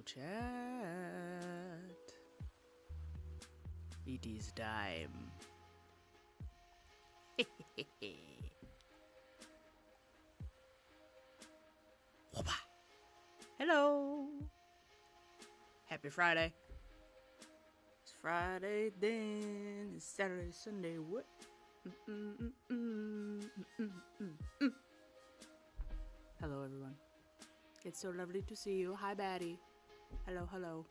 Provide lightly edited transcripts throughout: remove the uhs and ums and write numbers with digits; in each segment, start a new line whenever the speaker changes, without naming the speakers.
chat. It is time. Hello. Happy Friday. It's Friday then. It's Saturday, Sunday. What? Hello, everyone. It's so lovely to see you. Hi, Batty. Hello, hello.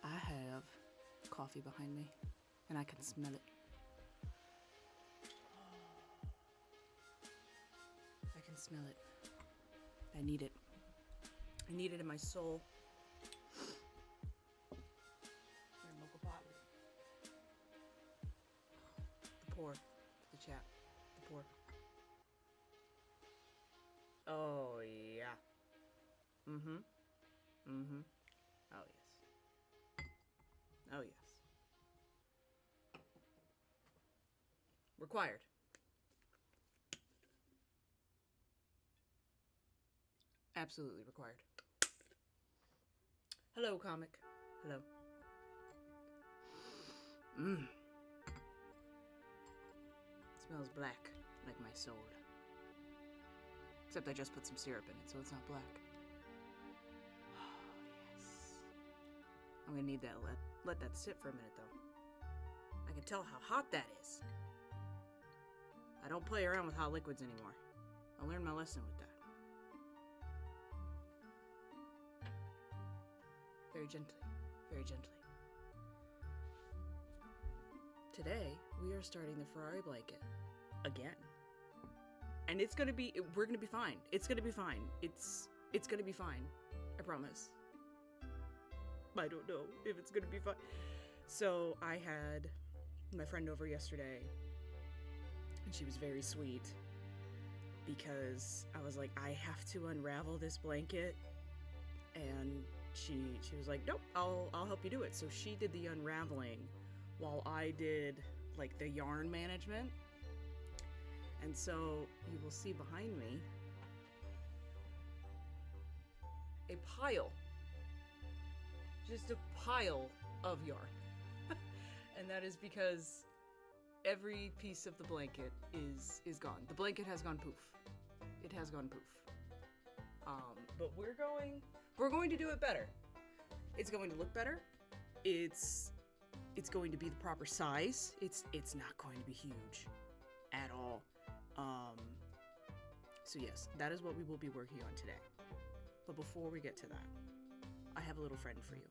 I have coffee behind me, and I can smell it. I can smell it. I need it. I need it in my soul. Here, mocha pot. The pour. The chat. The pour. Oh, yeah. Mm-hmm. Mm-hmm. Oh, yes. Oh, yes. Required. Absolutely required. Hello, comic. Hello. Mmm. Smells black, like my soul. Except I just put some syrup in it, so it's not black. Oh, yes. I'm gonna need that. Let that sit for a minute, though. I can tell how hot that is. I don't play around with hot liquids anymore. I learned my lesson with that. Very gently, very gently. Today, we are starting the Ferrari blanket. Again. And it's gonna be, we're gonna be fine. It's gonna be fine. It's gonna be fine. I promise. I don't know if it's gonna be fine. So I had my friend over yesterday, and she was very sweet because I was like, I have to unravel this blanket, and she was like, nope, I'll help you do it. So she did the unraveling while I did like the yarn management. And so you will see behind me a pile, just a pile of yarn. And that is because every piece of the blanket is gone. The blanket has gone poof. It has gone poof. But we're going to do it better. It's going to look better. It's going to be the proper size. It's not going to be huge at all. So yes, that is what we will be working on today. But before we get to that, I have a little friend for you.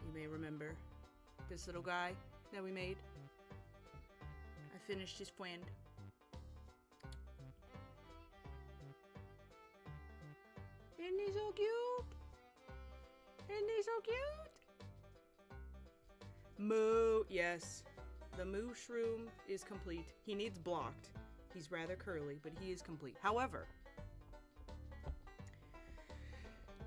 You may remember this little guy that we made. I finished his friend. Isn't he so cute? Isn't he so cute? Moo, yes. The moo shroom is complete. He needs blocked. He's rather curly, but he is complete. However,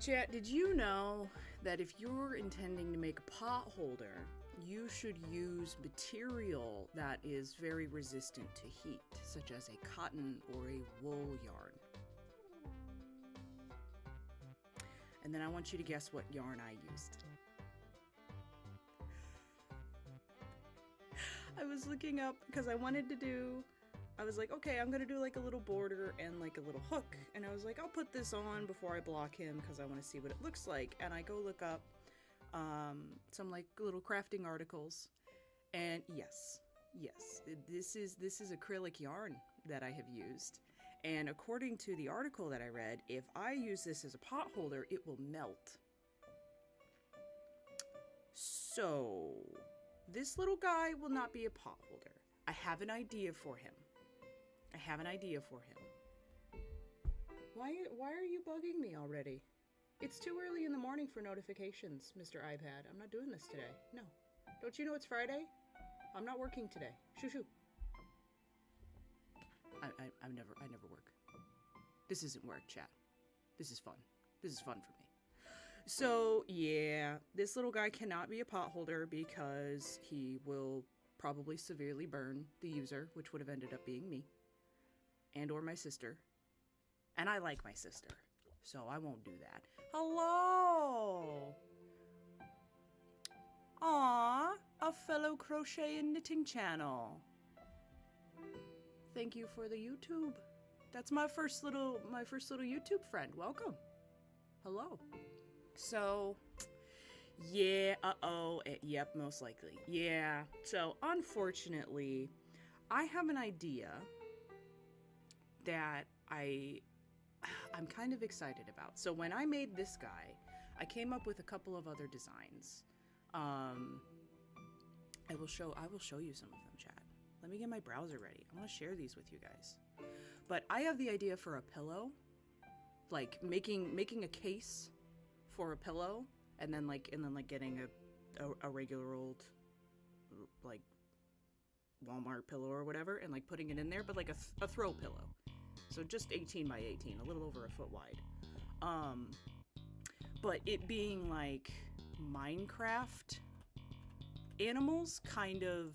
chat, did you know that if you're intending to make a pot holder, you should use material that is very resistant to heat, such as a cotton or a wool yarn? And then I want you to guess what yarn I used. I was looking up because I was like, okay, I'm gonna do like a little border and like a little hook. And I was like, I'll put this on before I block him because I want to see what it looks like. And I go look up some like little crafting articles. And yes, this is acrylic yarn that I have used. And according to the article that I read, if I use this as a pot holder, it will melt. So this little guy will not be a pot holder. I have an idea for him. Why are you bugging me already? It's too early in the morning for notifications, Mr. iPad. I'm not doing this today. No. Don't you know it's Friday? I'm not working today. Shoo shoo. I never work. This isn't work, chat. This is fun. This is fun for me. So, yeah, this little guy cannot be a pot holder because he will probably severely burn the user, which would have ended up being me. And or my sister. And I like my sister. so I won't do that. Hello! Aww, a fellow crochet and knitting channel. Thank you for the YouTube. That's my first little YouTube friend. Welcome. Hello. So, yeah, yep, most likely. Yeah, so unfortunately, I have an idea that I'm kind of excited about. So when I made this guy, I came up with a couple of other designs. I will show you some of them, chat. Let me get my browser ready. I want to share these with you guys. But I have the idea for a pillow, like making a case for a pillow, and then getting a regular old like Walmart pillow or whatever, and like putting it in there, but like a throw pillow. So just 18 by 18, a little over a foot wide. But it being like Minecraft animals, kind of.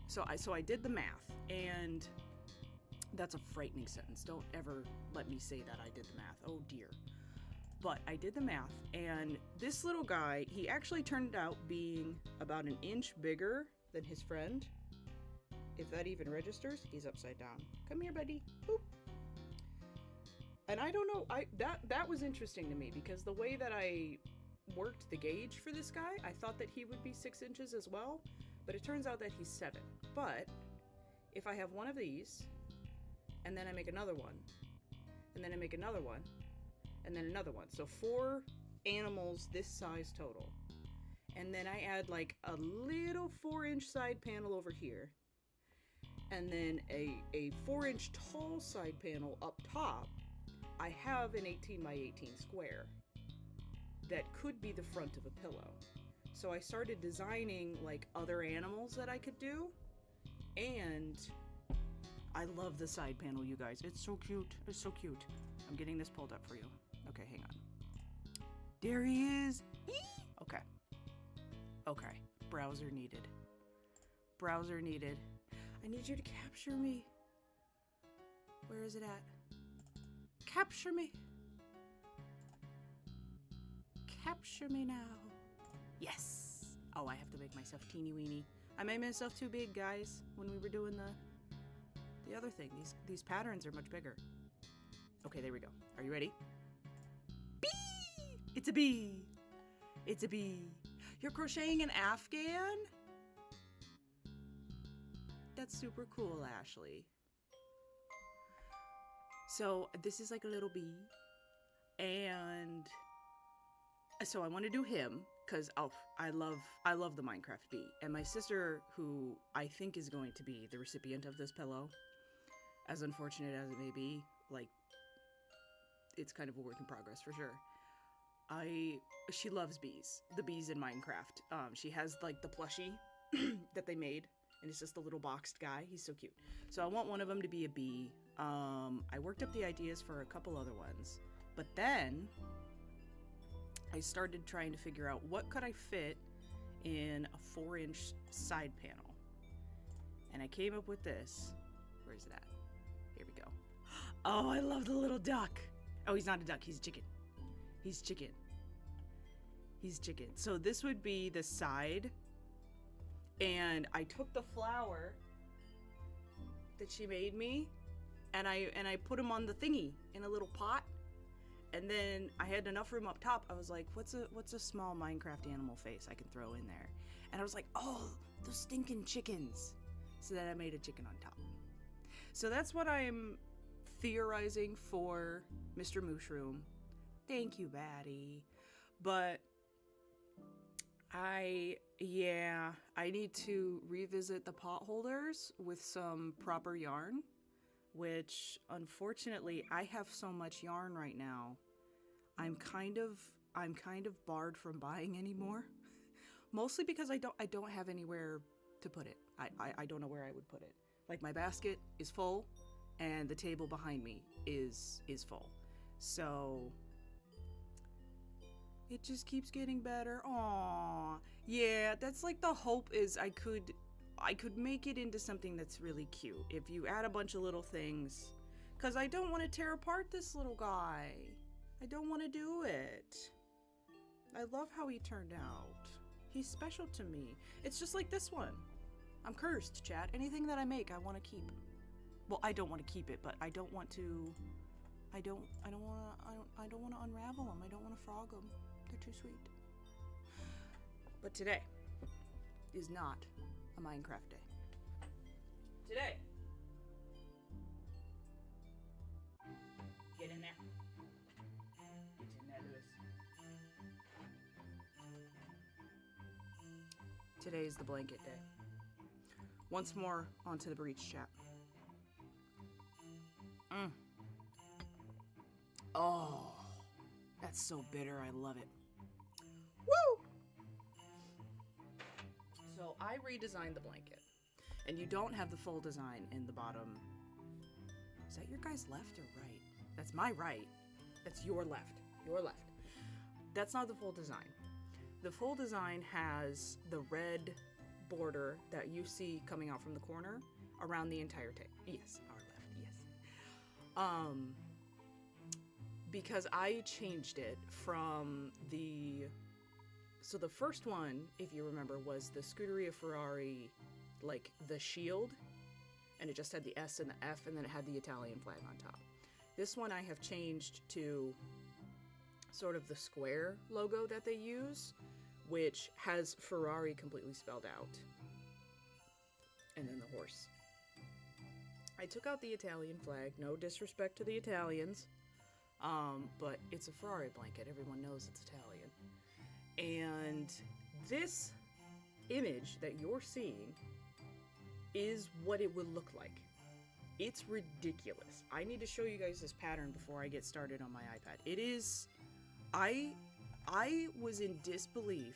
So I did the math, and that's a frightening sentence. Don't ever let me say that I did the math. Oh dear. But I did the math, and this little guy, he actually turned out being about an inch bigger than his friend. If that even registers. He's upside down. Come here, buddy. Boop. And I don't know, that was interesting to me, because the way that I worked the gauge for this guy, I thought that he would be 6 inches as well, but it turns out that he's 7. But if I have one of these, and then I make another one, and then I make another one, and then another one, so 4 animals this size total, and then I add like a little 4-inch side panel over here, and then a 4-inch tall side panel up top, I have an 18 by 18 square that could be the front of a pillow. So I started designing like other animals that I could do, and I love the side panel, you guys. It's so cute. It's so cute. I'm getting this pulled up for you. Okay, hang on. There he is. Okay. Okay. Browser needed. Browser needed. I need you to capture me. Where is it at? Capture me. Capture me now. Yes. Oh, I have to make myself teeny weeny. I made myself too big, guys, when we were doing the other thing. These patterns are much bigger. Okay, there we go. Are you ready? Bee! It's a bee. It's a bee. You're crocheting an Afghan? That's super cool, Ashley. So this is like a little bee, and so I want to do him because I love the Minecraft bee, and my sister, who I think is going to be the recipient of this pillow, as unfortunate as it may be, like, it's kind of a work in progress for sure. She loves bees, the bees in Minecraft. She has like the plushie that they made, and it's just a little boxed guy. He's so cute. So I want one of them to be a bee. I worked up the ideas for a couple other ones, but then I started trying to figure out what could I fit in a 4-inch side panel, and I came up with this. Where is it at? Here we go. Oh, I love the little duck. Oh, he's not a duck. He's a chicken. He's chicken. He's chicken. So this would be the side, and I took the flower that she made me, and I put him on the thingy in a little pot, and then I had enough room up top. I was like, what's a small Minecraft animal face I can throw in there? And I was like, oh, those stinking chickens. So then I made a chicken on top. So that's what I'm theorizing for Mr. Mushroom. Thank you, Batty. But I need to revisit the pot holders with some proper yarn, which unfortunately I have so much yarn right now. I'm kind of barred from buying anymore. Mostly because I don't have anywhere to put it. I don't know where I would put it. Like, my basket is full and the table behind me is full. So it just keeps getting better. Aww. Yeah, that's like the hope, is I could make it into something that's really cute. If you add a bunch of little things, because I don't want to tear apart this little guy. I don't want to do it. I love how he turned out. He's special to me. It's just like this one. I'm cursed, chat. Anything that I make, I want to keep. Well, I don't want to keep it, but I don't want to. I don't want to unravel them. I don't want to frog them. They're too sweet. But today is not a Minecraft day. Today. Get in there. Get in there, Lewis. Today is the blanket day. Once more, onto the breach, chat. Oh, that's so bitter. I love it. Woo! So I redesigned the blanket, and you don't have the full design in the bottom. Is that your guy's left or right? That's my right. That's your left. Your left. That's not the full design. The full design has the red border that you see coming out from the corner around the entire tape. Yes, our left, yes. Because I changed it from so the first one, if you remember, was the Scuderia Ferrari, like the shield, and it just had the S and the F, and then it had the Italian flag on top. This one I have changed to sort of the square logo that they use, which has Ferrari completely spelled out. And then the horse. I took out the Italian flag, no disrespect to the Italians, but it's a Ferrari blanket. Everyone knows it's Italian. And this image that you're seeing is what it would look like. It's ridiculous. I need to show you guys this pattern before I get started on my iPad. It is... I was in disbelief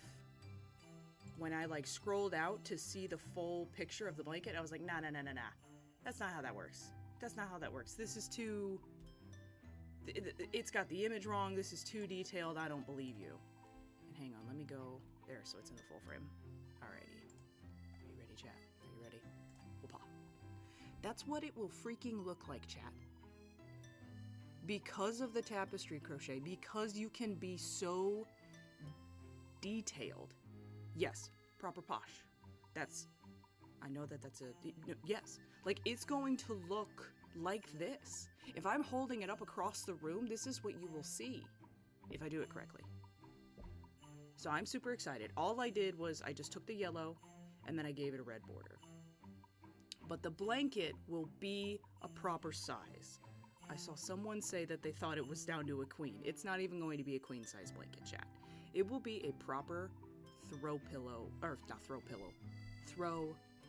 when I like scrolled out to see the full picture of the blanket. I was like, nah. That's not how that works. That's not how that works. This is too... It's got the image wrong. This is too detailed. I don't believe you. And hang on, let me go there so it's in the full frame. Alrighty. Are you ready, chat? Are you ready? Whoopah. That's what it will freaking look like, chat. Because of the tapestry crochet, because you can be so detailed. Yes, proper posh. I know that's yes. Like, it's going to look like this. If I'm holding it up across the room, this is what you will see if I do it correctly. So I'm super excited. All I did was I just took the yellow and then I gave it a red border. But the blanket will be a proper size. I saw someone say that they thought it was down to a queen. It's not even going to be a queen size blanket, chat. It will be a proper throw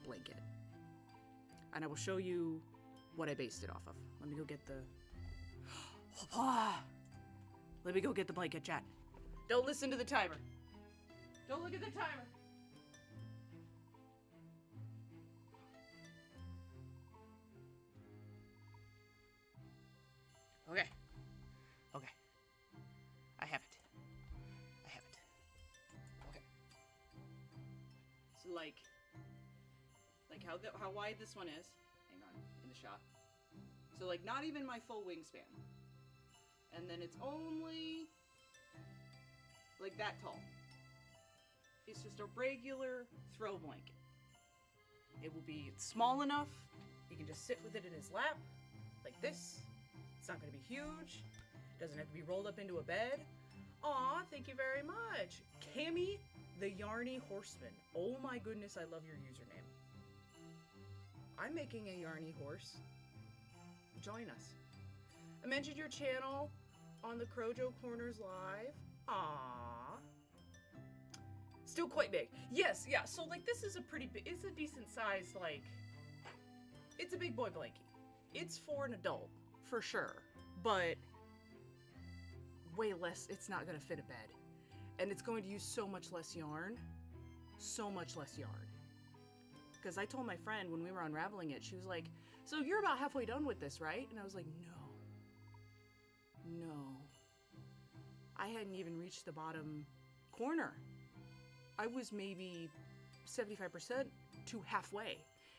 blanket. And I will show you what I based it off of. Let me go get the... Let me go get the blanket, chat. Don't listen to the timer. Don't look at the timer. Okay. Okay. I have it. I have it. Okay. So like how wide this one is. Hang on, in the shot. So like not even my full wingspan. And then it's only like that tall. It's just a regular throw blanket. It will be small enough. You can just sit with it in his lap like this. It's not going to be huge. Doesn't have to be rolled up into a bed. Aw, thank you very much. Cammy the Yarny Horseman. Oh my goodness, I love your username. I'm making a Yarny horse. Join us. I mentioned your channel on the Crojo Corners Live. Aww. Still quite big. Yes, yeah, so like this is a pretty big, it's a decent size, like, it's a big boy blankie. It's for an adult, for sure, but way less, it's not gonna fit a bed. And it's going to use so much less yarn. So much less yarn. Because I told my friend when we were unraveling it, she was like, so you're about halfway done with this, right? And I was like, no. I hadn't even reached the bottom corner. I was maybe 75% to halfway.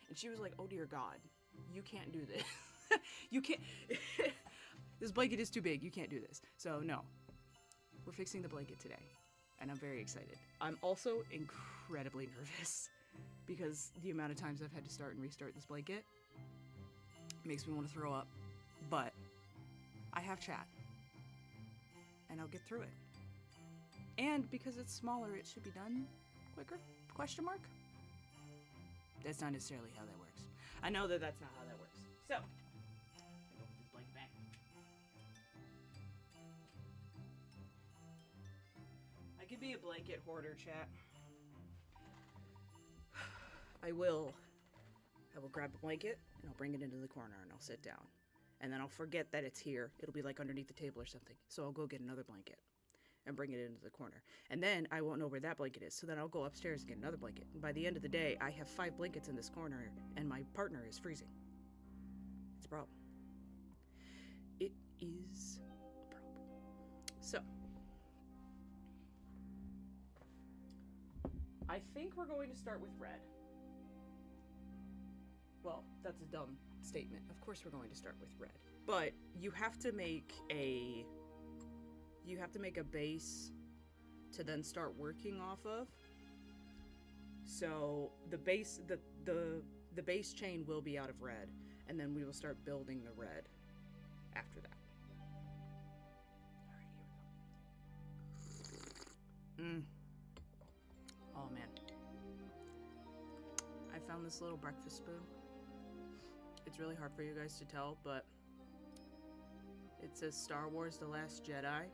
And she was like, oh dear God, you can't do this. You can't. This blanket is too big. You can't do this. So no, we're fixing the blanket today, and I'm very excited. I'm also incredibly nervous because the amount of times I've had to start and restart this blanket makes me want to throw up. But I have chat, and I'll get through it. And because it's smaller, it should be done quicker? Question mark? That's not necessarily how that works. I know that that's not how that works. So, I'm gonna put this blanket back. I could be a blanket hoarder, chat. I will grab a blanket and I'll bring it into the corner and I'll sit down. And then I'll forget that it's here. It'll be like underneath the table or something. So I'll go get another blanket and bring it into the corner. And then I won't know where that blanket is. So then I'll go upstairs and get another blanket. And by the end of the day, I have 5 blankets in this corner and my partner is freezing. It's a problem. It is a problem. So, I think we're going to start with red. Well, that's a dumb statement. Of course we're going to start with red. But you have to make a base to then start working off of. So the base the base chain will be out of red, and then we will start building the red after that. Alright, here we go. Oh man. I found this little breakfast spoon. It's really hard for you guys to tell, but it says Star Wars The Last Jedi.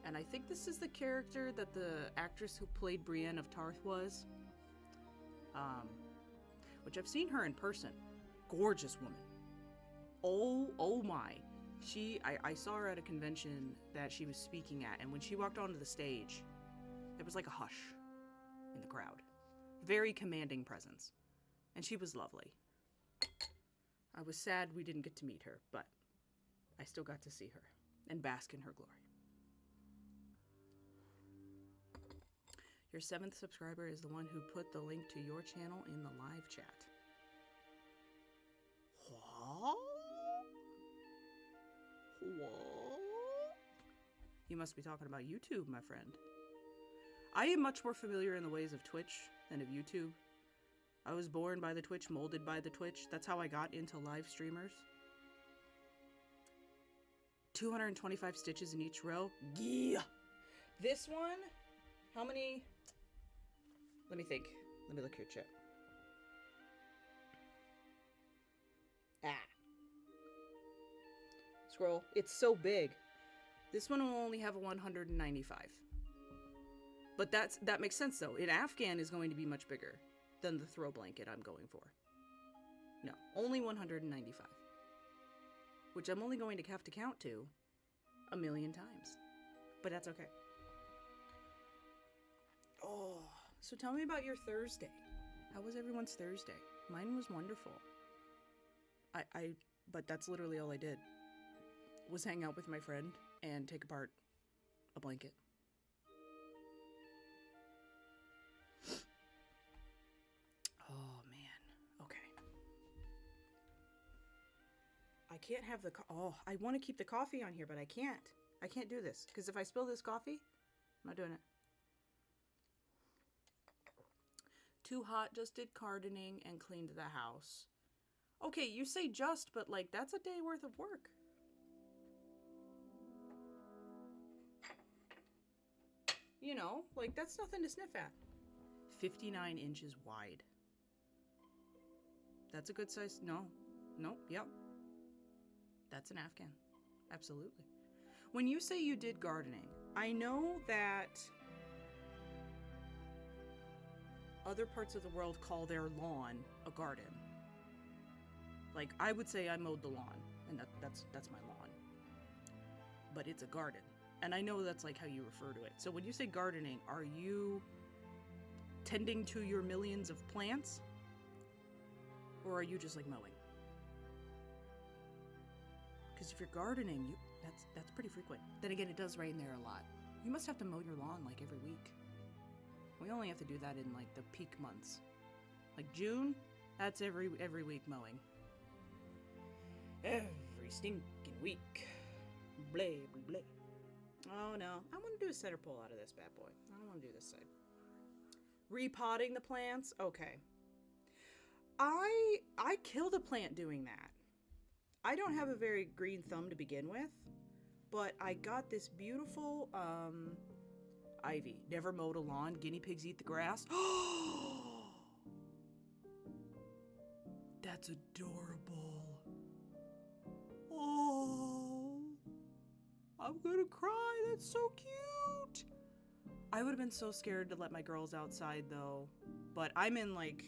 And I think this is the character that the actress who played Brienne of Tarth was. Which I've seen her in person. Gorgeous woman. Oh my. I saw her at a convention that she was speaking at, and when she walked onto the stage, there was like a hush in the crowd. Very commanding presence. And she was lovely. I was sad we didn't get to meet her, but I still got to see her and bask in her glory. Your 7th subscriber is the one who put the link to your channel in the live chat. What? You must be talking about YouTube, my friend. I am much more familiar in the ways of Twitch than of YouTube. I was born by the Twitch, molded by the Twitch. That's how I got into live streamers. 225 stitches in each row. Yeah. This one, how many? Let me think. Let me look here, chat. Scroll. It's so big. This one will only have a 195. But that makes sense though. An Afghan is going to be much bigger than the throw blanket I'm going for. No, only 195. Which I'm only going to have to count to 1,000,000 times. But that's okay. Oh, so tell me about your Thursday. How was everyone's Thursday? Mine was wonderful. But that's literally all I did. Was hang out with my friend and take apart a blanket. Oh man, okay. I can't have the I want to keep the coffee on here, but I can't. I can't do this, because if I spill this coffee, I'm not doing it. Too hot, just did gardening and cleaned the house. Okay, you say just, but like, that's a day worth of work. You know, like, that's nothing to sniff at. 59 inches wide. That's a good size. No. Yep. That's an Afghan. Absolutely. When you say you did gardening, I know that other parts of the world call their lawn a garden. Like, I would say I mowed the lawn, and that's my lawn. But it's a garden. And I know that's like how you refer to it. So when you say gardening, are you tending to your millions of plants? Or are you just like mowing? Because if you're gardening, that's pretty frequent. Then again, it does rain there a lot. You must have to mow your lawn like every week. We only have to do that in like the peak months. Like June, that's every week mowing. Every stinking week. Blay, blay, blay. Oh no, I want to do a center pole out of this bad boy. I don't want to do this side. Repotting the plants? Okay. I killed a plant doing that. I don't have a very green thumb to begin with, but I got this beautiful ivy. Never mowed a lawn. Guinea pigs eat the grass. That's adorable. Oh, I'm gonna cry. That's so cute. I would have been so scared to let my girls outside though, but I'm in like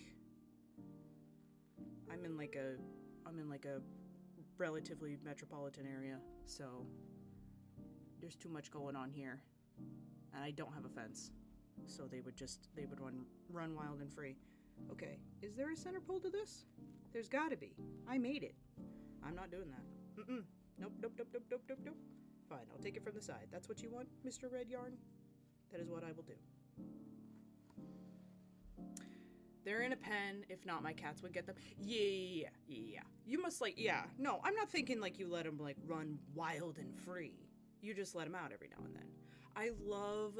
a relatively metropolitan area, so there's too much going on here, and I don't have a fence, so they would run wild and free. Okay, is there a center pole to this? There's gotta be. I made it. I'm not doing that. Nope, nope, nope, nope, nope, nope, nope. Fine, I'll take it from the side. That's what you want, Mr. Red Yarn? That is what I will do. They're in a pen. If not, my cats would get them. Yeah. You must no, I'm not thinking like you let them like run wild and free. You just let them out every now and then. I love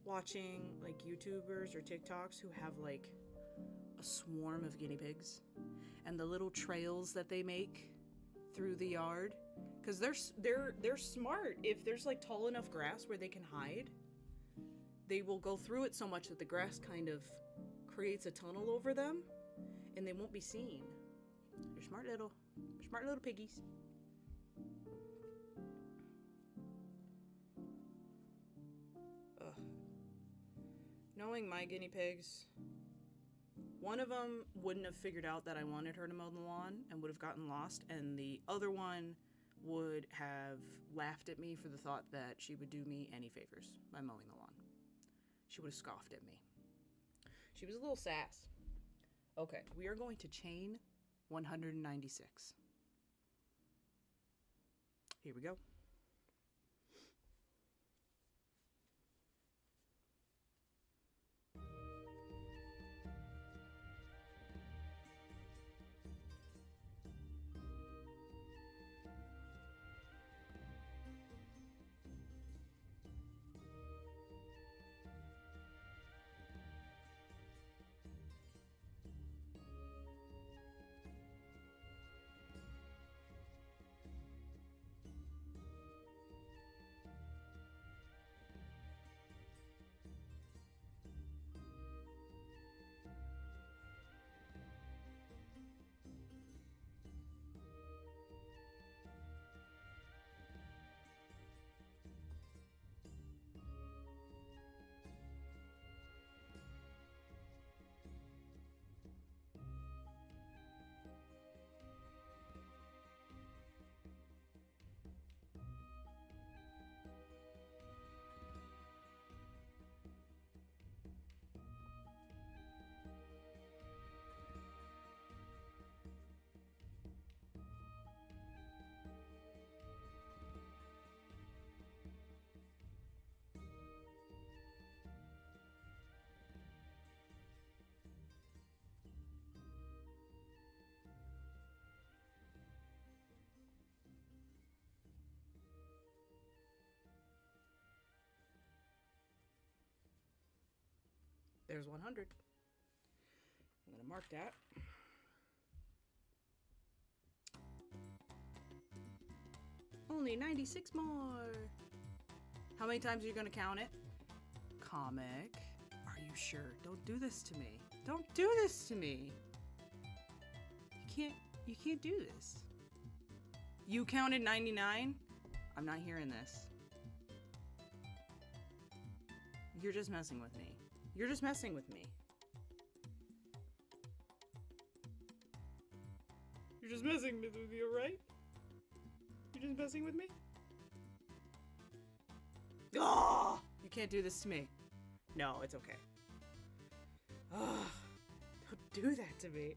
watching like YouTubers or TikToks who have like a swarm of guinea pigs and the little trails that they make through the yard. Because they're smart. If there's like tall enough grass where they can hide, they will go through it so much that the grass kind of creates a tunnel over them and they won't be seen. They're smart little piggies. Ugh. Knowing my guinea pigs, one of them wouldn't have figured out that I wanted her to mow the lawn and would have gotten lost, and the other one would have laughed at me for the thought that she would do me any favors by mowing the lawn. She would have scoffed at me. She was a little sass. Okay, we are going to chain 196. Here we go. There's 100. I'm going to mark that. Only 96 more. How many times are you going to count it? Comic. Are you sure? Don't do this to me. Don't do this to me. You can't do this. You counted 99? I'm not hearing this. You're just messing with me. You're just messing with me. You're just messing with me, right? You're just messing with me? Oh, you can't do this to me. No, it's okay. Oh, don't do that to me.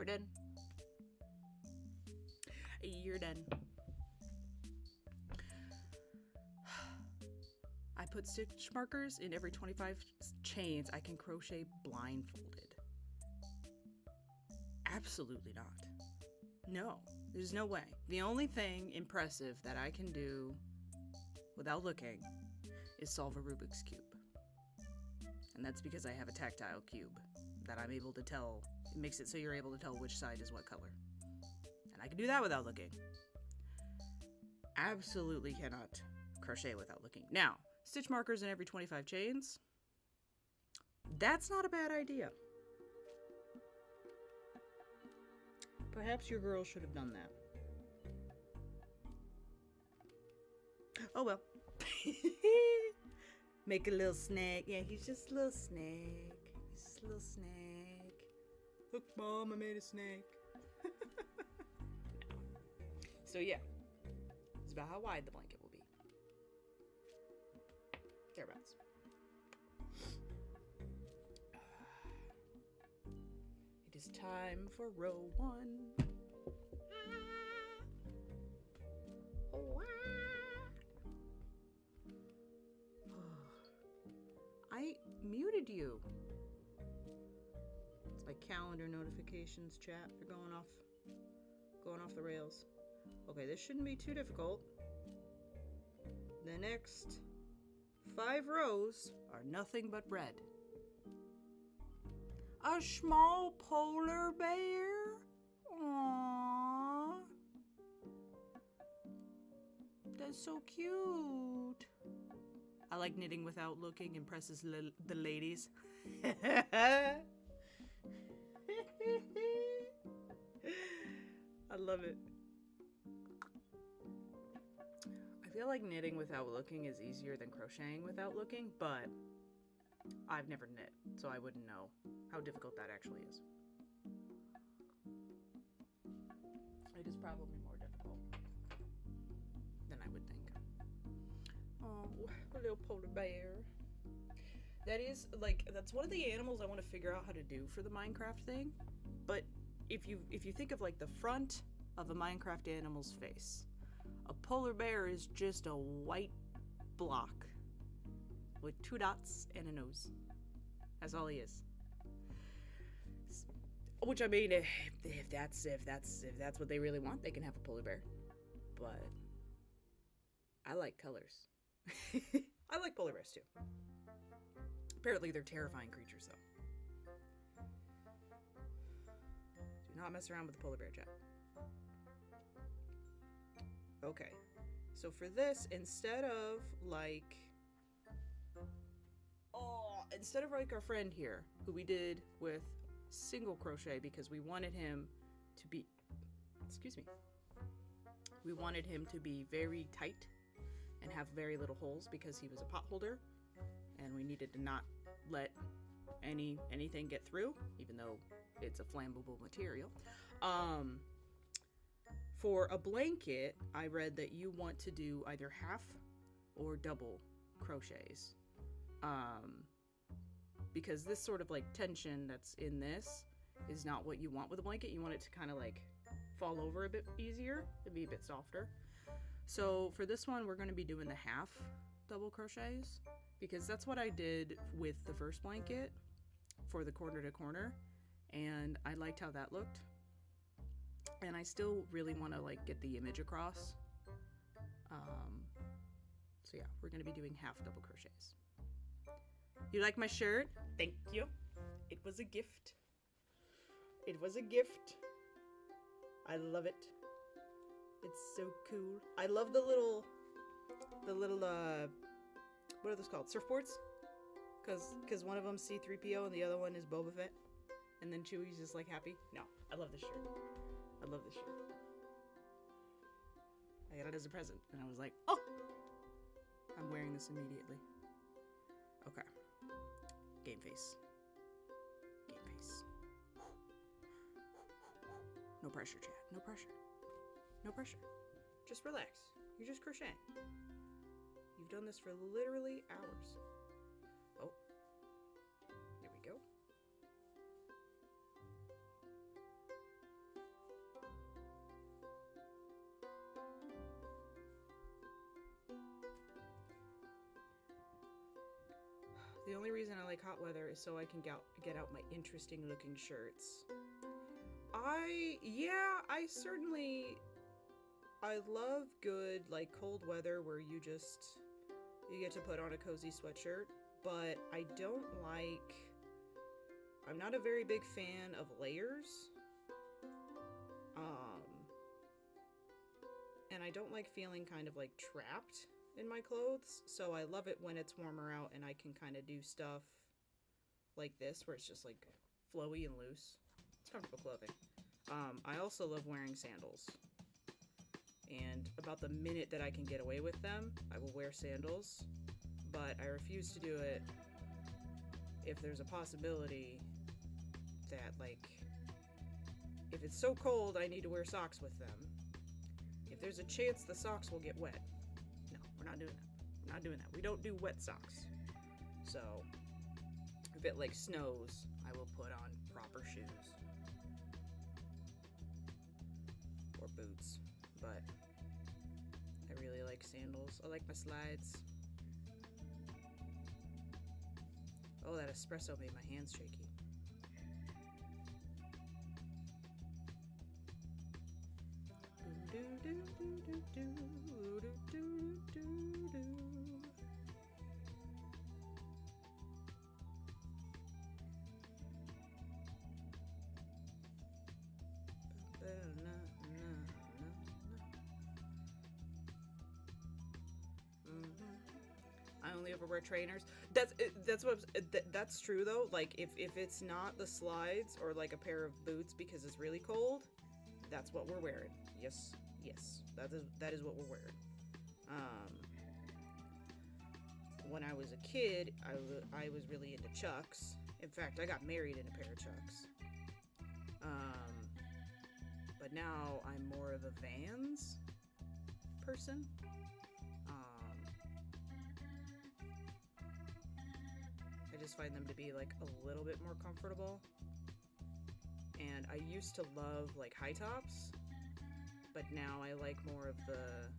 We're done. You're done. I put stitch markers in every 25 chains I can crochet blindfolded. Absolutely not. No, there's no way. The only thing impressive that I can do without looking is solve a Rubik's Cube. And that's because I have a tactile cube that I'm able to tell. It makes it so you're able to tell which side is what color. And I can do that without looking. Absolutely cannot crochet without looking. Now, stitch markers in every 25 chains. That's not a bad idea. Perhaps your girl should have done that. Oh well. Make a little snake. Yeah, he's just a little snake. He's just a little snake. Look, Mom, I made a snake. So yeah, it's about how wide the blanket will be. Thereabouts. It is time for row 1. I muted you. It's my calendar notifications chat. They're going off the rails. Okay, this shouldn't be too difficult. The next 5 rows are nothing but red. A small polar bear? Aww. That's so cute. I like knitting without looking, impresses the ladies. I love it. I feel like knitting without looking is easier than crocheting without looking, but I've never knit, so I wouldn't know how difficult that actually is. It is probably more difficult than I would think. Oh, a little polar bear. That is, like, that's one of the animals I want to figure out how to do for the Minecraft thing. But if you think of, like, the front of a Minecraft animal's face, a polar bear is just a white block with 2 dots and a nose. That's all he is. Which, I mean, if that's what they really want, they can have a polar bear. But I like colors. I like polar bears too. Apparently they're terrifying creatures though. Do not mess around with the polar bear, chat. Okay. So for this, instead of like our friend here, who we did with single crochet because we wanted him to be, we wanted him to be very tight and have very little holes because he was a pot holder and we needed to not let anything get through, even though it's a flammable material. For a blanket, I read that you want to do either half or double crochets. Because this sort of like tension that's in this is not what you want with a blanket. You want it to kind of like fall over a bit easier and be a bit softer. So for this one, we're going to be doing the half double crochets because that's what I did with the first blanket for the corner to corner, and I liked how that looked. And I still really want to like get the image across. So yeah, we're going to be doing half double crochets. You like my shirt? Thank you. It was a gift. It was a gift. I love it. It's so cool. I love the little what are those called? Surfboards? Cause one of them's C-3PO and the other one is Boba Fett. And then Chewie's just like happy. No, I love this shirt. I love this shirt. I got it as a present and I was like, oh! I'm wearing this immediately. Okay. Game face. Game face. No pressure, chat. No pressure. No pressure. Just relax. You're just crocheting. You've done this for literally hours. Oh. There we go. The only reason I like hot weather is so I can get out my interesting looking shirts. I love good, like, cold weather where you get to put on a cozy sweatshirt, but I'm not a very big fan of layers. And I don't like feeling kind of like trapped in my clothes, so I love it when it's warmer out and I can kind of do stuff like this where it's just like flowy and loose. It's comfortable clothing. I also love wearing sandals. And about the minute that I can get away with them, I will wear sandals. But I refuse to do it if there's a possibility that, like, if it's so cold I need to wear socks with them. If there's a chance the socks will get wet. No, we're not doing that. We're not doing that. We don't do wet socks. So, if it, like, snows, I will put on proper shoes. Or boots. But I really like sandals. I like my slides. Oh, that espresso made my hands shaky. I only ever wear trainers. That's true though. Like if it's not the slides or like a pair of boots because it's really cold, that's what we're wearing. Yes, that is what we're wearing. When I was a kid, I was really into Chucks. In fact, I got married in a pair of Chucks. But now I'm more of a Vans person. I just find them to be like a little bit more comfortable. And I used to love like high tops, but now I like more of the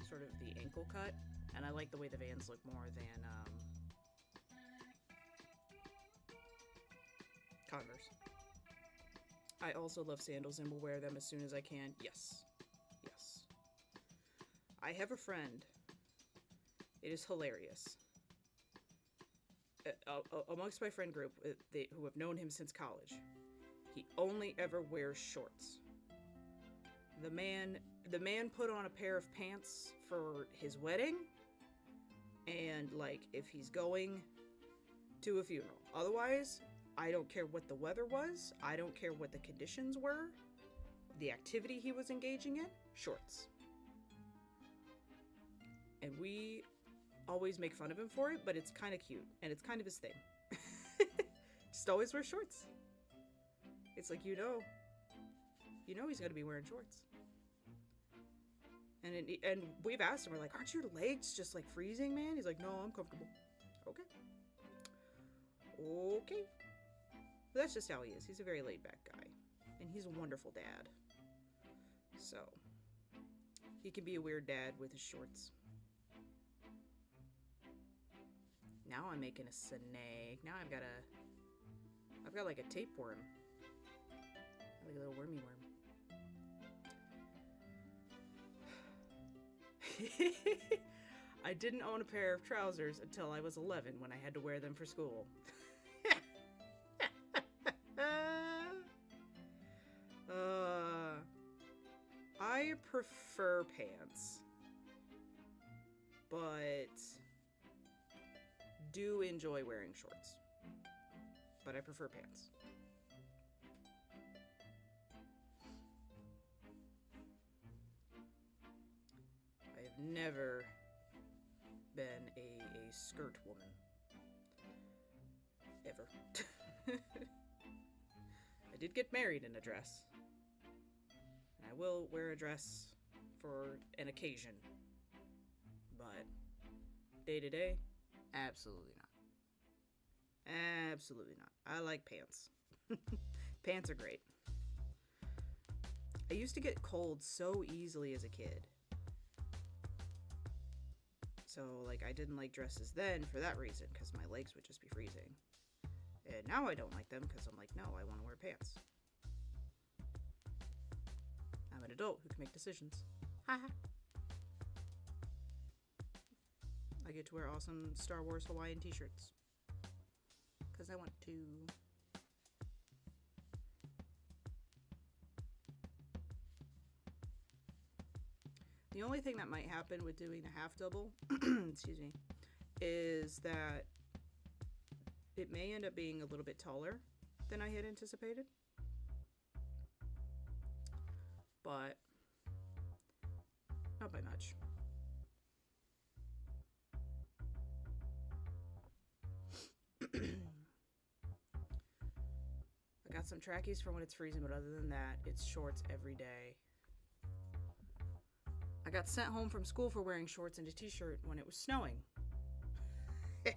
sort of the ankle cut, and I like the way the Vans look more than Converse. I also love sandals and will wear them as soon as I can. Yes. I have a friend. It is hilarious. Amongst my friend group, who have known him since college, he only ever wears shorts. The man put on a pair of pants for his wedding, and like if he's going to a funeral. Otherwise, I don't care what the weather was. I don't care what the conditions were. The activity he was engaging in, shorts. And we always make fun of him for it, but it's kind of cute, and it's kind of his thing. Just always wear shorts. It's like, you know he's going to be wearing shorts. And we've asked him, we're like, aren't your legs just like freezing, man? He's like, no, I'm comfortable. Okay. But that's just how he is. He's a very laid back guy. And he's a wonderful dad. So, he can be a weird dad with his shorts. Now I'm making a snake. Now I've got like a tapeworm. Like a little wormy worm. I didn't own a pair of trousers until I was 11 when I had to wear them for school. I prefer pants, but do enjoy wearing shorts. But I prefer pants. I have never been a skirt woman. Ever. I did get married in a dress. And I will wear a dress for an occasion. But day to day, absolutely not. Absolutely not. I like pants. Pants are great. I used to get cold so easily as a kid. So, like, I didn't like dresses then for that reason, because my legs would just be freezing. And now I don't like them, because I'm like, no, I want to wear pants. I'm an adult who can make decisions. Haha. I get to wear awesome Star Wars Hawaiian t-shirts. Because I want to. The only thing that might happen with doing the half double, excuse me, is that it may end up being a little bit taller than I had anticipated. But not by much. I got some trackies for when it's freezing, but other than that, it's shorts every day. I got sent home from school for wearing shorts and a t-shirt when it was snowing. I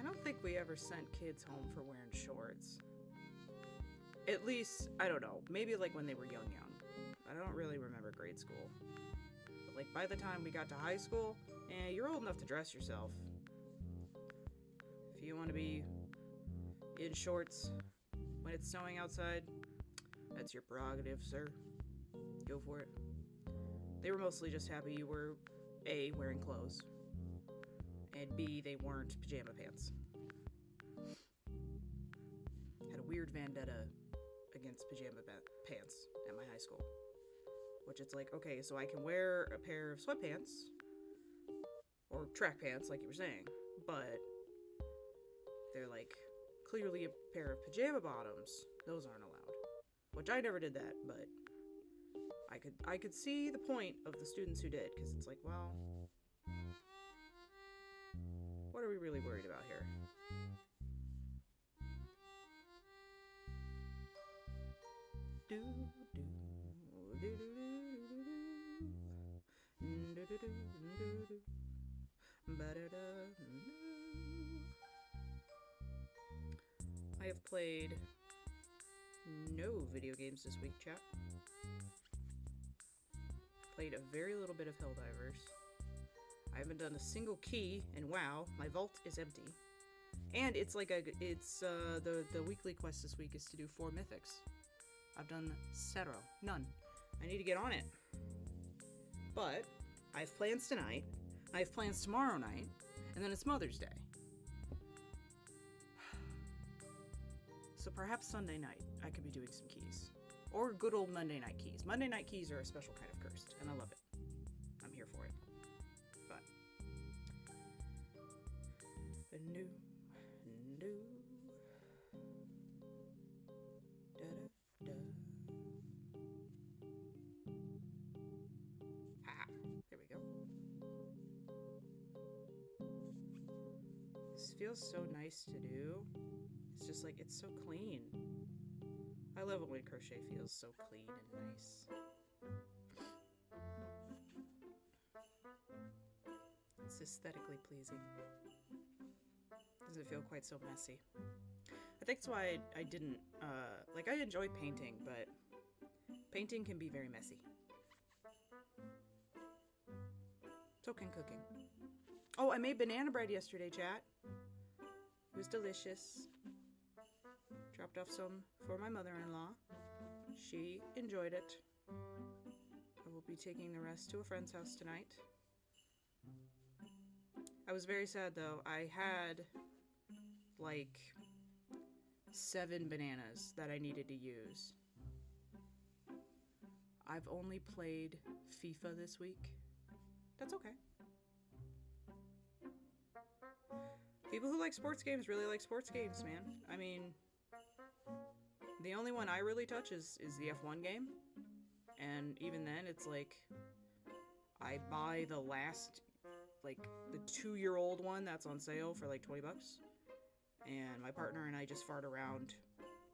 don't think we ever sent kids home for wearing shorts. At least, I don't know, maybe like when they were young. I don't really remember grade school. But like by the time we got to high school, you're old enough to dress yourself. If you want to be in shorts when it's snowing outside, that's your prerogative, sir. Go for it. They were mostly just happy you were A, wearing clothes, and B, they weren't pajama pants. Had a weird vendetta against pajama pants at my high school. Which it's like, okay, so I can wear a pair of sweatpants or track pants, like you were saying, but they're like clearly a pair of pajama bottoms. Those aren't allowed. Which I never did that, but I could see the point of the students who did, because it's like, well, what are we really worried about here? I have played no video games this week, chat. Played a very little bit of Helldivers. I haven't done a single key, and wow, my vault is empty. And it's like the weekly quest this week is to do 4 mythics. I've done 0. None. I need to get on it. But I have plans tonight. I have plans tomorrow night. And then it's Mother's Day. So perhaps Sunday night I could be doing some keys. Or good old Monday night keys. Monday night keys are a special kind of cursed, and I love it. I'm here for it. But there we go. This feels so nice to do. It's just like, it's so clean. I love it when crochet feels so clean and nice. It's aesthetically pleasing. Doesn't feel quite so messy. I think that's why I didn't, I enjoy painting, but painting can be very messy. So can cooking. Oh, I made banana bread yesterday, chat. It was delicious. Dropped off some for my mother-in-law. She enjoyed it. I will be taking the rest to a friend's house tonight. I was very sad though. I had like 7 bananas that I needed to use. I've only played FIFA this week. That's okay. People who like sports games really like sports games, man. I mean, the only one I really touch is the F1 game. And even then, it's like, I buy the last, like, the 2-year-old one that's on sale for like 20 bucks. And my partner and I just fart around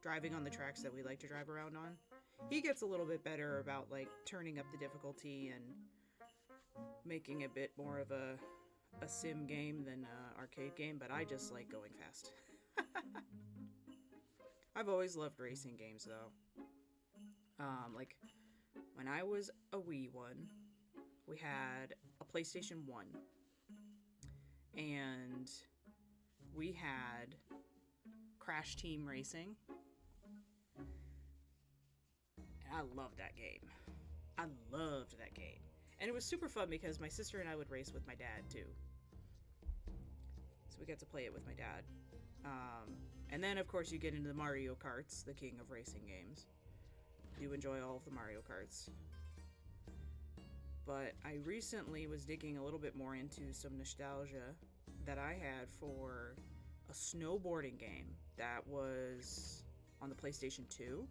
driving on the tracks that we like to drive around on. He gets a little bit better about, like, turning up the difficulty and making a bit more of a sim game than an arcade game, but I just like going fast. I've always loved racing games, though. Like, when I was a wee one, we had a PlayStation 1. And we had Crash Team Racing. And I loved that game. I loved that game. And it was super fun because my sister and I would race with my dad, too. So we got to play it with my dad. And then, of course, you get into the Mario Karts, the king of racing games. I do enjoy all of the Mario Karts. But I recently was digging a little bit more into some nostalgia that I had for a snowboarding game that was on the PlayStation 2.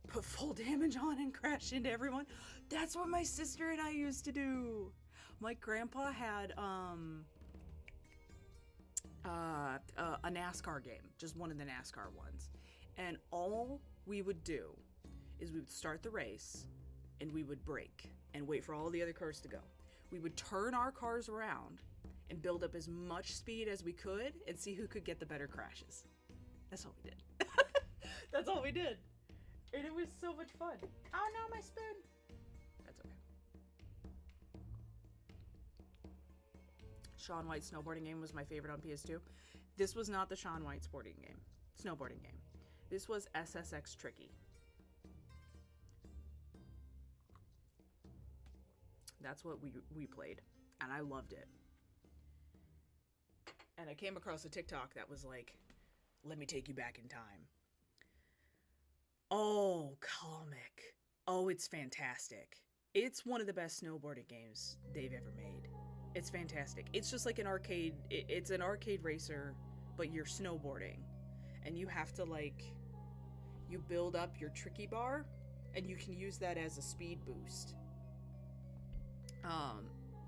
Put full damage on and crash into everyone. That's what my sister and I used to do. My grandpa had a NASCAR game, just one of the NASCAR ones. And all we would do is we would start the race and we would brake and wait for all the other cars to go. We would turn our cars around and build up as much speed as we could and see who could get the better crashes. That's all we did. That's all we did. And it was so much fun. Oh no, my spoon. That's okay. Shaun White's snowboarding game was my favorite on PS2. This was not the Shaun White snowboarding game. This was SSX Tricky. That's what we played, and I loved it. And I came across a TikTok that was like, let me take you back in time. Oh, comic. Oh, it's fantastic. It's one of the best snowboarding games they've ever made. It's fantastic. It's just like an arcade. It's an arcade racer, but you're snowboarding. And you have to, like, you build up your tricky bar, and you can use that as a speed boost.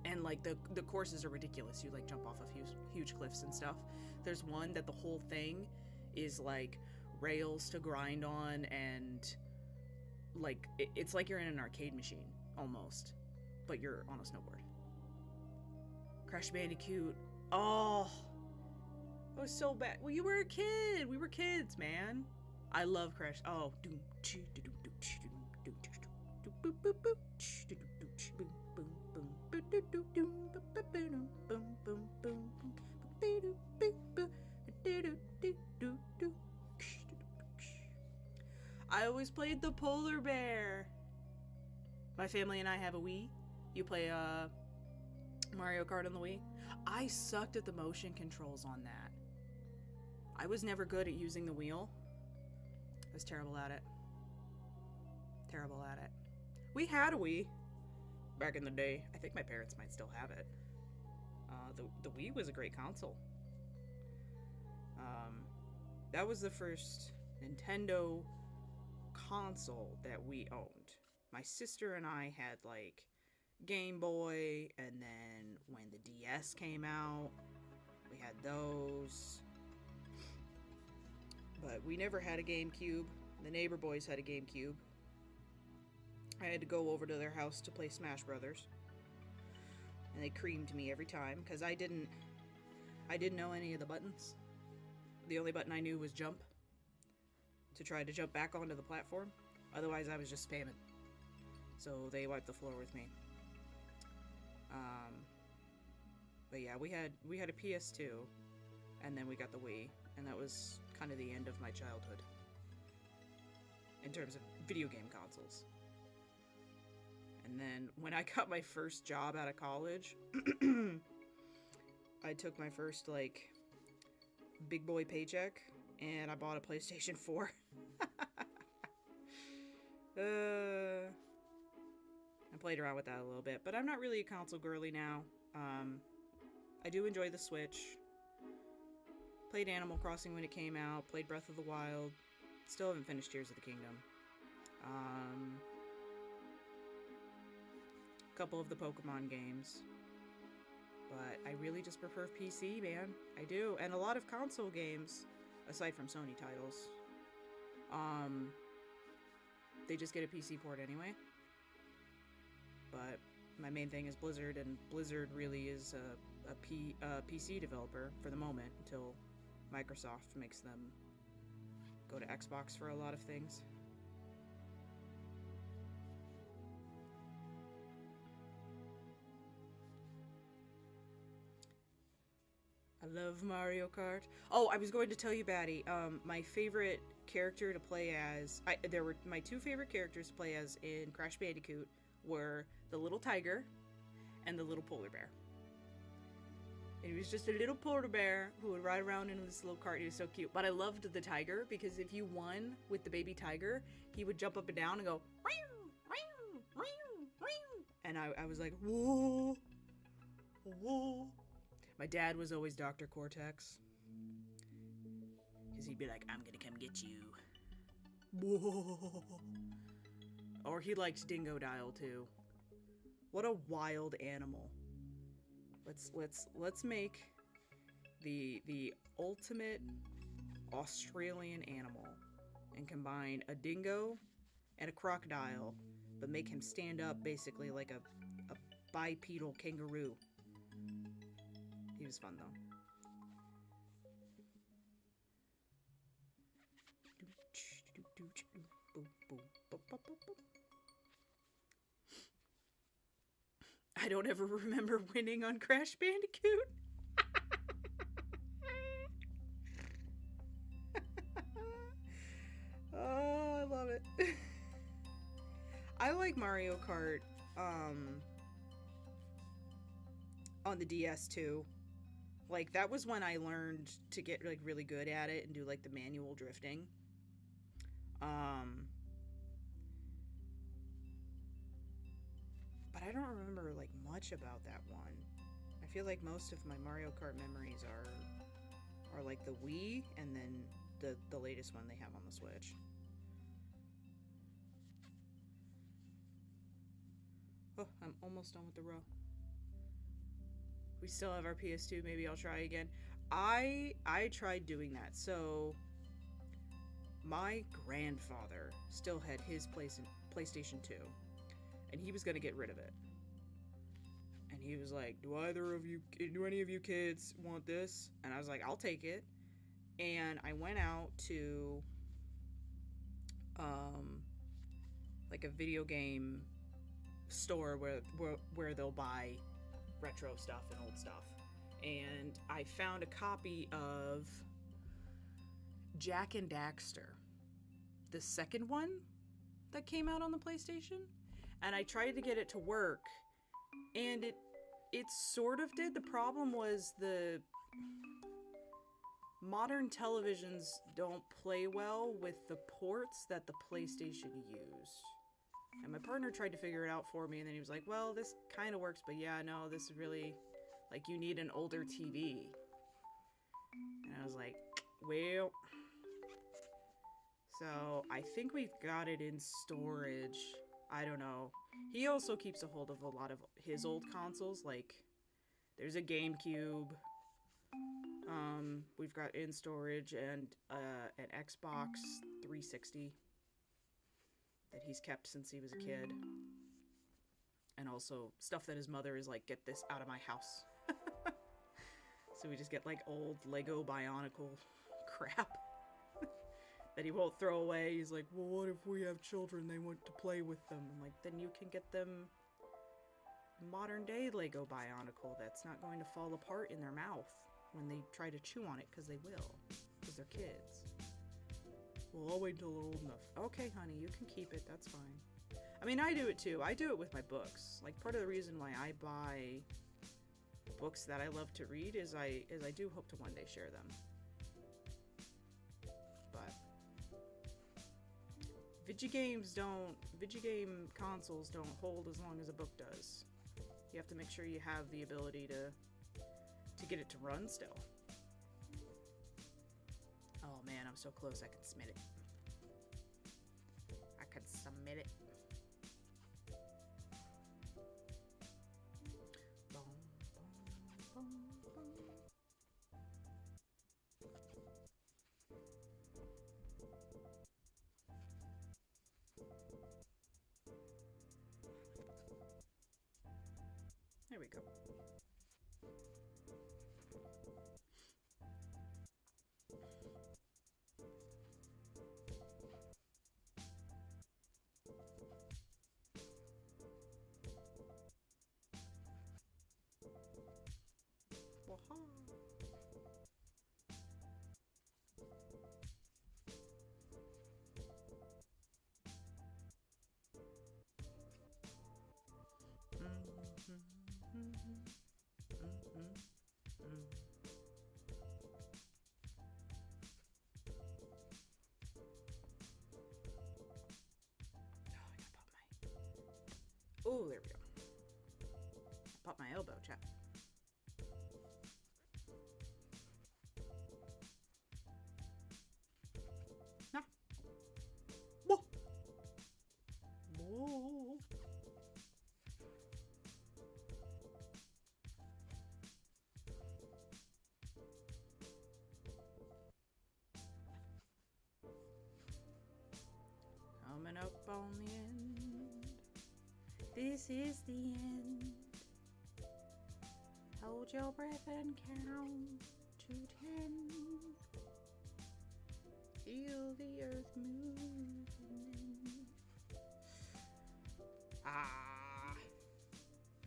And like the courses are ridiculous. You like jump off of huge cliffs and stuff. There's one that the whole thing is like rails to grind on, and like it's like you're in an arcade machine almost, but you're on a snowboard. Crash Bandicoot. Oh, it was so bad. Well, you were a kid. We were kids, man. I love Crash. Oh, I always played the polar bear. My family and I have a Wii. You play Mario Kart on the Wii. I sucked at the motion controls on that. I was never good at using the wheel. I was terrible at it. Terrible at it. We had a Wii back in the day. I think my parents might still have it. The Wii was a great console. That was the first Nintendo console that we owned. My sister and I had like Game Boy, and then when the DS came out, we had those. But we never had a GameCube. The neighbor boys had a GameCube. I had to go over to their house to play Smash Brothers. And they creamed me every time because I didn't know any of the buttons. The only button I knew was jump, to try to jump back onto the platform. Otherwise, I was just spamming. So they wiped the floor with me. But yeah, we had a PS2, and then we got the Wii, and that was kind of the end of my childhood in terms of video game consoles. And then when I got my first job out of college, I took my first like big boy paycheck and I bought a PlayStation 4. I played around with that a little bit, but I'm not really a console girly now. I do enjoy the Switch. Played Animal Crossing when it came out, played Breath of the Wild. Still haven't finished Tears of the Kingdom. Couple of the Pokemon games. But I really just prefer PC, man. I do. And a lot of console games, aside from Sony titles. They just get a PC port anyway. But my main thing is Blizzard, and Blizzard really is a PC developer for the moment until Microsoft makes them go to Xbox for a lot of things. I love Mario Kart. Oh, I was going to tell you, Batty, my favorite character to play as... there were my two favorite characters to play as in Crash Bandicoot were the little tiger and the little polar bear. And he was just a little polar bear who would ride around in this little cart. He was so cute. But I loved the tiger because if you won with the baby tiger, he would jump up and down and go... And I was like, whoa, whoa. My dad was always Dr. Cortex. Because he'd be like, I'm gonna come get you. Whoa. Or he liked Dingo Dial too. What a wild animal. Let's make the ultimate Australian animal and combine a dingo and a crocodile, but make him stand up basically like a bipedal kangaroo. He was fun though. I don't ever remember winning on Crash Bandicoot. Oh, I love it. I like Mario Kart on the DS too. Like, that was when I learned to get, like, really good at it and do, like, the manual drifting. But I don't remember, like, much about that one. I feel like most of my Mario Kart memories are like, the Wii and then the latest one they have on the Switch. Oh, I'm almost done with the row. We still have our PS2. Maybe I'll try again. I tried doing that. So my grandfather still had his PlayStation 2, and he was gonna get rid of it. And he was like, do any of you kids want this? And I was like, I'll take it. And I went out to like a video game store where they'll buy retro stuff and old stuff, and I found a copy of Jak and Daxter, the second one that came out on the PlayStation, and I tried to get it to work, and it sort of did. The problem was the modern televisions don't play well with the ports that the PlayStation used. And my partner tried to figure it out for me, and then he was like, well, this kind of works, but yeah, no, this is really, like, you need an older TV. And I was like, well, so I think we've got it in storage. I don't know. He also keeps a hold of a lot of his old consoles, like, there's a GameCube, we've got in storage, and an Xbox 360. That he's kept since he was a kid. And also stuff that his mother is like, get this out of my house. So we just get like old Lego Bionicle crap that he won't throw away. He's like, well, what if we have children, they want to play with them? I'm like, then you can get them modern day Lego Bionicle that's not going to fall apart in their mouth when they try to chew on it, because they will, because they're kids. Well, I'll wait until they're old enough. Okay, honey, you can keep it. That's fine. I mean, I do it too. I do it with my books. Like, part of the reason why I buy books that I love to read is I do hope to one day share them. But video game consoles don't hold as long as a book does. You have to make sure you have the ability to get it to run still. Oh man, I'm so close, I can smell it. I can smell it. Boom, boom, boom, boom. There we go. Waha. Oh, there we go. Pop my elbow, chat. Nah. Whoa. Whoa. Coming up on the end. This is the end. Hold your breath and count to 10. Feel the earth moving. Ah.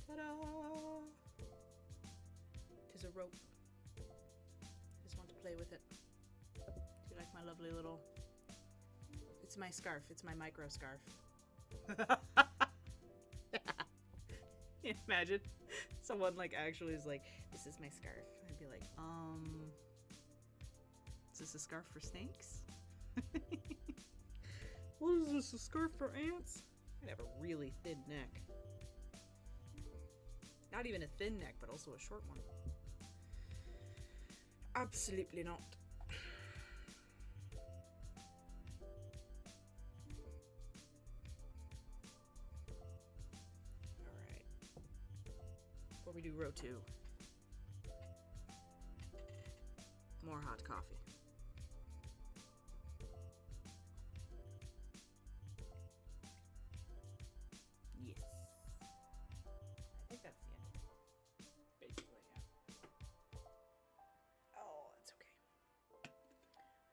Ta-da. Tis a rope. I just want to play with it. Do you like my lovely little... It's my scarf. It's my micro scarf. Imagine someone like actually is like, this is my scarf. I'd be like, is this a scarf for snakes? What is this, a scarf for ants? I'd have a really thin neck. Not even a thin neck, but also a short one. Absolutely not. Before we do row 2, more hot coffee. Yes. I think that's the end. Basically, yeah. Oh, that's okay.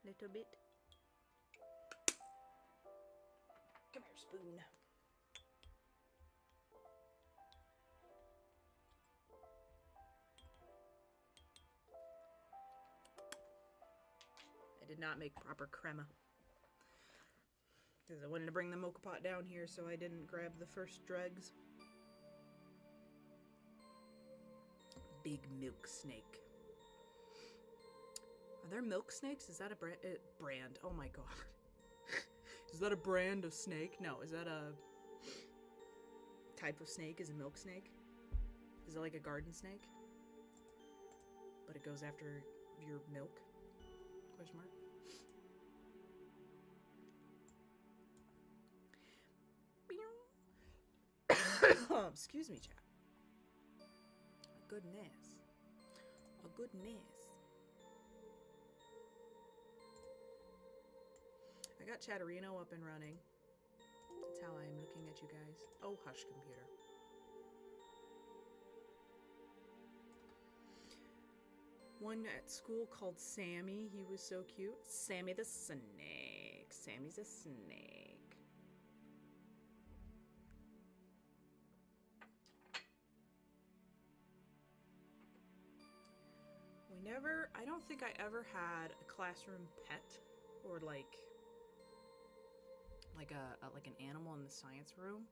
Little bit. Come here, spoon. I did not make proper crema because I wanted to bring the mocha pot down here, so I didn't grab the first dregs. Big milk snake. Are there milk snakes? Is that a brand? Oh my god. Is that a brand of snake? No. Is that a type of snake? Is a milk snake? Is it like a garden snake? But it goes after your milk? Question mark. Excuse me, chat. A goodness. A goodness. I got Chatterino up and running. That's how I'm looking at you guys. Oh, hush, computer. One at school called Sammy. He was so cute. Sammy the snake. Sammy's a snake. I don't think I ever had a classroom pet or like an animal in the science room.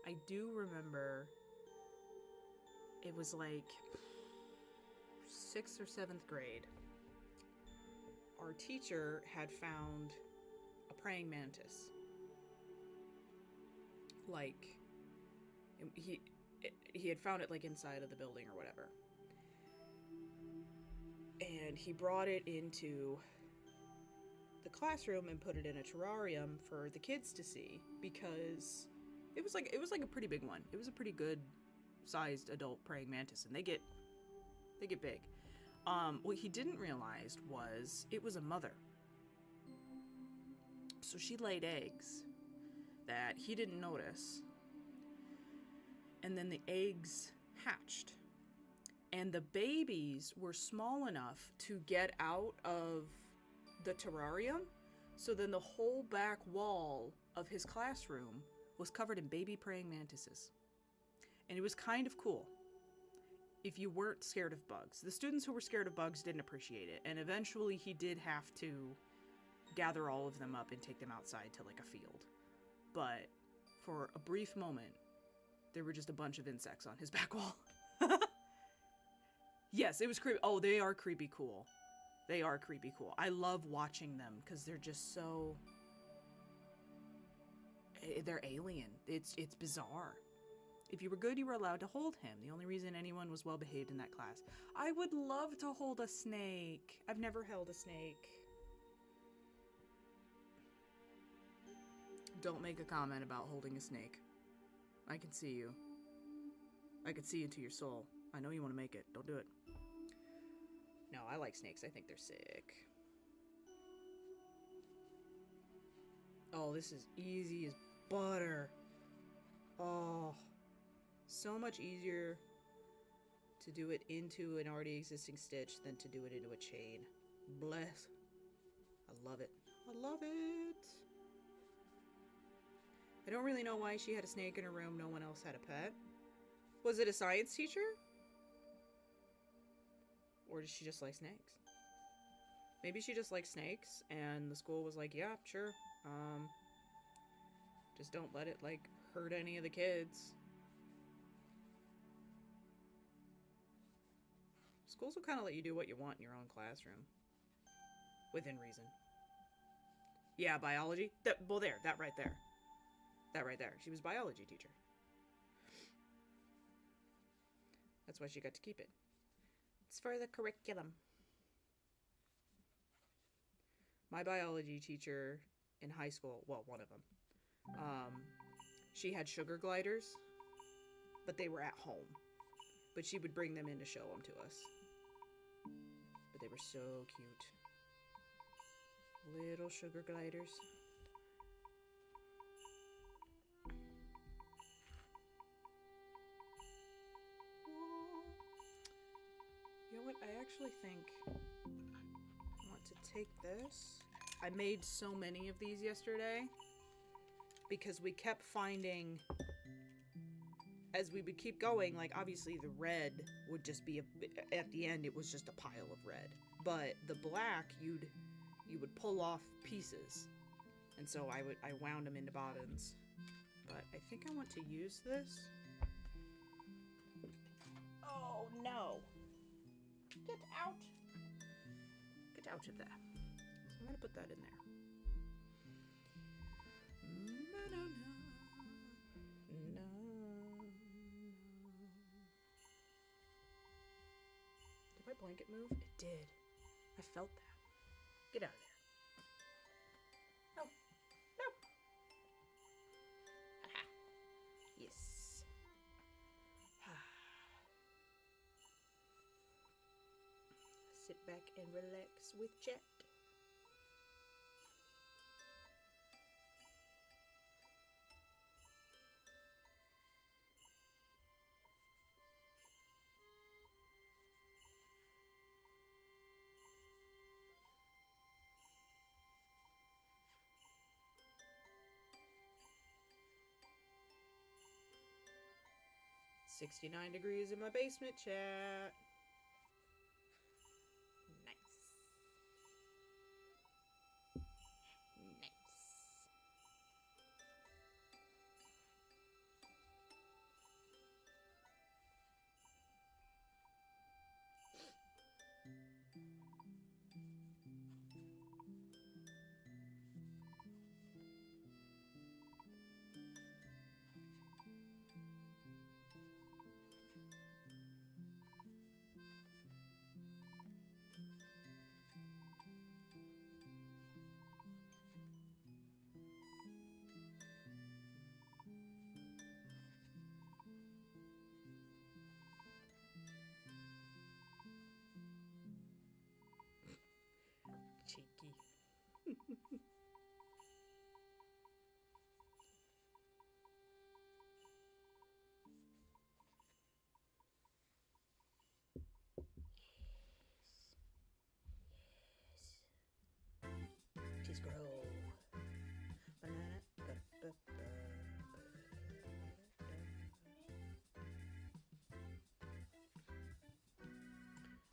I do remember it was like 6th or 7th grade. Our teacher had found a praying mantis. Like, he had found it like inside of the building or whatever. And he brought it into the classroom and put it in a terrarium for the kids to see, because it was like a pretty big one. It was a pretty good sized adult praying mantis, and they get big. What he didn't realize was it was a mother. So she laid eggs that he didn't notice. And then the eggs hatched. And the babies were small enough to get out of the terrarium. So then the whole back wall of his classroom was covered in baby praying mantises. And it was kind of cool if you weren't scared of bugs. The students who were scared of bugs didn't appreciate it. And eventually he did have to gather all of them up and take them outside to like a field. But for a brief moment, there were just a bunch of insects on his back wall. Yes, it was creepy. Oh, they are creepy cool. They are creepy cool. I love watching them because they're just so... They're alien. It's bizarre. If you were good, you were allowed to hold him. The only reason anyone was well behaved in that class. I would love to hold a snake. I've never held a snake. Don't make a comment about holding a snake. I can see you. I can see into your soul. I know you want to make it. Don't do it. No, I like snakes. I think they're sick. Oh, this is easy as butter. Oh, so much easier to do it into an already existing stitch than to do it into a chain. Bless. I love it. I love it. I don't really know why she had a snake in her room. No one else had a pet. Was it a science teacher? Or does she just like snakes? Maybe she just likes snakes and the school was like, yeah, sure. Just don't let it, like, hurt any of the kids. Schools will kind of let you do what you want in your own classroom. Within reason. Yeah, biology. Well, there. That right there. That right there. She was a biology teacher. That's why she got to keep it. It's for the curriculum. My biology teacher in high school, well, one of them, she had sugar gliders, but they were at home. But she would bring them in to show them to us. But they were so cute. Little sugar gliders. You know what? I actually think I want to take this. I made so many of these yesterday because we kept finding, as we would keep going, like obviously the red would just be, at the end it was just a pile of red. But the black, you would pull off pieces. And so I wound them into bobbins. But I think I want to use this. Oh no. Get out. Get out of there. So I'm going to put that in there. No. Did my blanket move? It did. I felt that. Get out of there. No. No. Aha. Yes. Sit back and relax with chat. $69 degrees in my basement, chat.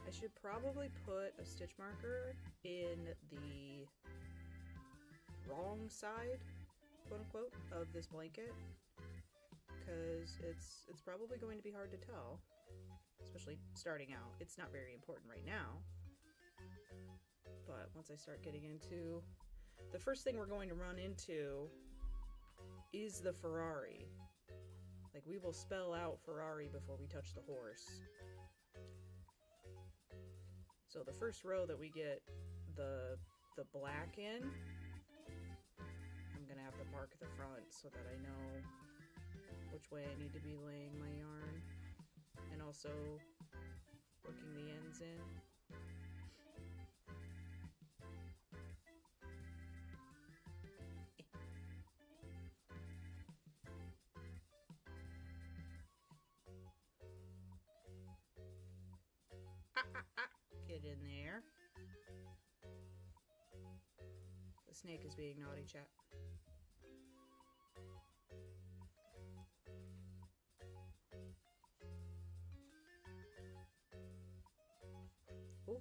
I should probably put a stitch marker in the wrong side, quote unquote, of this blanket, because it's probably going to be hard to tell, especially starting out. It's not very important right now, but once I start getting into, the first thing we're going to run into is the Ferrari. Like, we will spell out Ferrari before we touch the horse. So the first row that we get the black in, I'm gonna have to mark the front so that I know which way I need to be laying my yarn, and also working the ends in. Get in there. The snake is being naughty, chat. Ooh.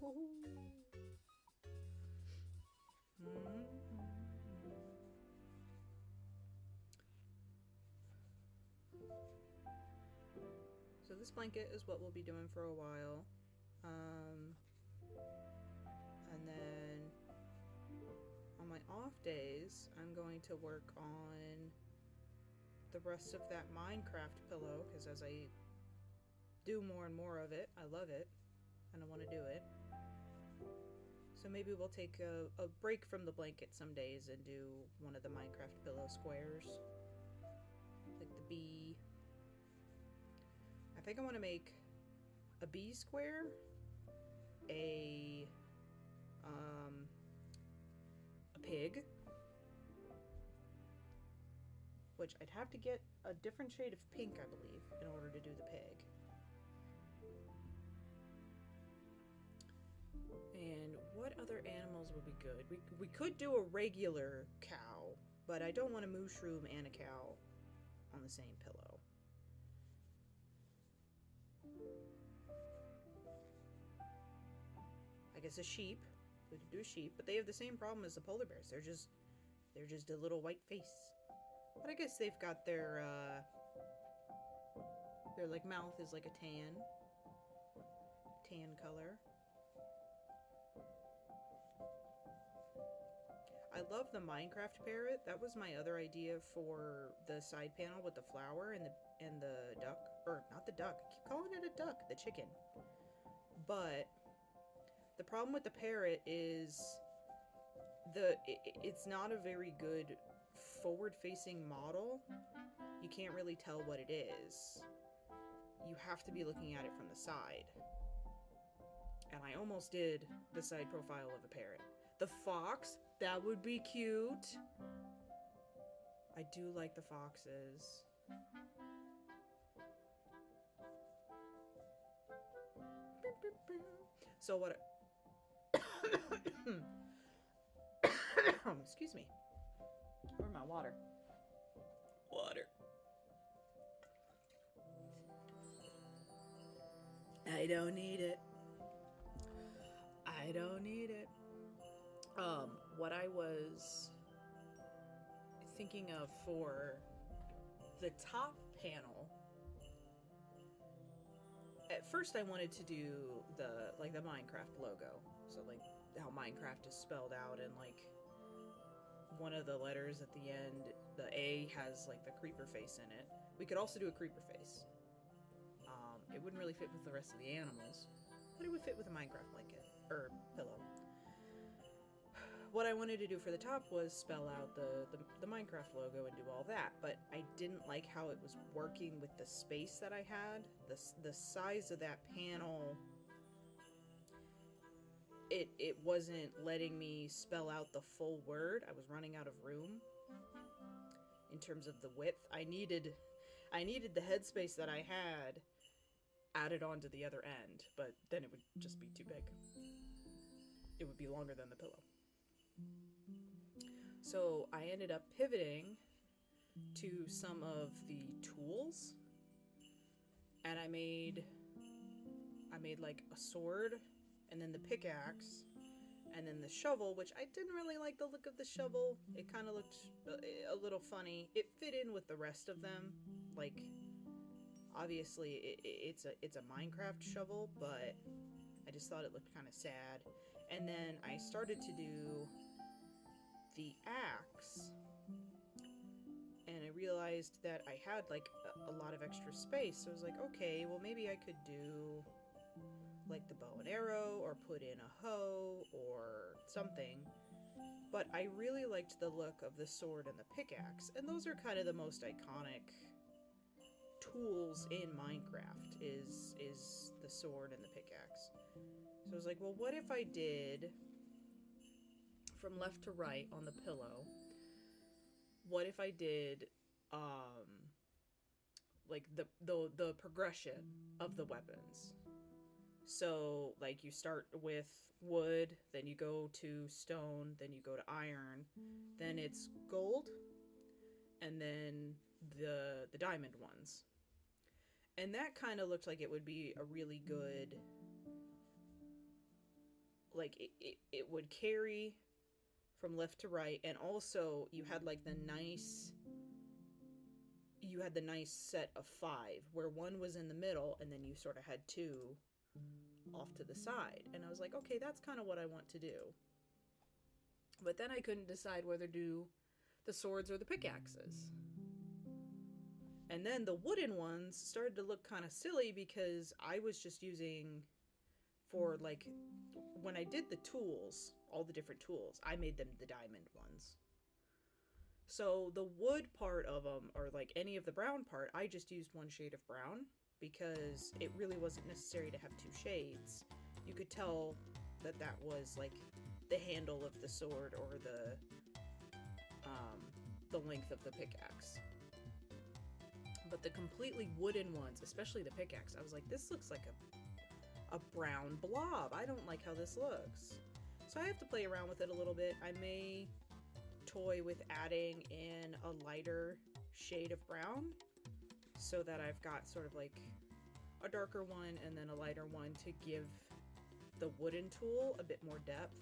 So this blanket is what we'll be doing for a while. And then on my off days, I'm going to work on the rest of that Minecraft pillow, because as I do more and more of it, I love it, and I want to do it. So maybe we'll take a break from the blanket some days and do one of the Minecraft pillow squares, like the bee. I think I want to make a bee square, a pig, which I'd have to get a different shade of pink, I believe, in order to do the pig. And what other animals would be good? We could do a regular cow, but I don't want a mushroom and a cow on the same pillow. I guess a sheep. We could do a sheep, but they have the same problem as the polar bears. They're just a little white face. But I guess they've got their like mouth is like a tan color. I love the Minecraft parrot. That was my other idea for the side panel with the flower and the duck, or not the duck. I keep calling it a duck, the chicken. But the problem with the parrot is it's not a very good forward-facing model. You can't really tell what it is. You have to be looking at it from the side. And I almost did the side profile of the parrot. The fox, that would be cute. I do like the foxes. So what... Excuse me. Where's my water? Water. I don't need it. I don't need it. What I was thinking of for the top panel, at first I wanted to do the Minecraft logo. So like how Minecraft is spelled out, and like one of the letters at the end, the A has like the creeper face in it. We could also do a creeper face. It wouldn't really fit with the rest of the animals, but it would fit with a Minecraft blanket or pillow. What I wanted to do for the top was spell out the Minecraft logo and do all that, but I didn't like how it was working with the space that I had. The size of that panel, it wasn't letting me spell out the full word. I was running out of room in terms of the width. I needed the headspace that I had added onto the other end, but then it would just be too big. It would be longer than the pillow. So I ended up pivoting to some of the tools, and I made like a sword and then the pickaxe, and then the shovel, which I didn't really like the look of the shovel. It kind of looked a little funny. It fit in with the rest of them. Like, obviously, it's a Minecraft shovel, but I just thought it looked kind of sad. And then I started to do the axe, and I realized that I had like a lot of extra space. So I was like, okay, well maybe I could do like the bow and arrow, or put in a hoe or something. But I really liked the look of the sword and the pickaxe, and those are kind of the most iconic tools in Minecraft is the sword and the pickaxe. So I was like, well, what if I did from left to right on the pillow? What if I did like the progression of the weapons? So like you start with wood, then you go to stone, then you go to iron, then it's gold, and then the diamond ones. And that kind of looked like it would be a really good, like it would carry from left to right, and also you had like the nice set of 5 where one was in the middle and then you sort of had 2 off to the side. And I was like, okay, that's kind of what I want to do. But then I couldn't decide whether to do the swords or the pickaxes. And then the wooden ones started to look kind of silly because I was just using, for like, when I did the tools, all the different tools, I made them the diamond ones. So the wood part of them, or like any of the brown part, I just used one shade of brown because it really wasn't necessary to have 2 shades. You could tell that that was like the handle of the sword, or the length of the pickaxe. But the completely wooden ones, especially the pickaxe, I was like, this looks like a brown blob. I don't like how this looks. So I have to play around with it a little bit. I may toy with adding in a lighter shade of brown so that I've got sort of like a darker one and then a lighter one to give the wooden tool a bit more depth,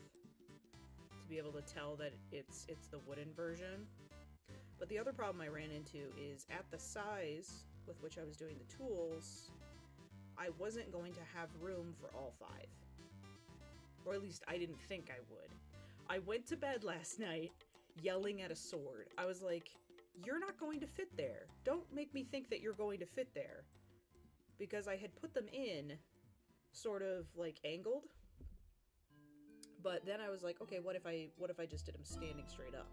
to be able to tell that it's the wooden version. But the other problem I ran into is at the size with which I was doing the tools, I wasn't going to have room for all 5. Or at least I didn't think I would. I went to bed last night yelling at a sword. I was like, you're not going to fit there. Don't make me think that you're going to fit there. Because I had put them in sort of like angled. But then I was like, okay, what if I just did them standing straight up?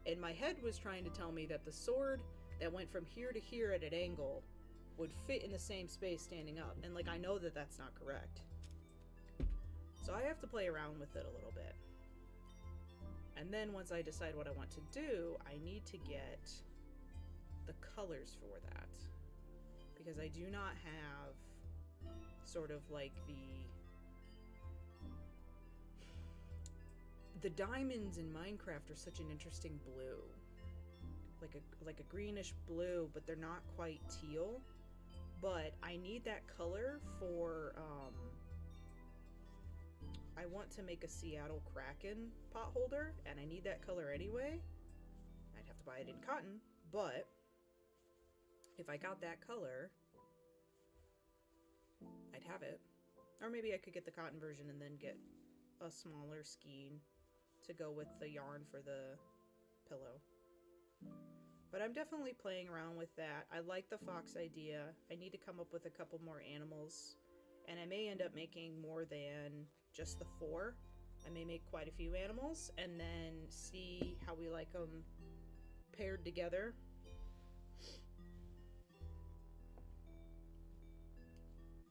And my head was trying to tell me that the sword that went from here to here at an angle would fit in the same space standing up. And like, I know that that's not correct. So I have to play around with it a little bit. And then once I decide what I want to do, I need to get the colors for that. Because I do not have sort of like the diamonds in Minecraft are such an interesting blue. Like a greenish blue, but they're not quite teal. But I need that color for, I want to make a Seattle Kraken pot holder, and I need that color anyway. I'd have to buy it in cotton, but if I got that color, I'd have it. Or maybe I could get the cotton version and then get a smaller skein to go with the yarn for the pillow. But I'm definitely playing around with that. I like the fox idea. I need to come up with a couple more animals, and I may end up making more than just the 4. I may make quite a few animals and then see how we like them paired together.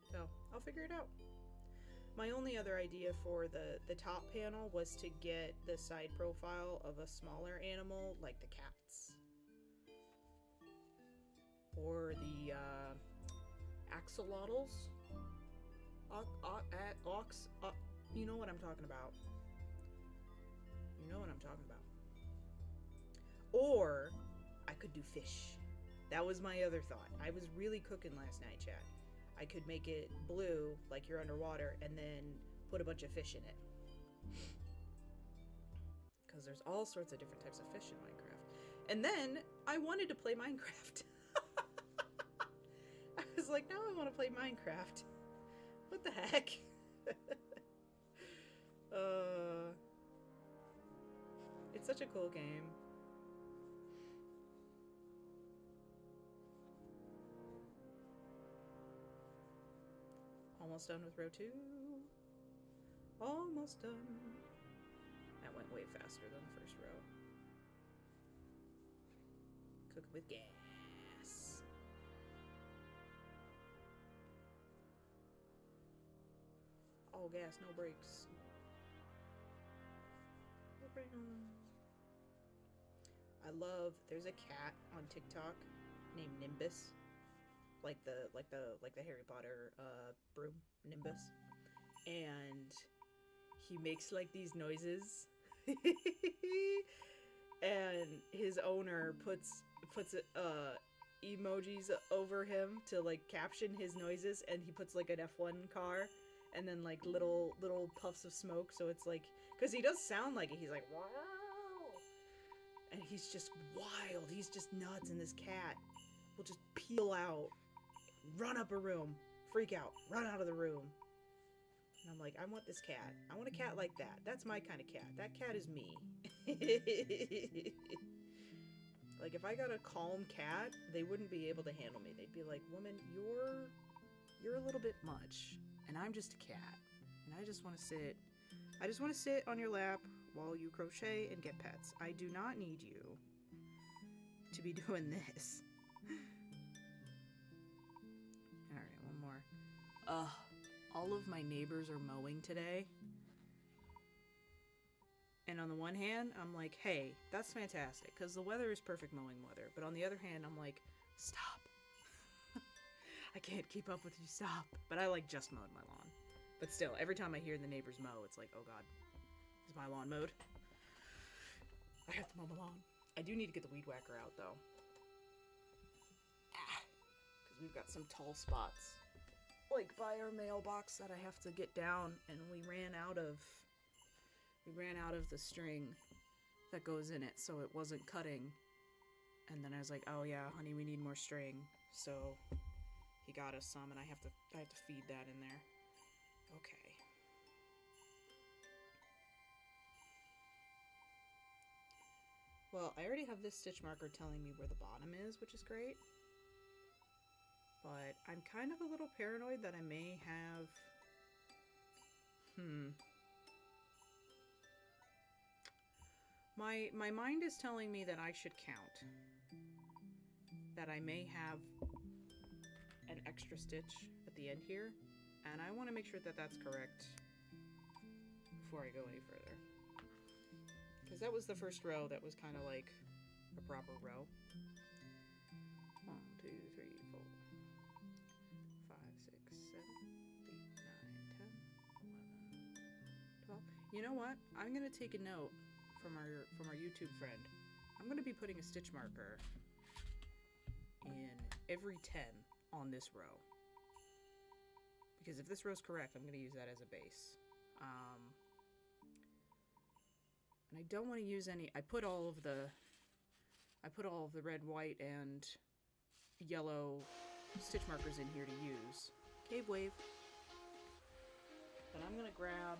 So I'll figure it out. My only other idea for the top panel was to get the side profile of a smaller animal, like the cats. Or the axolotls. You know what I'm talking about. You know what I'm talking about. Or I could do fish. That was my other thought. I was really cooking last night, chat. I could make it blue, like you're underwater, and then put a bunch of fish in it. Because there's all sorts of different types of fish in Minecraft. And then I wanted to play Minecraft. I was like, now I want to play Minecraft. What the heck? It's such a cool game. Almost done with row 2. Almost done. That went way faster than the first row. Cook with gas. All gas, no brakes. I love, there's a cat on TikTok named Nimbus. Like the Harry Potter broom, Nimbus. And he makes like these noises. And his owner puts emojis over him to like caption his noises, and he puts like an F1 car and then like little puffs of smoke, so it's like, because he does sound like it, he's like, wow, and he's just wild, he's just nuts, and this cat will just peel out, run up a room, freak out, run out of the room. And I'm like, I want this cat. I want a cat like that. That's my kind of cat. That cat is me. Like, if I got a calm cat, they wouldn't be able to handle me. They'd be like, woman, you're a little bit much. And I'm just a cat. And I just want to sit on your lap while you crochet and get pets. I do not need you to be doing this. Alright, one more. All of my neighbors are mowing today. And on the one hand, I'm like, hey, that's fantastic, because the weather is perfect mowing weather. But on the other hand, I'm like, stop. I can't keep up with you, stop. But I like just mowed my lawn. But still, every time I hear the neighbors mow, it's like, oh god, is my lawn mowed? I have to mow my lawn. I do need to get the weed whacker out, though. Because we've got some tall spots, like by our mailbox, that I have to get down, and we ran out of the string that goes in it, so it wasn't cutting. And then I was like, oh yeah, honey, we need more string. So he got us some, and I have to feed that in there. Okay. Well, I already have this stitch marker telling me where the bottom is, which is great. But I'm kind of a little paranoid that I may have... My mind is telling me that I should count. That I may have an extra stitch at the end here. And I want to make sure that that's correct before I go any further. Because that was the first row that was kind of like a proper row. 1, 2, 3, 4, 5, 6, 7, 8, 9, 10, 11, 12. You know what? I'm going to take a note from our YouTube friend. I'm going to be putting a stitch marker in every 10 on this row. Because if this row's correct, I'm going to use that as a base. And I don't want to use any... I put all of the red, white, and yellow stitch markers in here to use. Cave wave. But I'm going to grab...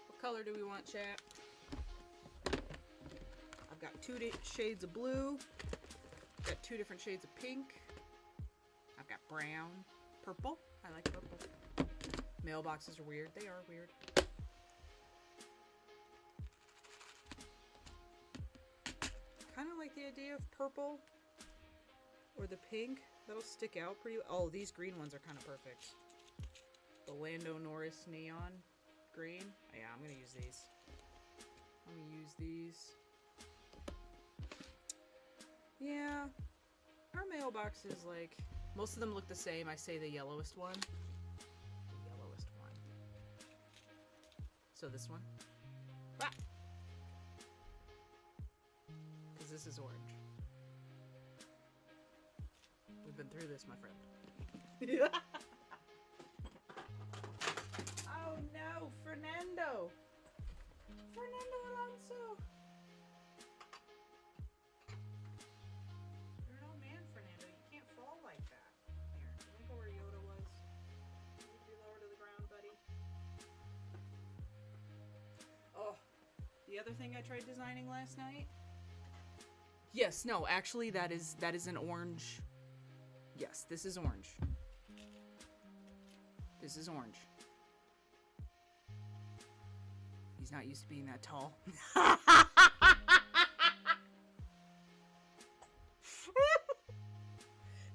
What color do we want, chat? I've got 2 shades of blue. Got 2 different shades of pink. I've got brown. Purple. I like purple. Mailboxes are weird. They are weird. Kind of like the idea of purple or the pink. That'll stick out pretty well. Oh, these green ones are kind of perfect. The Lando Norris neon green. Oh, yeah, I'm going to use these. I'm going to use these. Yeah. Our mailbox is like... Most of them look the same. I say the yellowest one. The yellowest one. So this one. Ah! Because this is orange. ripping through this, my friend. Oh no, Fernando! Fernando Alonso! You're an old man, Fernando. You can't fall like that. Here, let me go where Yoda was. You need to be lower to the ground, buddy. Oh, the other thing I tried designing last night? Yes, no, actually that is an orange. Yes, this is orange. This is orange. He's not used to being that tall.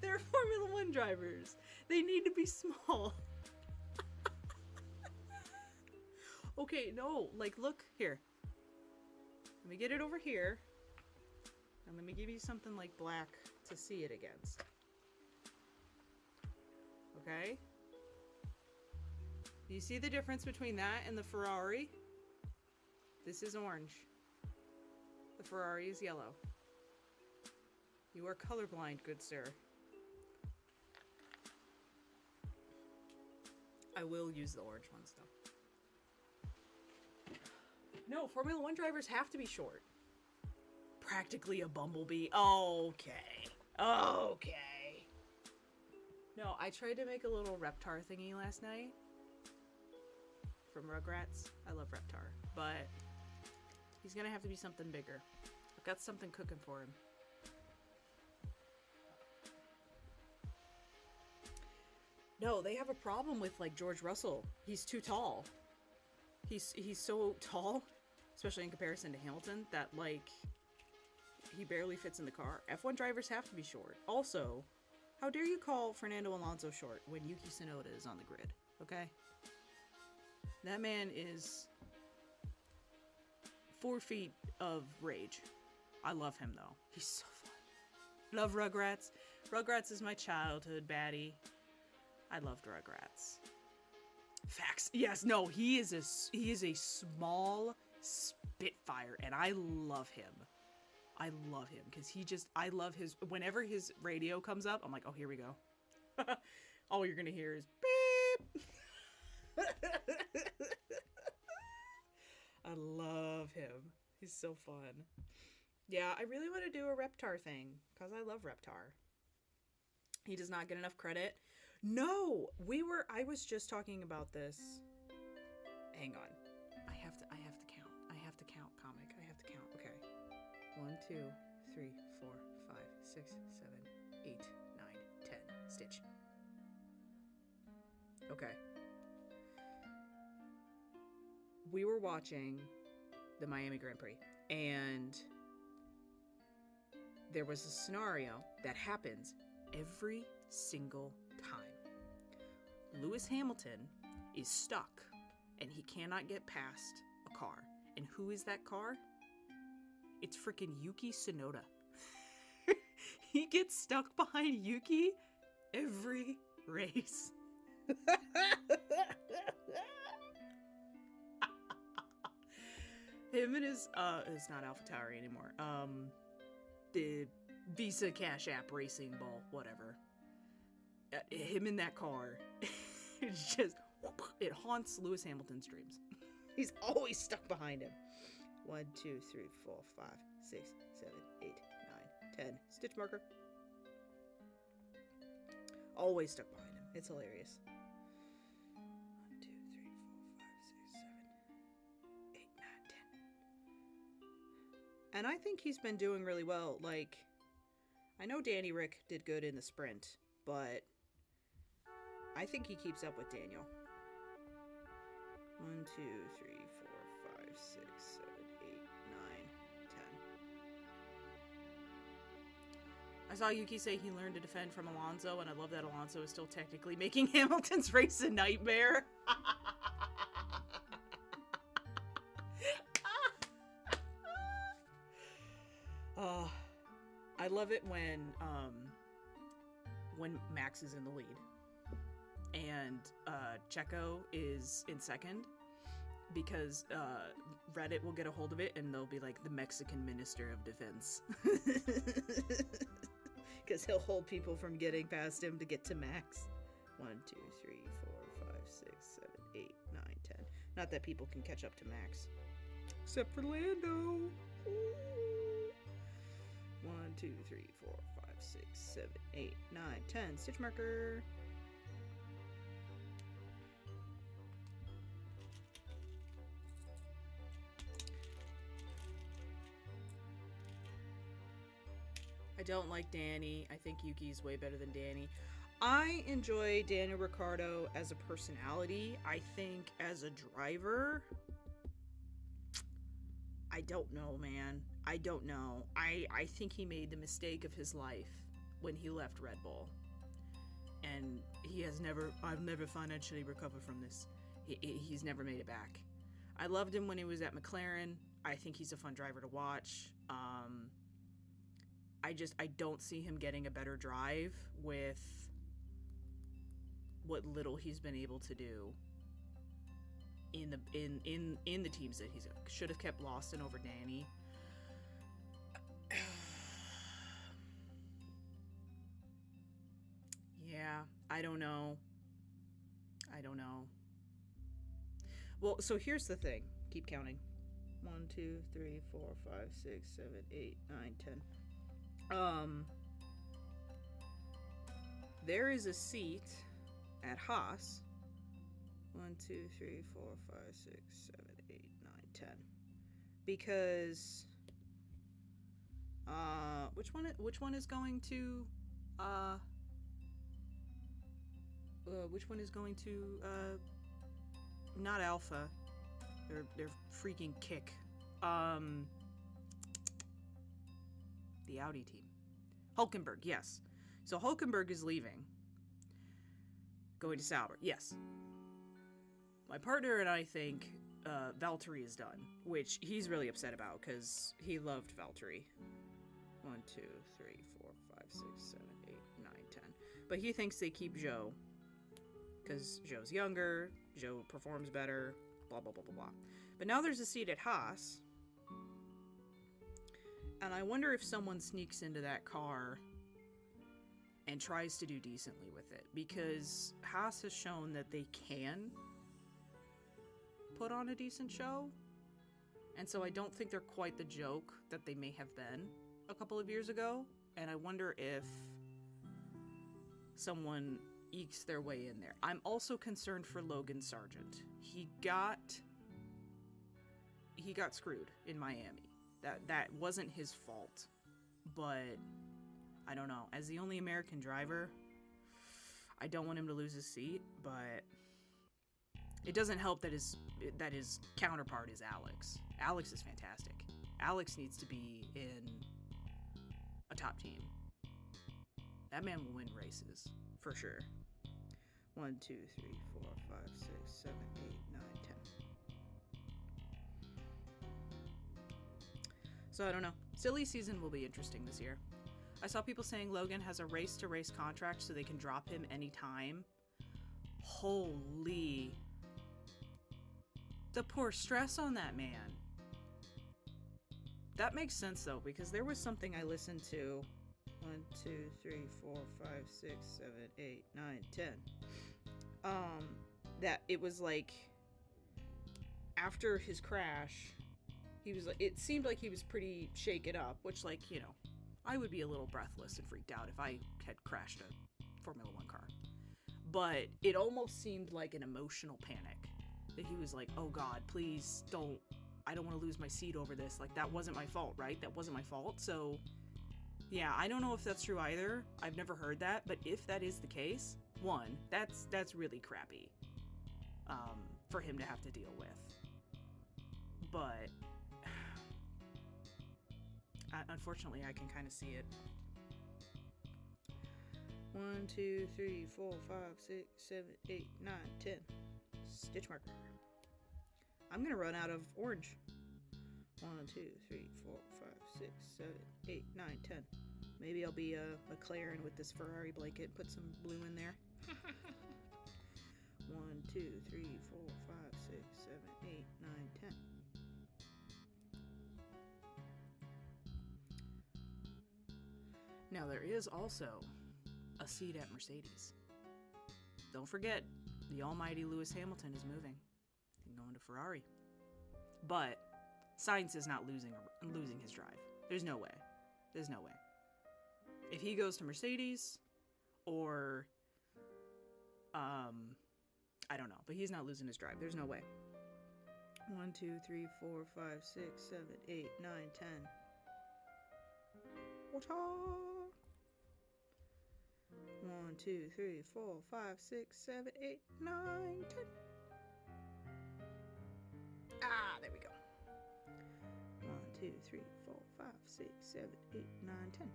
They're Formula One drivers. They need to be small. Okay, no, like look here. Let me get it over here. And let me give you something like black to see it against. Okay? Do you see the difference between that and the Ferrari? This is orange. The Ferrari is yellow. You are colorblind, good sir. I will use the orange ones, though. No, Formula One drivers have to be short. Practically a bumblebee. Okay. Okay. No, I tried to make a little Reptar thingy last night. From Rugrats. I love Reptar. But he's gonna have to be something bigger. I've got something cooking for him. No, they have a problem with like George Russell. He's too tall. He's so tall, especially in comparison to Hamilton, that like he barely fits in the car. F1 drivers have to be short. Also, how dare you call Fernando Alonso short when Yuki Tsunoda is on the grid, okay? That man is 4 feet of rage. I love him though. He's so fun. Love Rugrats. Rugrats is my childhood baddie. I loved Rugrats. Facts. Yes, no, he is a small spitfire and I love him. I love him because I love his, whenever his radio comes up, I'm like, oh, here we go. All you're going to hear is beep. I love him. He's so fun. Yeah, I really want to do a Reptar thing because I love Reptar. He does not get enough credit. No, I was just talking about this. Hang on. I have to count, comic. I have to count. Okay. 1, 2, 3, 4, 5, 6, 7, 8, 9, 10. Stitch. Okay. We were watching the Miami Grand Prix, and there was a scenario that happens every single time. Lewis Hamilton is stuck, and he cannot get past a car. And who is that car? It's freaking Yuki Tsunoda. He gets stuck behind Yuki every race. Him and his, it's not AlphaTauri anymore. The Visa Cash App Racing Ball, whatever. Him in that car, it's just, it haunts Lewis Hamilton's dreams. He's always stuck behind him. 1, 2, 3, 4, 5, 6, 7, 8, 9, 10. Stitch marker. Always stuck behind him. It's hilarious. 1, 2, 3, 4, 5, 6, 7, 8, 9, 10. And I think he's been doing really well. Like, I know Danny Rick did good in the sprint, but I think he keeps up with Daniel. 1, 2, 3, 4, 5, 6, 7, 8, 9, 10. I saw Yuki say he learned to defend from Alonso, and I love that Alonso is still technically making Hamilton's race a nightmare. I love it when Max is in the lead and Checo is in second, because Reddit will get a hold of it and they'll be like the Mexican Minister of Defense. Because
Because he'll hold people from getting past him to get to max. 1, 2, 3, 4, 5, 6, 7, 8, 9, 10. Not that people can catch up to max. Except for Lando. Ooh. 1, 2, 3, 4, 5, 6, 7, 8, 9, 10. Stitch marker. I don't like Danny. I think Yuki's way better than Danny. I enjoy Daniel Ricciardo as a personality. I think as a driver, I don't know, man. I don't know. I think he made the mistake of his life when he left Red Bull. And I've never financially recovered from this. He's never made it back. I loved him when he was at McLaren. I think he's a fun driver to watch. I don't see him getting a better drive with what little he's been able to do in the teams that he's should have kept Lawson over Danny. Yeah, I don't know. Well, so here's the thing. Keep counting. 1, 2, 3, 4, 5, 6, 7, 8, 9, 10. There is a seat at Haas. 1, 2, 3, 4, 5, 6, 7, 8, 9, 10. Because which one is going to not Alpha. They're freaking kick. The Audi team. Hulkenberg, yes. So Hulkenberg is leaving. Going to Sauber, yes. My partner and I think Valtteri is done, which he's really upset about because he loved Valtteri. 1, 2, 3, 4, 5, 6, 7, 8, 9, 10. But he thinks they keep Zhou because Zhou's younger, Zhou performs better, blah, blah, blah, blah, blah. But now there's a seat at Haas, and I wonder if someone sneaks into that car and tries to do decently with it, because Haas has shown that they can put on a decent show, and so I don't think they're quite the joke that they may have been a couple of years ago, and I wonder if someone ekes their way in there. I'm also concerned for Logan Sargent. He got screwed in Miami. That wasn't his fault, but I don't know. As the only American driver, I don't want him to lose his seat, but it doesn't help that his counterpart is Alex. Alex is fantastic. Alex needs to be in a top team. That man will win races, for sure. 1, 2, 3, 4, 5, 6, 7, 8, 9, 10. So I don't know. Silly season will be interesting this year. I saw people saying Logan has a race-to-race contract so they can drop him anytime. Holy. The poor stress on that man. That makes sense though, because there was something I listened to. 1, 2, 3, 4, 5, 6, 7, 8, 9, 10. That it was like after his crash, he was like, it seemed like he was pretty shaken up, which, like, you know, I would be a little breathless and freaked out if I had crashed a Formula 1 car. But it almost seemed like an emotional panic. That he was like, oh God, please don't, I don't want to lose my seat over this. Like, that wasn't my fault, right? That wasn't my fault. So, yeah, I don't know if that's true either. I've never heard that. But if that is the case, one, that's really crappy for him to have to deal with. But unfortunately, I can kind of see it. 1, 2, 3, 4, 5, 6, 7, 8, 9, 10. Stitch marker. I'm gonna run out of orange. 1, 2, 3, 4, 5, 6, 7, 8, 9, 10. Maybe I'll be a McLaren with this Ferrari blanket and put some blue in there. 1, 2, 3, 4, 5, 6, 7, 8, 9, 10.
Now, there is also a seat at Mercedes. Don't forget, the almighty Lewis Hamilton is moving and going to Ferrari. But Sainz is not losing his drive. There's no way. There's no way. If he goes to Mercedes, or I don't know, but he's not losing his drive. There's no way. 1, 2, 3, 4, 5, 6, 7, 8, 9, 10. Water. 1, 2, 3, 4, 5, 6, 7, 8, 9, 10. Ah, there we go. 1, 2, 3, 4, 5, 6, 7, 8, 9, 10.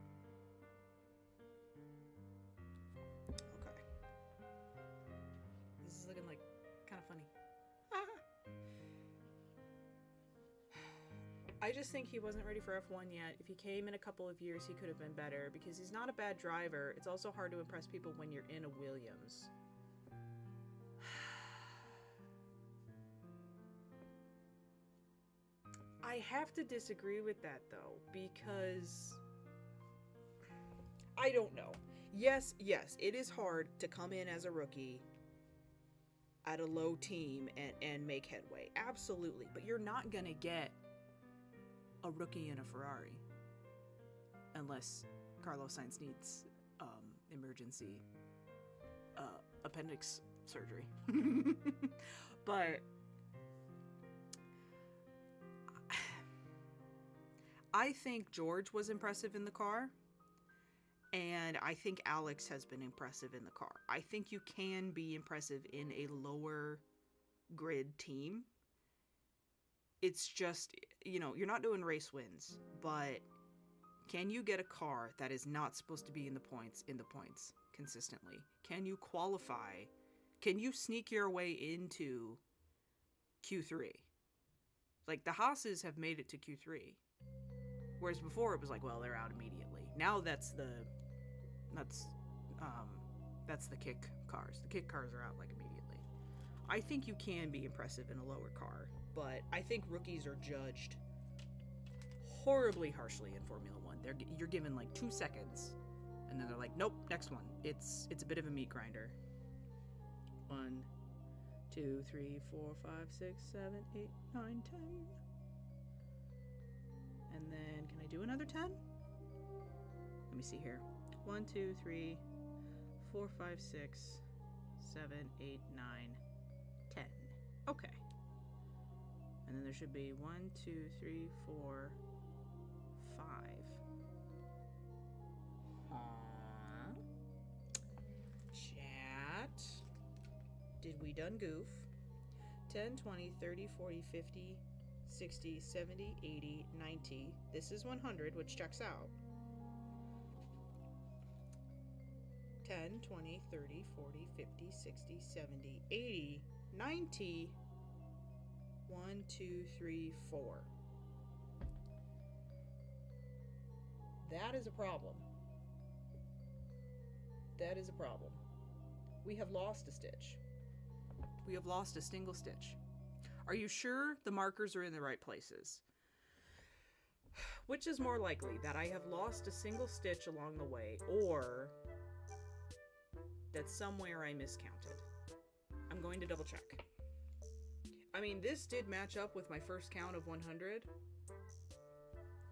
Okay. This is looking like kind of funny. I just think he wasn't ready for F1 yet. If he came in a couple of years, he could have been better, because he's not a bad driver. It's also hard to impress people when you're in a Williams. I have to disagree with that, though, because I don't know. Yes, it is hard to come in as a rookie at a low team and make headway. Absolutely. But you're not going to get a rookie in a Ferrari unless Carlos Sainz needs emergency appendix surgery. But I think George was impressive in the car, and I think Alex has been impressive in the car. I think you can be impressive in a lower grid team. It's just, you're not doing race wins, but can you get a car that is not supposed to be in the points consistently? Can you qualify? Can you sneak your way into Q3? Like, the Haas's have made it to Q3. Whereas before it was like, well, they're out immediately. Now that's the kick cars. The kick cars are out like immediately. I think you can be impressive in a lower car, but I think rookies are judged horribly harshly in Formula One. You're given like 2 seconds, and then they're like, nope, next one. It's a bit of a meat grinder. 1, 2, 3, 4, 5, 6, 7, 8, 9, 10. And then, can I do another 10? Let me see here. 1, 2, 3, 4, 5, 6, 7, 8, 9, 10. Okay. And then there should be 1, 2, 3, 4, 5. Chat. Did we done goof? 10, 20, 30, 40, 50, 60, 70, 80, 90. This is 100, which checks out. 10, 20, 30, 40, 50, 60, 70, 80, 90. 1, 2, 3, 4. That is a problem. That is a problem. We have lost a stitch. We have lost a single stitch. Are you sure the markers are in the right places? Which is more likely, that I have lost a single stitch along the way, or that somewhere I miscounted? I'm going to double check. I mean, this did match up with my first count of 100,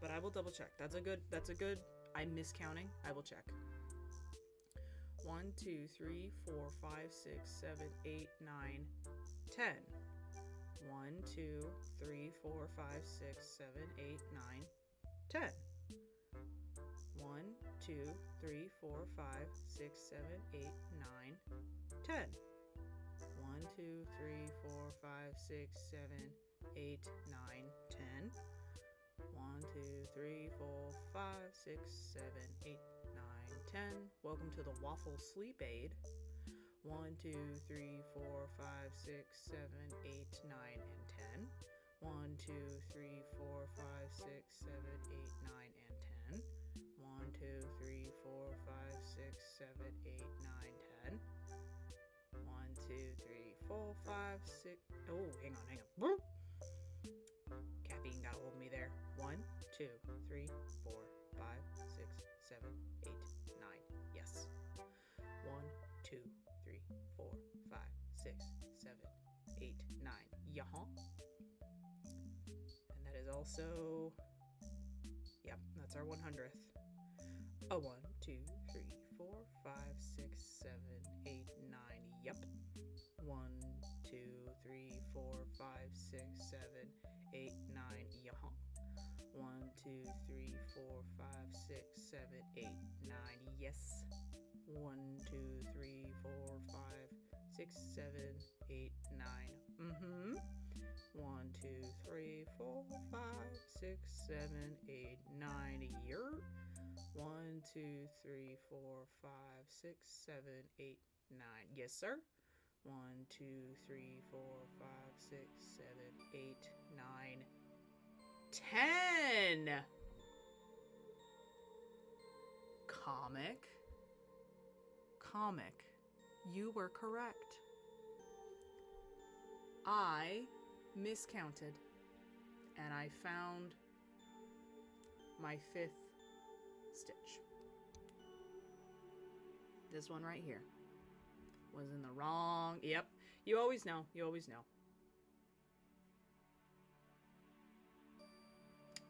but I will double check. That's a good, I'm miscounting. I will check. 1, 2, 3, 4, 5, 6, 7, 8, 9, 10. 1, 2, 3, 4, 5, 6, 7, 8, 9, 10. 1, 2, 3, 4, 5, 6, 7, 8, 9, 10. 1, 2, 3, 4, 5, 6, 7, 8, 9, 10. 1, 2, 3, 4, 5, 6, 7, 8, 9, 10. Welcome to the Waffle Sleep Aid. 1, 2, 3, 4, 5, 6, 7, 8, 9, and 10. 1, 2, 3, 4, 5, 6, 7, 8, 9, and 10. 1, 2, 3, 4, 5, 6, 7, 8, 9, 10. 1, 2, 3, 4, 5, 6. Oh, hang on. Boop. Caffeine got a hold of me there. 1, 2, 3, 4, 5, 6, 7, 8,
6, 7, 8, 9. Yaha. And that is also, yep, that's our 100th. A 1, 2, 3, 4, 5, 6, 7, 8, 9. Yep. 1, 2, 3, 4, 5, 6, 7, 8, 9. Yaha. 1, 2, 3, 4, 5, 6, 7, 8, 9. Yes. 1, 2, 3, 4, 5, 6, 7, 8, 9. Mm-hmm. 1, 2, 3, 4, 5, 6, 7, 8, 9. Yer. 1, 2, 3, 4, 5, 6, 7, 8, 9. Yes, sir. 1, 2, 3, 4, 5, 6, 7, 8, 9, 10. Comic. You were correct. I miscounted and I found my 5th stitch. This one right here was in the wrong. Yep. You always know. You always know.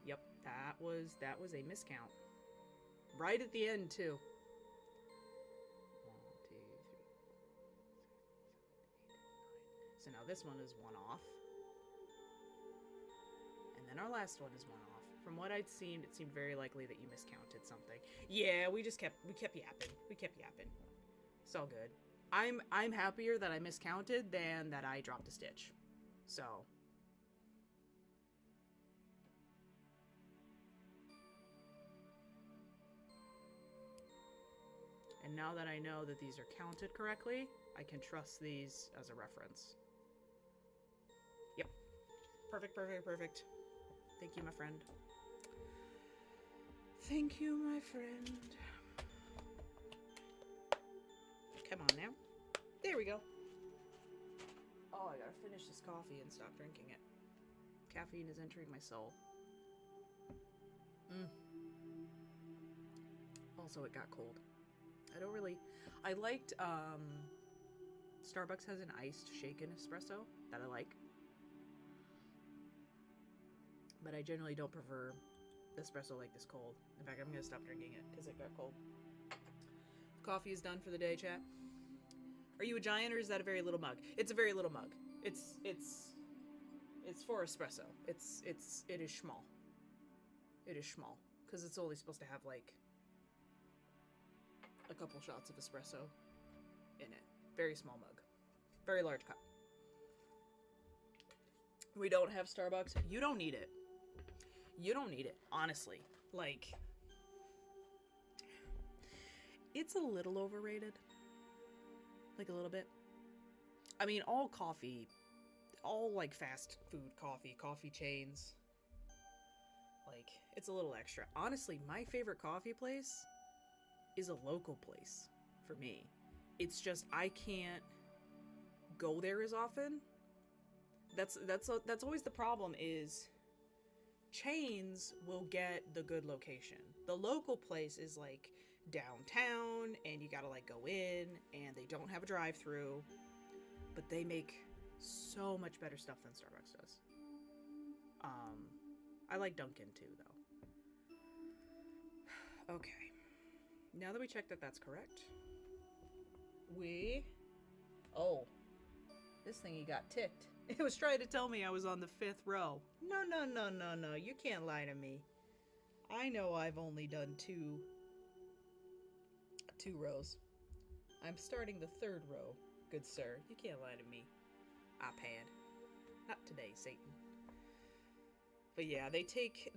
Yep. That was a miscount. Right at the end too. 1, 2, 3, 4, 5, 6, 7, 8, 9. So now this one is 1 off. And then our last one is 1 off. From what I'd seen, it seemed very likely that you miscounted something. Yeah, we kept yapping. We kept yapping. It's all good. I'm happier that I miscounted than that I dropped a stitch. So. And now that I know that these are counted correctly, I can trust these as a reference. Yep. Perfect, perfect, perfect. Thank you, my friend. Thank you, my friend. Come on now. There we go. Oh, I gotta finish this coffee and stop drinking it. Caffeine is entering my soul. Also, it got cold. I liked, Starbucks has an iced shaken espresso that I like. But I generally don't prefer espresso like this cold. In fact, I'm gonna stop drinking it because it got cold. Coffee is done for the day, chat. Are you a giant or is that a very little mug? It's a very little mug. It's for espresso. It is small. It is small because it's only supposed to have like a couple shots of espresso in it. Very small mug. Very large cup. We don't have Starbucks. You don't need it. You don't need it, honestly. Like, it's a little overrated. Like, a little bit. I mean, all coffee, all, like, fast food coffee chains, like, it's a little extra. Honestly, my favorite coffee place is a local place for me. It's just, I can't go there as often. That's always the problem is chains will get the good location. The local place is like downtown and you gotta like go in and they don't have a drive-through, but they make so much better stuff than Starbucks does. I like Dunkin' too though. Okay. Now that we checked that that's correct, oh, this thingy got ticked. It was trying to tell me I was on the 5th row. No. You can't lie to me. I know I've only done two rows. I'm starting the 3rd row, good sir. You can't lie to me. iPad. Not today, Satan. But yeah, they take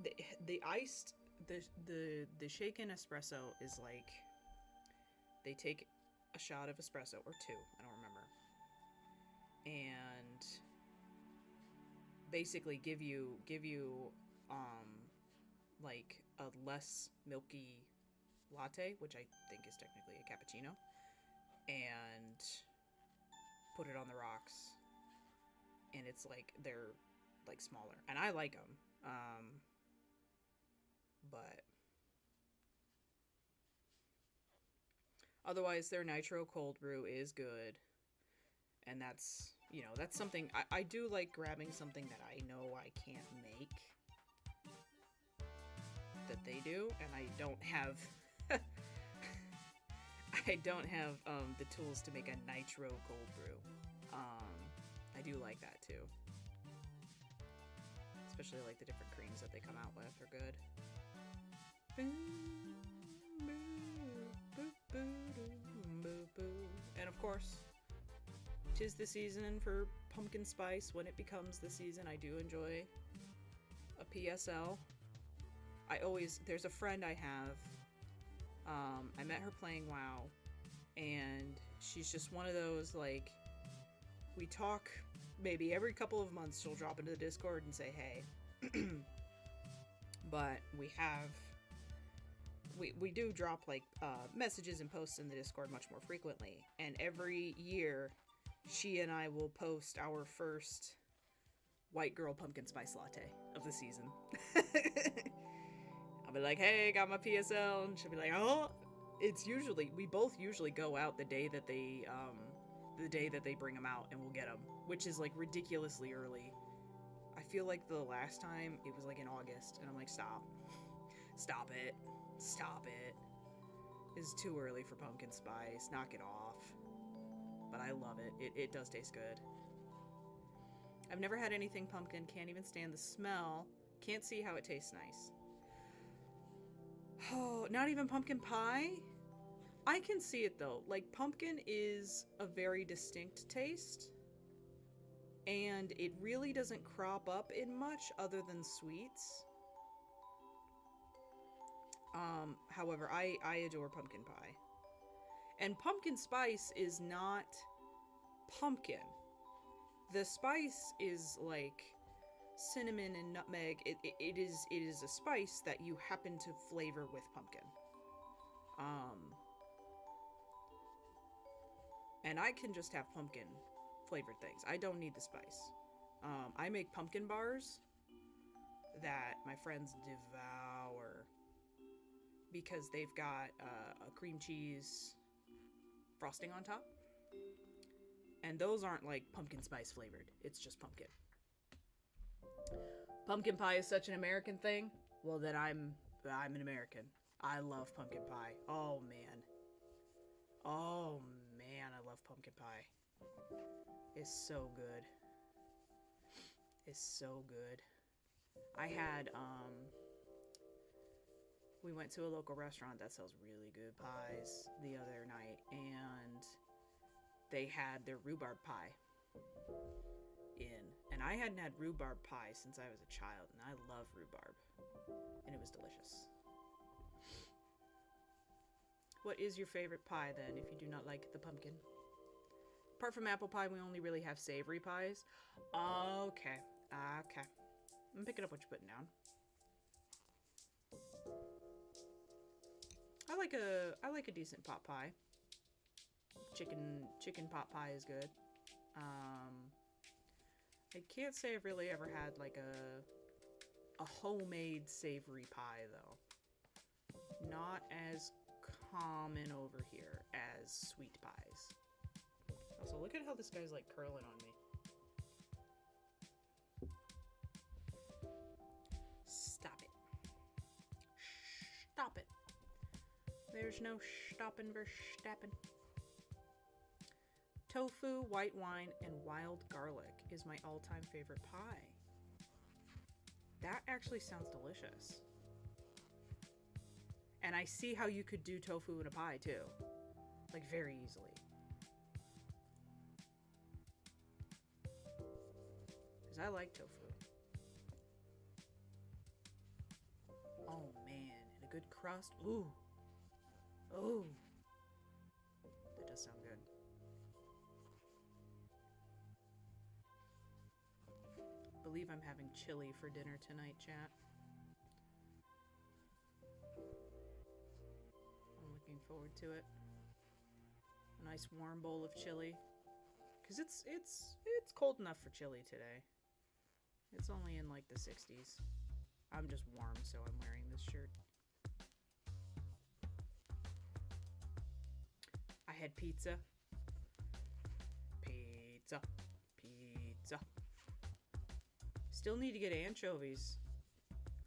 the iced, the shaken espresso is like, they take a shot of espresso, or 2, I don't remember. And basically give you like a less milky latte, which I think is technically a cappuccino, and put it on the rocks, and it's like they're like smaller, and I like them, but otherwise their nitro cold brew is good. And that's, you know, that's something I do like, grabbing something that I know I can't make that they do, and I don't have I don't have the tools to make a nitro cold brew. I do like that too, especially like the different creams that they come out with are good. And of course, 'tis the season for pumpkin spice. When it becomes the season, I do enjoy a PSL. There's a friend I have, I met her playing WoW, and she's just one of those, like, we talk maybe every couple of months. She'll drop into the Discord and say, hey. But we do drop, like, messages and posts in the Discord much more frequently, and every year she and I will post our first white girl pumpkin spice latte of the season. I'll be like, hey, got my PSL, and she'll be like, oh. We both usually go out the day that they bring them out, and we'll get them, which is like ridiculously early. I feel like the last time it was like in August, and I'm like, stop it, it's too early for pumpkin spice, knock it off. But I love it. It does taste good. I've never had anything pumpkin, can't even stand the smell, can't see how it tastes nice. Oh, not even pumpkin pie? I can see it though. Like, pumpkin is a very distinct taste, and it really doesn't crop up in much other than sweets. However, I adore pumpkin pie. And pumpkin spice is not pumpkin. The spice is like cinnamon and nutmeg. It is a spice that you happen to flavor with pumpkin. And I can just have pumpkin flavored things. I don't need the spice. I make pumpkin bars that my friends devour because they've got a cream cheese frosting on top. And those aren't like pumpkin spice flavored. It's just pumpkin. Pumpkin pie is such an American thing. Well, then I'm an American. I love pumpkin pie. Oh man, I love pumpkin pie. It's so good. It's so good. I had we went to a local restaurant that sells really good pies the other night, and they had their rhubarb pie in. And I hadn't had rhubarb pie since I was a child, and I love rhubarb. And it was delicious. What is your favorite pie, then, if you do not like the pumpkin? Apart from apple pie, we only really have savory pies. Okay. I'm picking up what you're putting down. I like a decent pot pie. Chicken pot pie is good. I can't say I've really ever had like a homemade savory pie though. Not as common over here as sweet pies. Also, look at how this guy's like curling on me. Stop it. Stop it. There's no stopping verstappen. Tofu, white wine, and wild garlic is my all-time favorite pie. That actually sounds delicious. And I see how you could do tofu in a pie too. Like, very easily. Because I like tofu. Oh man, and a good crust. Ooh. Ooh. That does sound good. I believe I'm having chili for dinner tonight, chat. I'm looking forward to it. A nice warm bowl of chili. Cause it's cold enough for chili today. It's only in like the 60s. I'm just warm, so I'm wearing this shirt. I had pizza. Pizza. Pizza. Still need to get anchovies.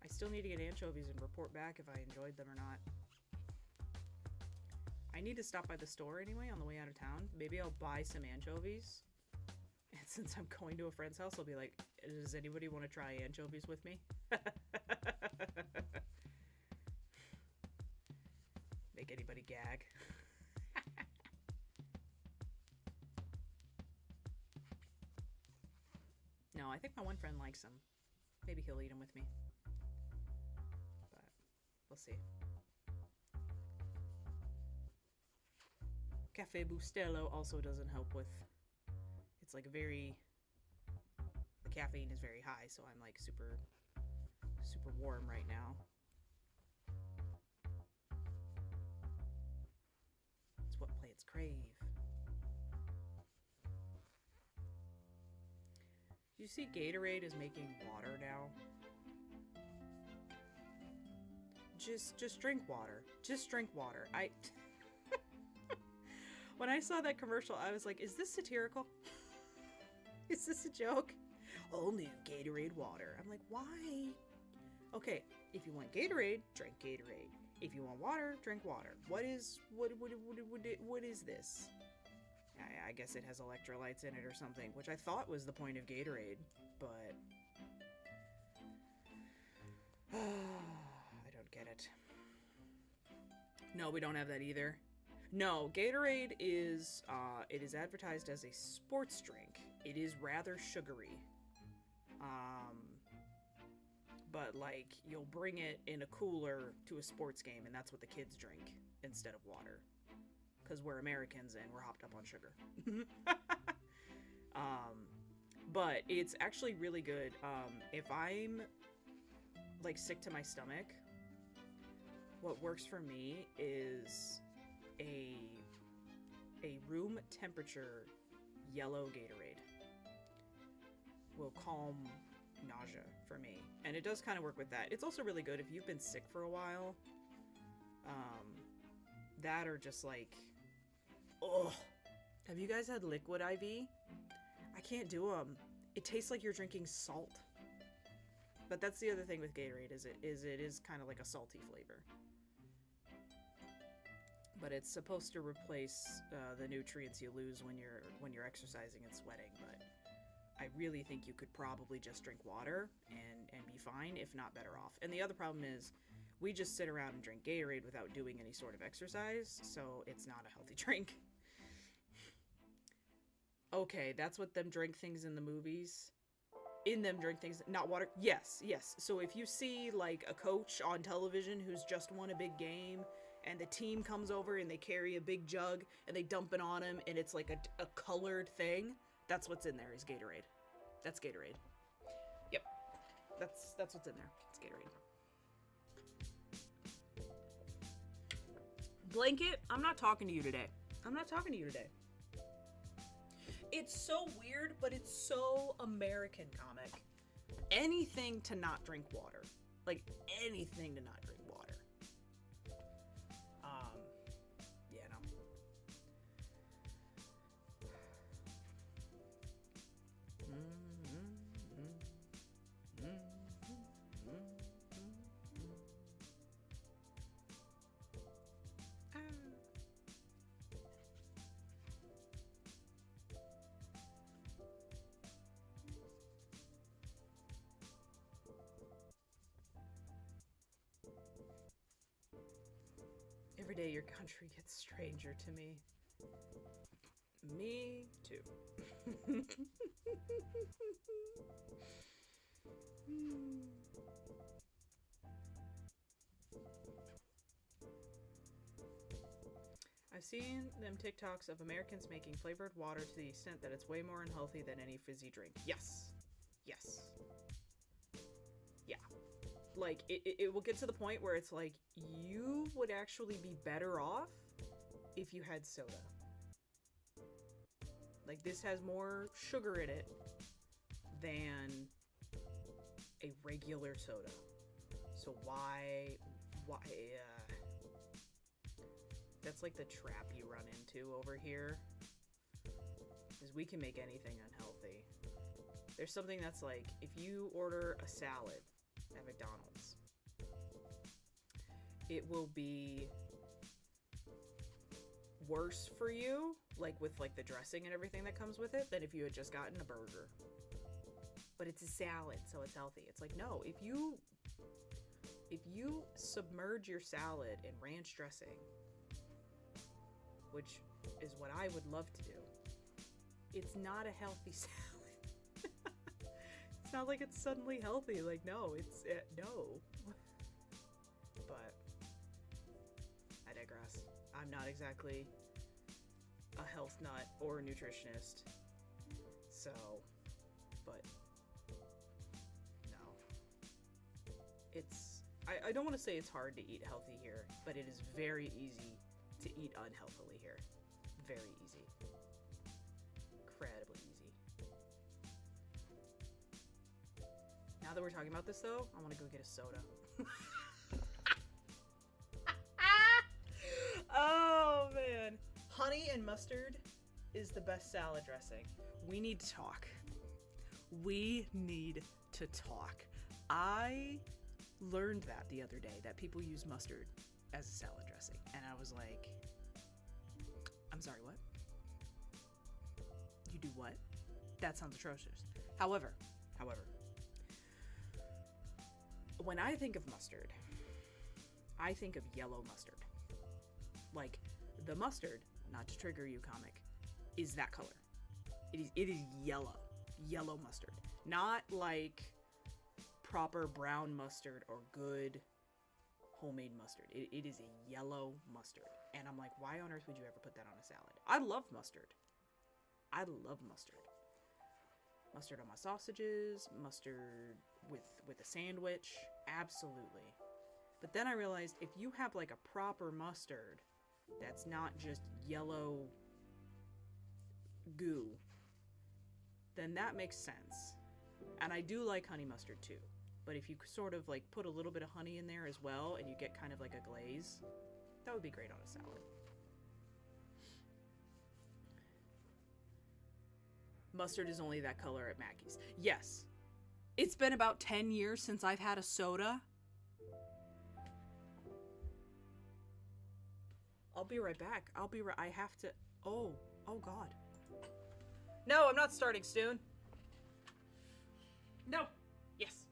I still need to get anchovies and report back if I enjoyed them or not. I need to stop by the store anyway on the way out of town. Maybe I'll buy some anchovies. And since I'm going to a friend's house, I'll be like, does anybody want to try anchovies with me? Make anybody gag. No, I think my one friend likes them. Maybe he'll eat them with me. But we'll see. Cafe Bustelo also doesn't help with... It's like a very... The caffeine is very high, so I'm like super warm right now. It's what plants crave. You see Gatorade is making water now? Just drink water. Just drink water. When I saw that commercial, I was like, is this satirical? Is this a joke? All new Gatorade water. I'm like, why? Okay, if you want Gatorade, drink Gatorade. If you want water, drink water. What is this? I guess it has electrolytes in it or something, which I thought was the point of Gatorade, but I don't get it. No, we don't have that either. No, Gatorade is, it is advertised as a sports drink. It is rather sugary. But like, you'll bring it in a cooler to a sports game, and that's what the kids drink instead of water. Because we're Americans and we're hopped up on sugar. But it's actually really good. If I'm like sick to my stomach, what works for me is a room temperature yellow Gatorade. Will calm nausea for me. And it does kind of work with that. It's also really good if you've been sick for a while. That or just like... Ugh. Have you guys had liquid IV? I can't do them. It tastes like you're drinking salt. But that's the other thing with Gatorade, is it is kind of like a salty flavor. But it's supposed to replace the nutrients you lose when you're exercising and sweating. But I really think you could probably just drink water and be fine, if not better off. And the other problem is, we just sit around and drink Gatorade without doing any sort of exercise, so it's not a healthy drink. Okay, that's what them drink things in the movies. In them drink things, not water. Yes, yes. So if you see like a coach on television who's just won a big game, and the team comes over and they carry a big jug and they dump it on him, and it's like a colored thing, that's what's in there, is Gatorade. That's Gatorade. Yep. That's what's in there. It's Gatorade. Blanket, I'm not talking to you today. I'm not talking to you today. It's so weird, but it's so American comic. Anything to not drink water. Like, anything to not drink water. Yeah, no. Every day your country gets stranger to me. Me too. I've seen them TikToks of Americans making flavored water to the extent that it's way more unhealthy than any fizzy drink. Yes. Yes. Yeah. Like, it will get to the point where it's like, you would actually be better off if you had soda. Like, this has more sugar in it than a regular soda. So why, that's like the trap you run into over here. is we can make anything unhealthy. There's something that's like, if you order a salad at McDonald's, it will be worse for you, like with like the dressing and everything that comes with it, than if you had just gotten a burger. But it's a salad, so it's healthy. It's like, no, if you submerge your salad in ranch dressing, which is what I would love to do, it's not a healthy salad. It's not like it's suddenly healthy. Like, no, it's no. But I digress. I'm not exactly a health nut or a nutritionist. So, but no. It's, I don't want to say it's hard to eat healthy here, but it is very easy to eat unhealthily here. Very easy. Incredibly easy. Now that we're talking about this though, I want to go get a soda. Oh man. Honey and mustard is the best salad dressing. We need to talk. We need to talk. I learned that the other day, that people use mustard as a salad dressing. And I was like, I'm sorry, what? You do what? That sounds atrocious. However, when I think of mustard, I think of yellow mustard. Like, the mustard, not to trigger you, comic, is that color. It is yellow mustard. Not like proper brown mustard or good homemade mustard. It is a yellow mustard. And I'm like, why on earth would you ever put that on a salad? I love mustard. I love mustard. Mustard on my sausages, mustard with a sandwich, absolutely. But then I realized if you have like a proper mustard that's not just yellow goo, then that makes sense. And I do like honey mustard too. But if you sort of like put a little bit of honey in there as well and you get kind of like a glaze, that would be great on a salad. Mustard is only that color at Mackey's. Yes. It's been about 10 years since I've had a soda. I'll be right back. I have to... Oh God. No, I'm not starting soon. No. Yes.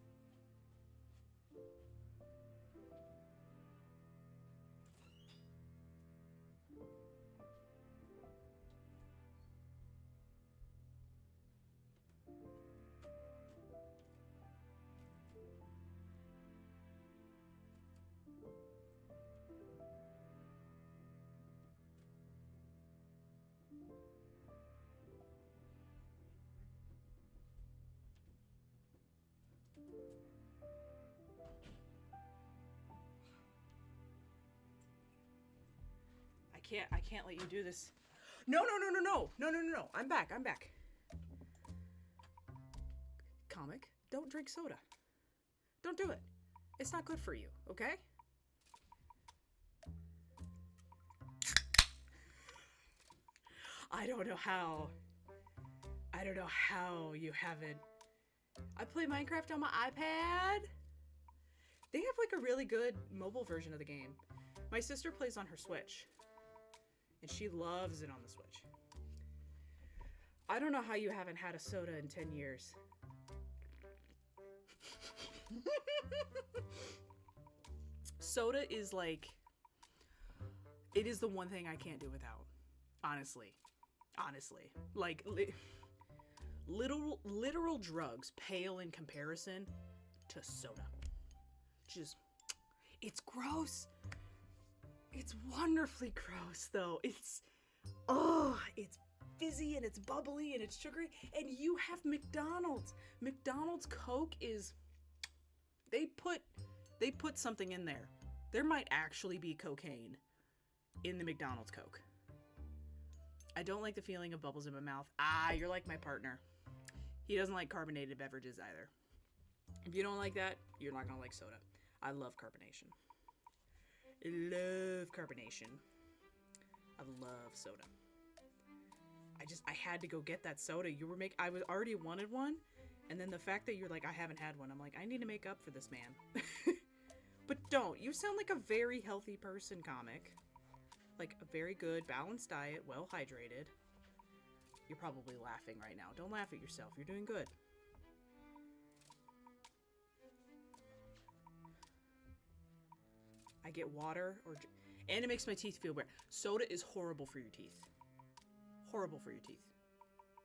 I can't let you do this. No. I'm back. Comic, don't drink soda. Don't do it. It's not good for you, okay? I don't know how you haven't. I play Minecraft on my iPad. They have like a really good mobile version of the game. My sister plays on her Switch. And she loves it on the Switch. I don't know how you haven't had a soda in 10 years. Soda is like... It is the one thing I can't do without. Honestly. Like, literal drugs pale in comparison to soda. Just... It's gross. It's wonderfully gross, though. It's fizzy and it's bubbly and it's sugary. And you have McDonald's. McDonald's Coke is... They put something in there. There might actually be cocaine in the McDonald's Coke. I don't like the feeling of bubbles in my mouth. You're like my partner. He doesn't like carbonated beverages either. If you don't like that, you're not gonna like soda. I love carbonation. I love carbonation. I love soda. I had to go get that soda. I was already wanted one. And then the fact that you're like, I haven't had one. I'm like, I need to make up for this man. But don't. You sound like a very healthy person, comic. Like a very good, balanced diet, well hydrated. You're probably laughing right now. Don't laugh at yourself. You're doing good. I get water and it makes my teeth feel weird. Soda is horrible for your teeth. Horrible for your teeth.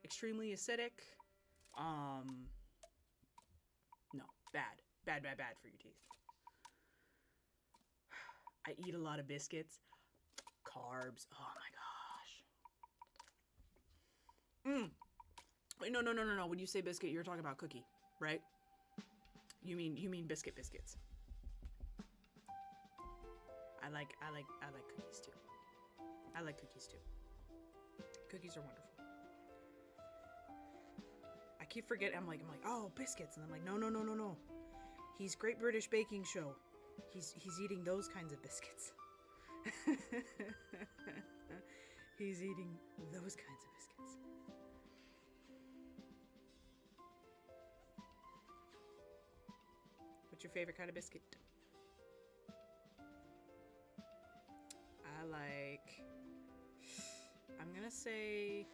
Extremely acidic. No, bad. Bad for your teeth. I eat a lot of biscuits. Carbs. Oh my gosh. Wait, no. When you say biscuit, you're talking about cookie, right? You mean biscuits. I like cookies too. I like cookies too. Cookies are wonderful. I keep forgetting. I'm like, oh, biscuits, and I'm like, no. He's Great British Baking Show. He's eating those kinds of biscuits. He's eating those kinds of biscuits. What's your favorite kind of biscuit? I'm gonna say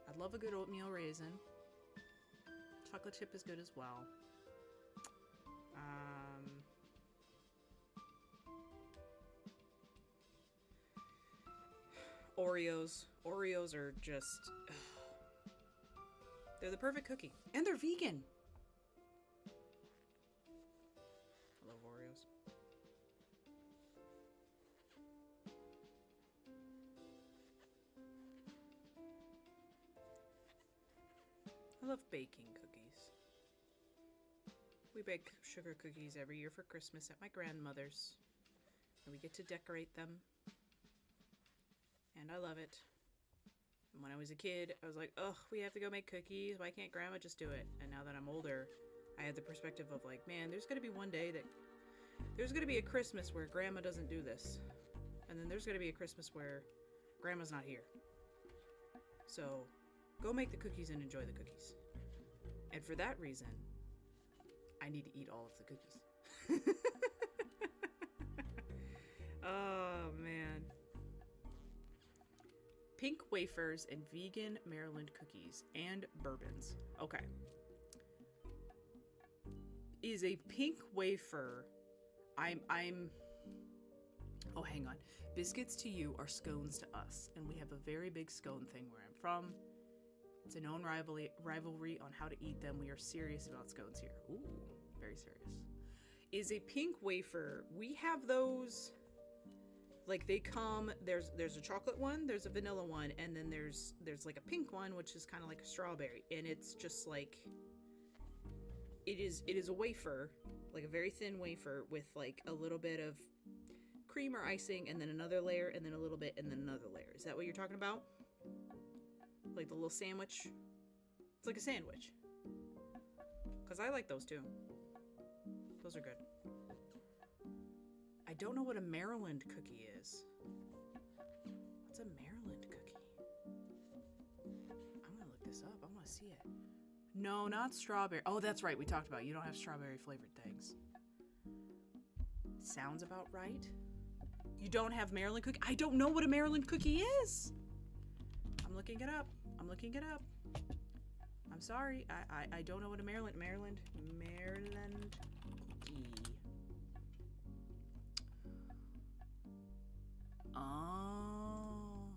I love a good oatmeal raisin. Chocolate chip is good as well. Oreos. Oreos are just... they're the perfect cookie. And they're vegan. I love Oreos. I love baking cookies. We bake sugar cookies every year for Christmas at my grandmother's. And we get to decorate them. And I love it. And when I was a kid, I was like, ugh, we have to go make cookies. Why can't Grandma just do it? And now that I'm older, I had the perspective of like, man, there's going to be one day that... there's going to be a Christmas where Grandma doesn't do this. And then there's going to be a Christmas where Grandma's not here. So, go make the cookies and enjoy the cookies. And for that reason, I need to eat all of the cookies. Oh, man. Pink wafers and vegan Maryland cookies and bourbons. Okay. Is a pink wafer... Oh, hang on. Biscuits to you are scones to us. And we have a very big scone thing where I'm from. It's a known rivalry on how to eat them. We are serious about scones here. Ooh, very serious. Is a pink wafer. We have those... like they come, there's a chocolate one, there's a vanilla one, and then there's like a pink one, which is kind of like a strawberry. And it's just like... It is a wafer, like a very thin wafer with like a little bit of cream or icing, and then another layer, and then a little bit, and then another layer. Is that what you're talking about? Like the little sandwich? It's like a sandwich. Because I like those too. Those are good. I don't know what a Maryland cookie is. What's a Maryland cookie? I'm gonna look this up. I want to see it. No, not strawberry. Oh, that's right. We talked about it. You don't have strawberry flavored things. Sounds about right. You don't have Maryland cookie? I don't know what a Maryland cookie is. I'm looking it up. I'm sorry. I don't know what a Maryland cookie. Oh.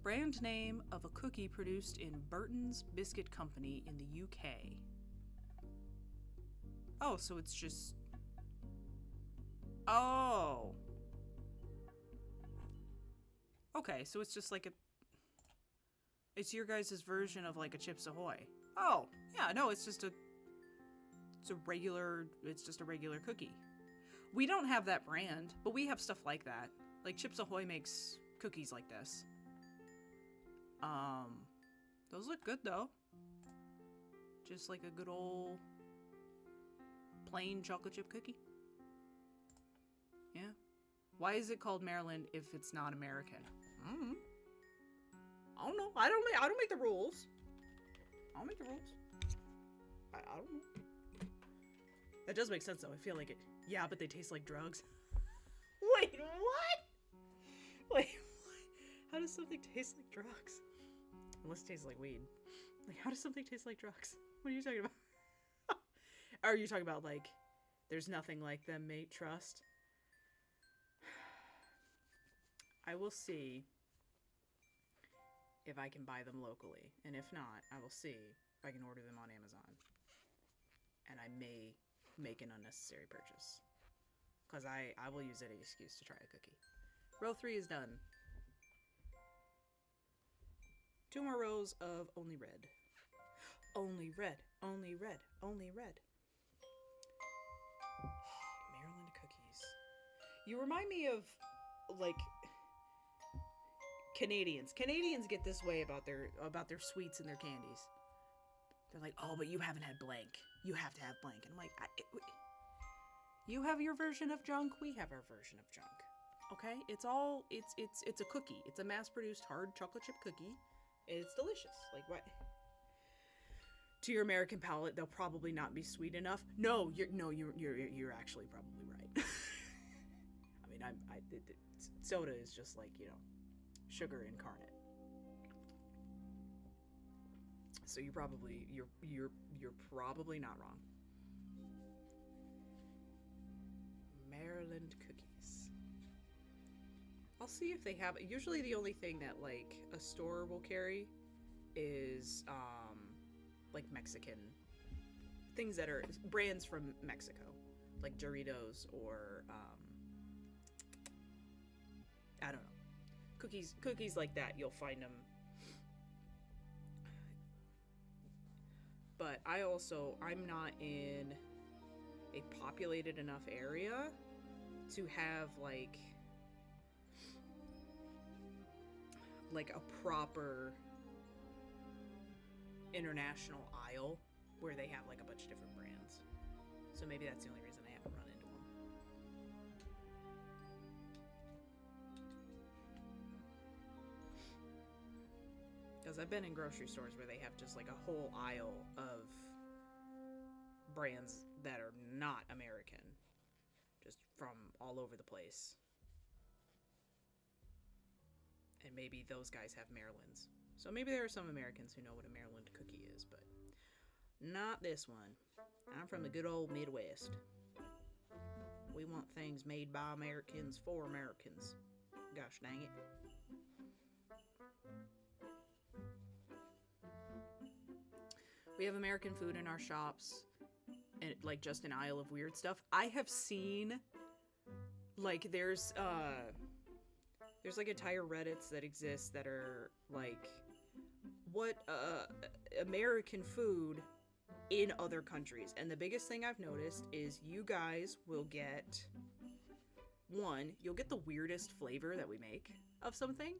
Brand name of a cookie produced in Burton's Biscuit Company in the UK. Oh, so it's just... Oh. Okay, so it's just like a... It's your guys' version of like a Chips Ahoy. Oh, yeah, no, it's just a regular cookie. We don't have that brand, but we have stuff like that. Like Chips Ahoy makes cookies like this. Those look good though. Just like a good old plain chocolate chip cookie. Yeah. Why is it called Maryland if it's not American? I don't know. I don't make the rules. I don't make the rules. I don't know. That does make sense though. I feel like it. Yeah, but they taste like drugs. Wait, what? Wait, what? How does something taste like drugs? Unless it tastes like weed. Like, how does something taste like drugs? What are you talking about? Are you talking about, like, there's nothing like them, mate, trust? I will see if I can buy them locally. And if not, I will see if I can order them on Amazon. And I may make an unnecessary purchase. Because I will use any excuse to try a cookie. Row 3 is done. 2 more rows of only red. Only red, only red, only red. Maryland cookies. You remind me of, like, Canadians. Canadians get this way about their sweets and their candies. They're like, oh, but you haven't had blank. You have to have blank. And I'm like, you have your version of junk. We have our version of junk. Okay? It's a cookie. It's a mass-produced hard chocolate chip cookie. And it's delicious. Like, what? To your American palate, they'll probably not be sweet enough. No, you're actually probably right. I mean, soda is just like, you know, sugar incarnate. So you're probably not wrong. Maryland cookies. I'll see if they have. Usually, the only thing that like a store will carry is like Mexican things that are brands from Mexico, like Doritos or I don't know, cookies like that. You'll find them. But I'm not in a populated enough area to have like a proper international aisle where they have like a bunch of different brands. So maybe that's the only reason I haven't run into them. Because I've been in grocery stores where they have just like a whole aisle of brands that are not American, just from all over the place. And maybe those guys have Maryland's. So maybe there are some Americans who know what a Maryland cookie is, but not this one. I'm from the good old Midwest. We want things made by Americans for Americans. Gosh dang it. We have American food in our shops, and like just an aisle of weird stuff. I have seen, like, there's like entire Reddits that exist that are like, what American food in other countries. And the biggest thing I've noticed is you guys will get, one, you'll get the weirdest flavor that we make of something,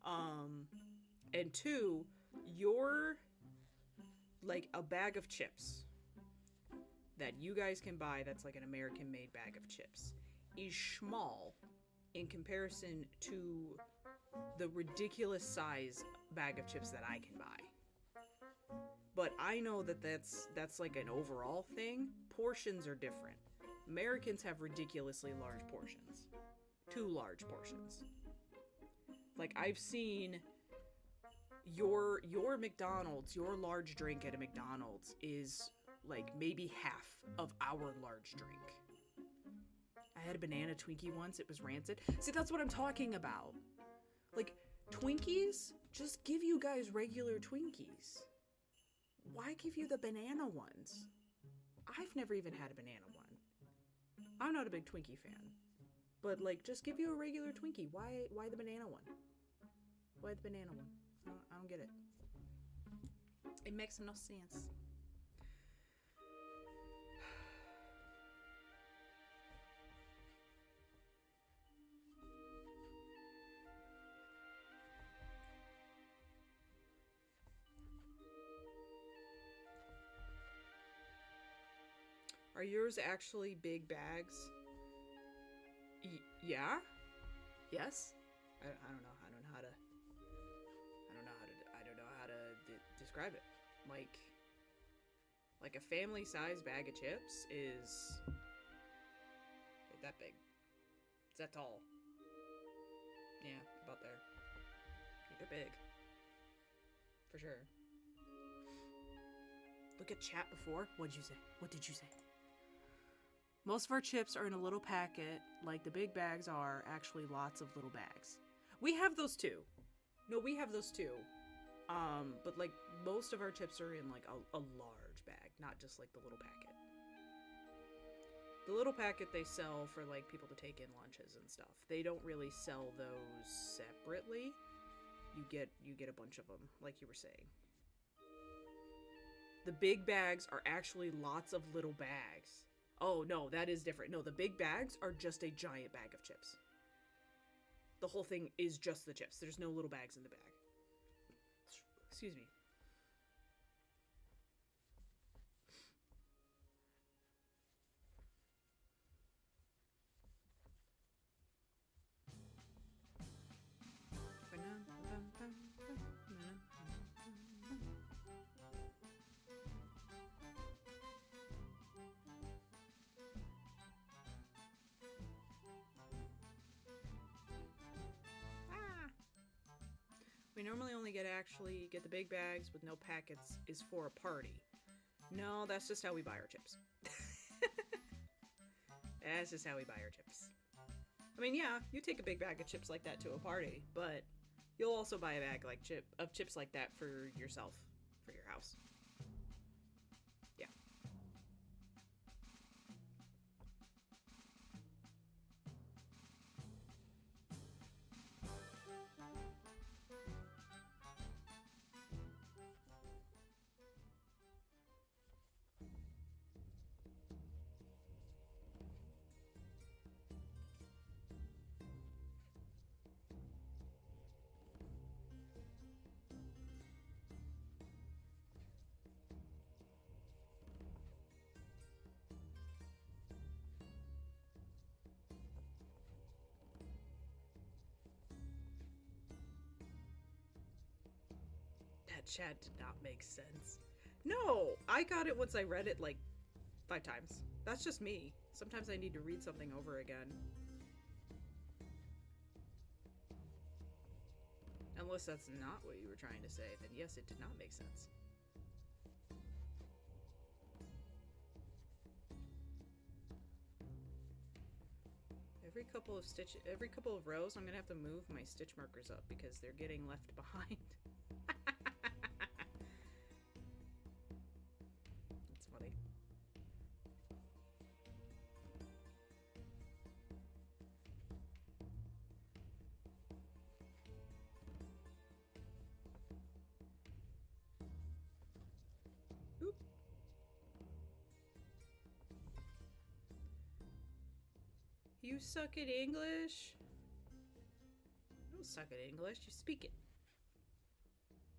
and two, you're like a bag of chips that you guys can buy that's like an American made bag of chips is small in comparison to the ridiculous size bag of chips that I can buy. But I know that that's like an overall thing. Portions are different. Americans have ridiculously large portions. Too large portions. Like, I've seen your McDonald's, your large drink at a McDonald's is like maybe half of our large drink. I had a banana Twinkie once. It was rancid. See, that's what I'm talking about. Like, Twinkies, just give you guys regular Twinkies. Why give you the banana ones? I've never even had a banana one. I'm not a big Twinkie fan. But, like, just give you a regular Twinkie. Why the banana one? Why the banana one? I don't get it. It makes no sense. Are yours actually big bags? Yeah? Yes? I don't know. I don't know how to describe it. Like a family-sized bag of chips is like that big. It's that tall. Yeah, about there. They're big. For sure. Look at chat before. What'd you say? What did you say? Most of our chips are in a little packet, like the big bags are actually lots of little bags. We have those too. No, we have those too. But like most of our chips are in like a large bag, not just like the little packet. The little packet they sell for like people to take in lunches and stuff. They don't really sell those separately. You get a bunch of them, like you were saying. The big bags are actually lots of little bags. Oh, no, that is different. No, the big bags are just a giant bag of chips. The whole thing is just the chips. There's no little bags in the bag. Excuse me. We normally only get the big bags with no packets is for a party. No, that's just how we buy our chips. That's just how we buy our chips. I mean, yeah, you take a big bag of chips like that to a party, but you'll also buy a bag of chips like that for yourself, for your house. Yeah. That chat did not make sense. No, I got it once I read it like 5 times. That's just me. Sometimes I need to read something over again. Unless that's not what you were trying to say, then yes, it did not make sense. Every couple of rows, I'm gonna have to move my stitch markers up because they're getting left behind. That's funny. Oop. You suck at English? You don't suck at English, you speak it.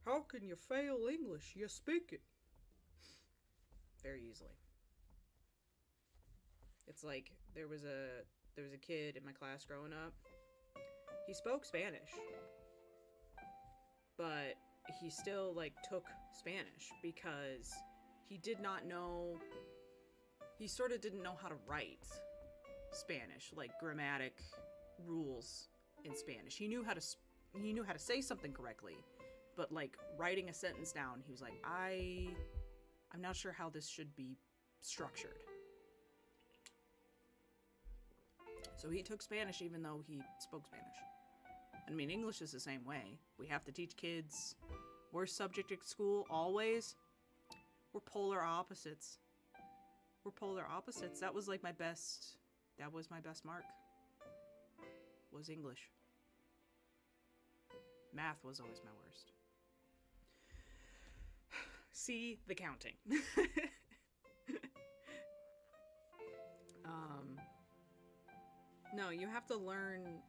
How can you fail English? You speak it. Very easily. It's like there was a kid in my class growing up. He spoke Spanish. But he still like took Spanish because he did not know, he sort of didn't know how to write Spanish, like grammatic rules in Spanish. He knew how to say something correctly, but like writing a sentence down, he was like, I'm not sure how this should be structured. So he took Spanish even though he spoke Spanish. I mean, English is the same way. We have to teach kids. Worst subject at school, always. We're polar opposites. We're polar opposites. That was like my best mark. Was English. Math was always my worst. See the counting. No, you have to learn,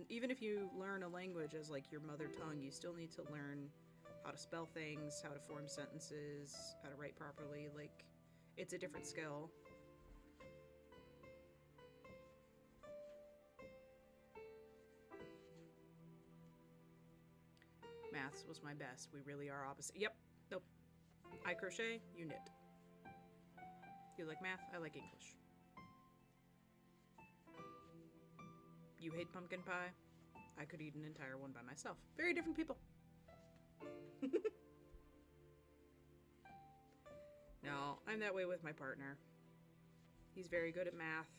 even if you learn a language as like your mother tongue, you still need to learn how to spell things, how to form sentences, how to write properly. Like, it's a different skill. Maths was my best. We really are opposite. Yep, I crochet, you knit. You like math, I like English. You hate pumpkin pie, I could eat an entire one by myself. Very different people. No, I'm that way with my partner. He's very good at math.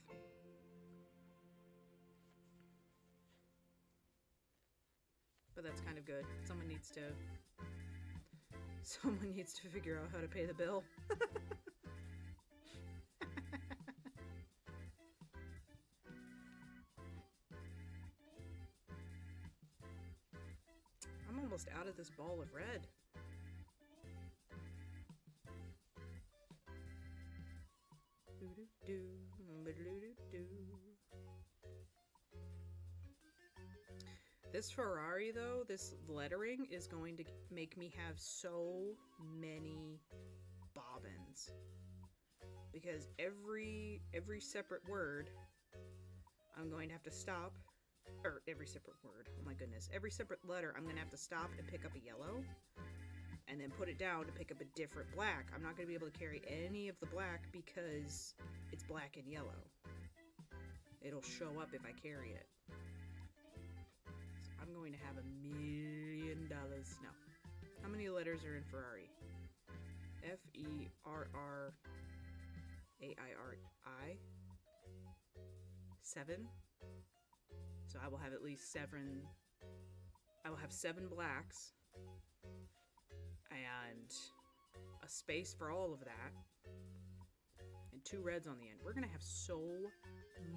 But that's kind of good. Someone needs to figure out how to pay the bill. I'm almost out of this ball of red. This Ferrari, though, this lettering is going to make me have so many bobbins. Because every separate word, I'm going to have to stop. Or every separate word, oh my goodness. Every separate letter, I'm going to have to stop and pick up a yellow. And then put it down to pick up a different black. I'm not going to be able to carry any of the black because it's black and yellow. It'll show up if I carry it. So I'm going to have $1 million. No. How many letters are in Ferrari? Ferrari. 7? So I will have at least 7. I will have 7 blacks. And a space for all of that. And 2 reds on the end. We're going to have so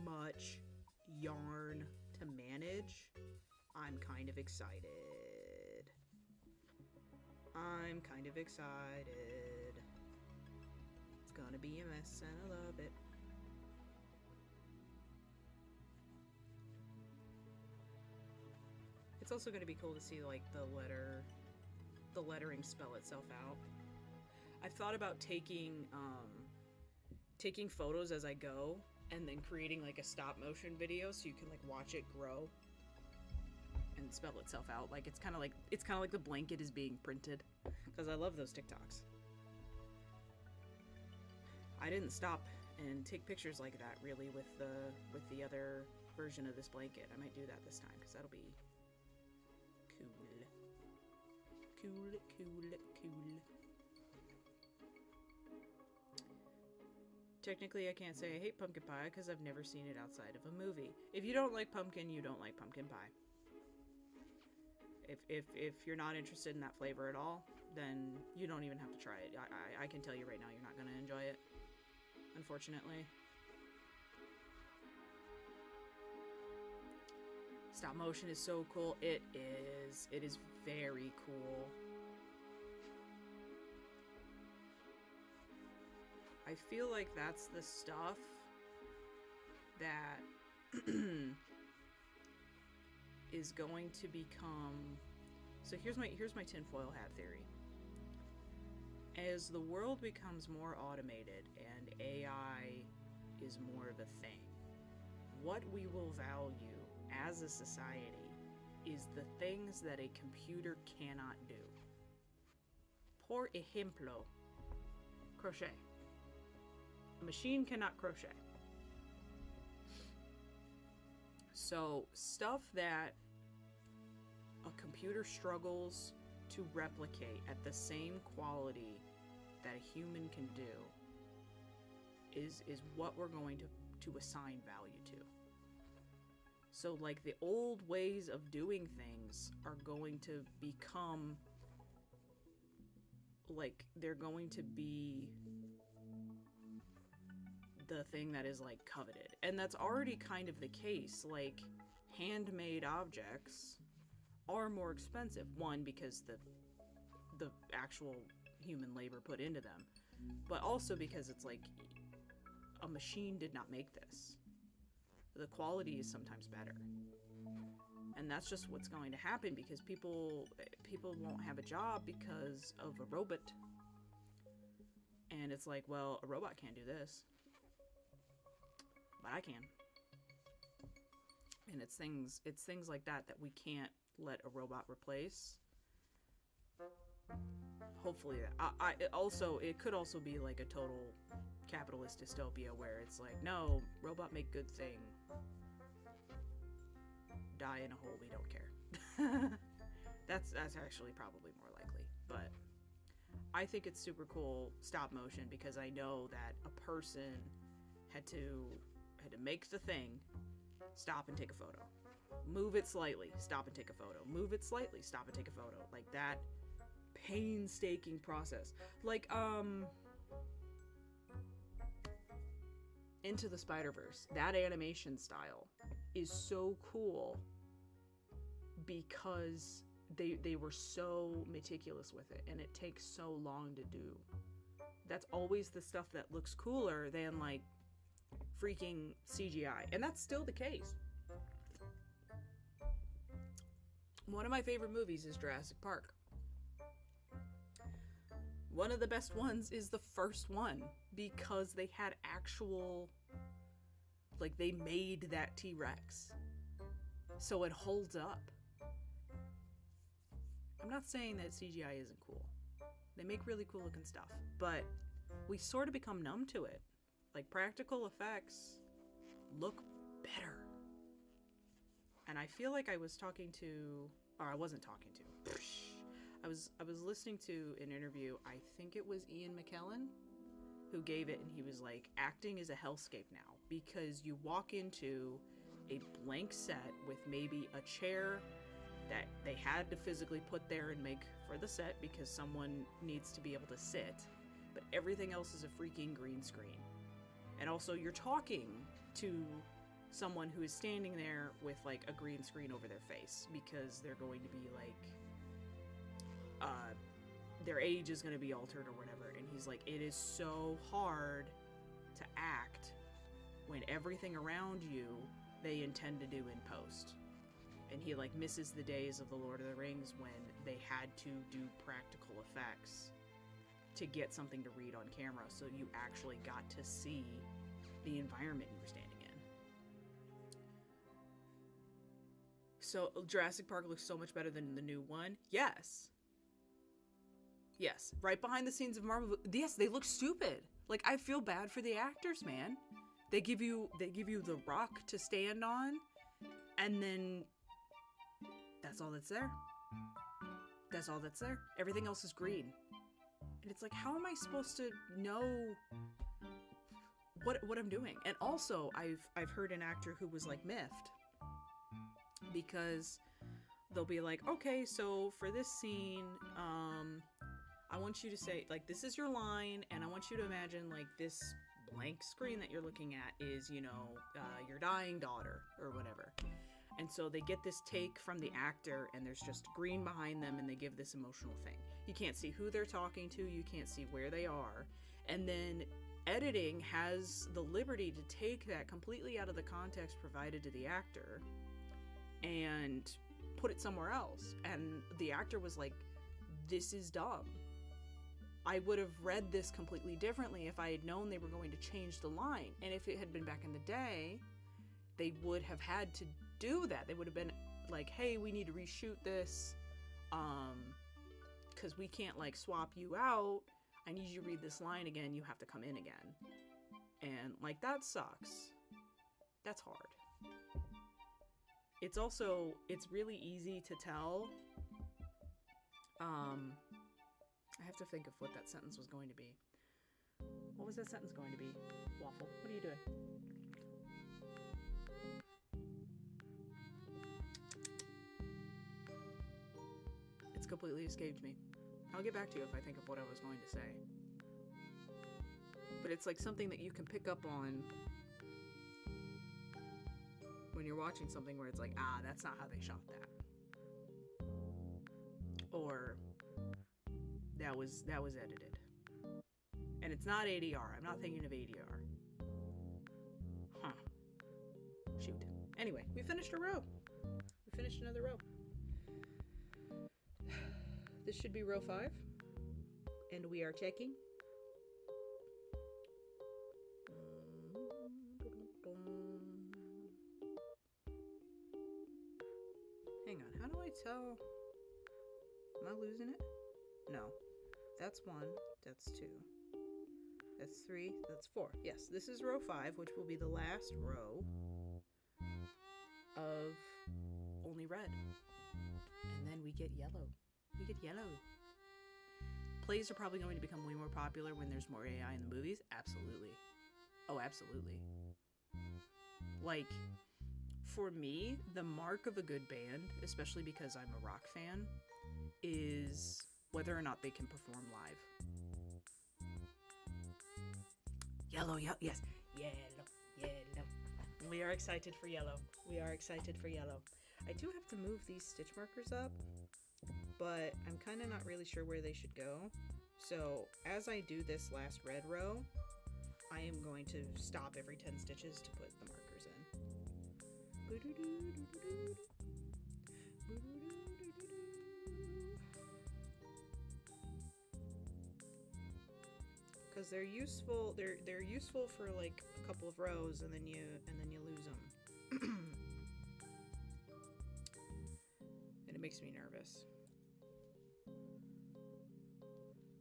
much yarn to manage. I'm kind of excited. I'm kind of excited. It's going to be a mess and I love it. It's also going to be cool to see like the lettering spell itself out. I've thought about taking photos as I go and then creating like a stop motion video so you can like watch it grow and spell itself out. Like it's kind of like the blanket is being printed, because I love those TikToks. I didn't stop and take pictures like that really with the other version of this blanket. I might do that this time because that'll be cool. Cool. Technically, I can't say I hate pumpkin pie because I've never seen it outside of a movie. If you don't like pumpkin, you don't like pumpkin pie. If you're not interested in that flavor at all, then you don't even have to try it. I can tell you right now, you're not going to enjoy it, unfortunately. Stop motion is so cool. It is very cool. I feel like that's the stuff that is going to become... So here's my tinfoil hat theory. As the world becomes more automated and AI is more of a thing, what we will value as a society is the things that a computer cannot do. Por ejemplo, crochet. A machine cannot crochet. So stuff that a computer struggles to replicate at the same quality that a human can do is what we're going to assign value to. So like the old ways of doing things are going to become like, they're going to be the thing that is like coveted. And that's already kind of the case. Like handmade objects are more expensive. One, because the actual human labor put into them, but also because it's like a machine did not make this. The quality is sometimes better. And that's just what's going to happen, because people won't have a job because of a robot. And it's like, well, a robot can't do this, but I can. And it's things like that we can't let a robot replace. hopefully, it could also be like a total capitalist dystopia where it's like, no, robot make good thing, die in a hole, we don't care. That's actually probably more likely, but I think it's super cool stop motion because I know that a person had to make the thing, stop and take a photo, move it slightly, stop and take a photo, move it slightly, stop and take a photo, like that painstaking process. Like Into the Spider-Verse, that animation style is so cool because they were so meticulous with it, and it takes so long to do. That's always the stuff that looks cooler than like freaking CGI, and that's still the case. One of my favorite movies is Jurassic Park. One of the best ones is the first one because they had actual, like, they made that T-Rex, so it holds up. I'm not saying that CGI isn't cool. They make really cool looking stuff, but we sort of become numb to it. Like, practical effects look better. And I feel like I was talking to, or I wasn't talking to. I was listening to an interview, I think it was Ian McKellen who gave it, and he was like, acting is a hellscape now because you walk into a blank set with maybe a chair that they had to physically put there and make for the set because someone needs to be able to sit, but everything else is a freaking green screen. And also you're talking to someone who is standing there with like a green screen over their face because they're going to be like, their age is going to be altered or whatever. And he's like, it is so hard to act when everything around you they intend to do in post. And he like misses the days of the Lord of the Rings when they had to do practical effects to get something to read on camera, so you actually got to see the environment you were standing in. So Jurassic Park looks so much better than the new one. Yes. Yes, right behind the scenes of Marvel. Yes, they look stupid. Like, I feel bad for the actors, man. They give you the rock to stand on, and then that's all that's there. That's all that's there. Everything else is green. And it's like, how am I supposed to know what I'm doing? And also, I've heard an actor who was like miffed because they'll be like, okay, so for this scene, I want you to say, like, this is your line, and I want you to imagine, like, this blank screen that you're looking at is, you know, your dying daughter, or whatever. And so they get this take from the actor, and there's just green behind them, and they give this emotional thing. You can't see who they're talking to, you can't see where they are, and then editing has the liberty to take that completely out of the context provided to the actor, and put it somewhere else. And the actor was like, this is dumb. I would have read this completely differently if I had known they were going to change the line. And if it had been back in the day, they would have had to do that. They would have been like, hey, we need to reshoot this, because we can't like swap you out. I need you to read this line again. You have to come in again. And like, that sucks. That's hard. It's also, it's really easy to tell. I have to think of what that sentence was going to be. What was that sentence going to be? Waffle, what are you doing? It's completely escaped me. I'll get back to you if I think of what I was going to say. But it's like something that you can pick up on when you're watching something where it's like, ah, that's not how they shot that. Or that was edited. And it's not ADR. I'm not thinking of ADR. Huh. Shoot. Anyway, we finished a row. We finished another row. This should be row 5. And we are checking. Hang on. How do I tell? Am I losing it? No. That's 1. That's 2. That's 3. That's 4. Yes, this is row 5, which will be the last row of only red. And then we get yellow. We get yellow. Plays are probably going to become way more popular when there's more AI in the movies. Absolutely. Oh, absolutely. Like, for me, the mark of a good band, especially because I'm a rock fan, is whether or not they can perform live. Yellow, yes. Yellow. We are excited for yellow. We are excited for yellow. I do have to move these stitch markers up, but I'm kind of not really sure where they should go. So as I do this last red row, I am going to stop every 10 stitches to put the markers in. Because they're useful. They're useful for like a couple of rows, and then you lose them. And it makes me nervous.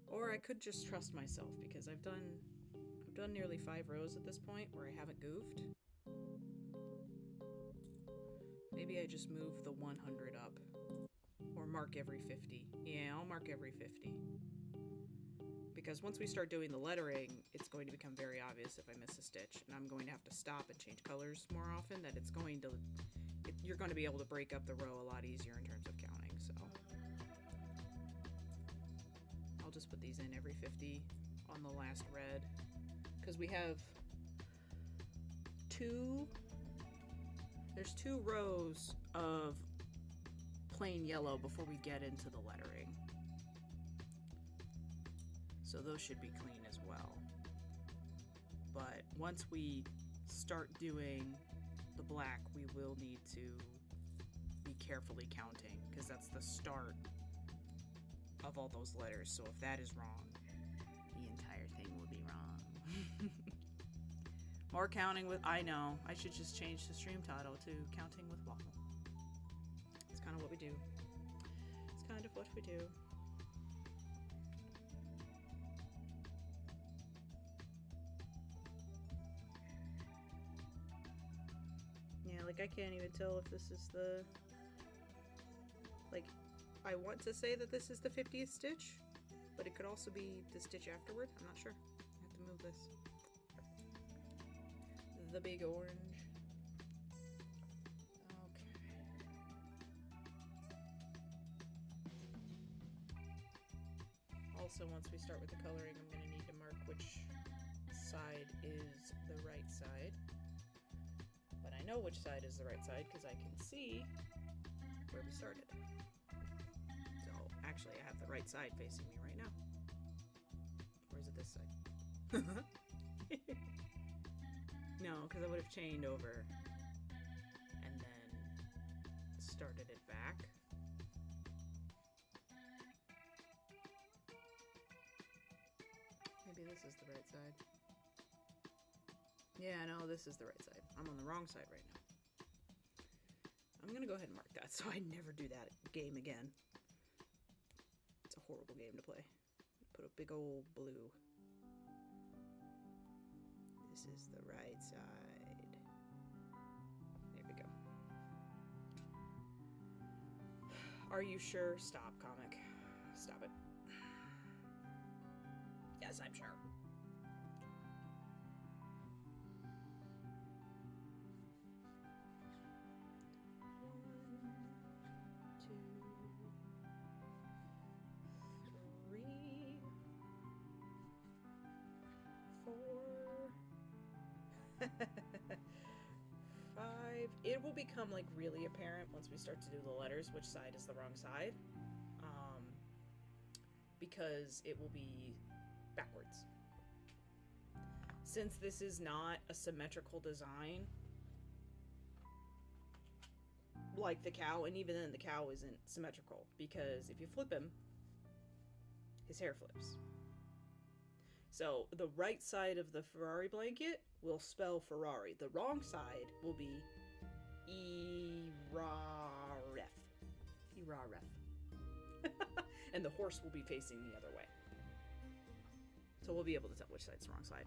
Or I could just trust myself, because I've done nearly 5 rows at this point where I haven't goofed. Maybe I just move the 100 up, or mark every 50. Yeah, I'll mark every 50. Because once we start doing the lettering, it's going to become very obvious if I miss a stitch, and I'm going to have to stop and change colors more often. That you're going to be able to break up the row a lot easier in terms of counting. So I'll just put these in every 50 on the last red, because we have there's 2 rows of plain yellow before we get into the lettering. So those should be clean as well. But once we start doing the black, we will need to be carefully counting, because that's the start of all those letters. So if that is wrong, the entire thing will be wrong. More counting with... I know. I should just change the stream title to Counting with Waffle. It's kind of what we do. It's kind of what we do. Yeah, like I can't even tell if this is the... Like, I want to say that this is the 50th stitch, but it could also be the stitch afterward. I'm not sure. I have to move this. The big orange. Okay. Also, once we start with the coloring, I'm going to need to mark which side is the right side. But I know which side is the right side because I can see where we started. So, actually, I have the right side facing me right now. Or is it this side? No, because I would have chained over and then started it back. Maybe this is the right side. Yeah, no, this is the right side. I'm on the wrong side right now. I'm going to go ahead and mark that so I never do that game again. It's a horrible game to play. Put a big old blue. This is the right side. There we go. Are you sure? Stop, comic. Stop it. Yes, I'm sure. Five. It will become like really apparent once we start to do the letters which side is the wrong side, because it will be backwards. Since this is not a symmetrical design like the cow, and even then the cow isn't symmetrical, because if you flip him, his hair flips. So the right side of the Ferrari blanket will spell Ferrari. The wrong side will be Eraref. and the horse will be facing the other way. So we'll be able to tell which side's the wrong side.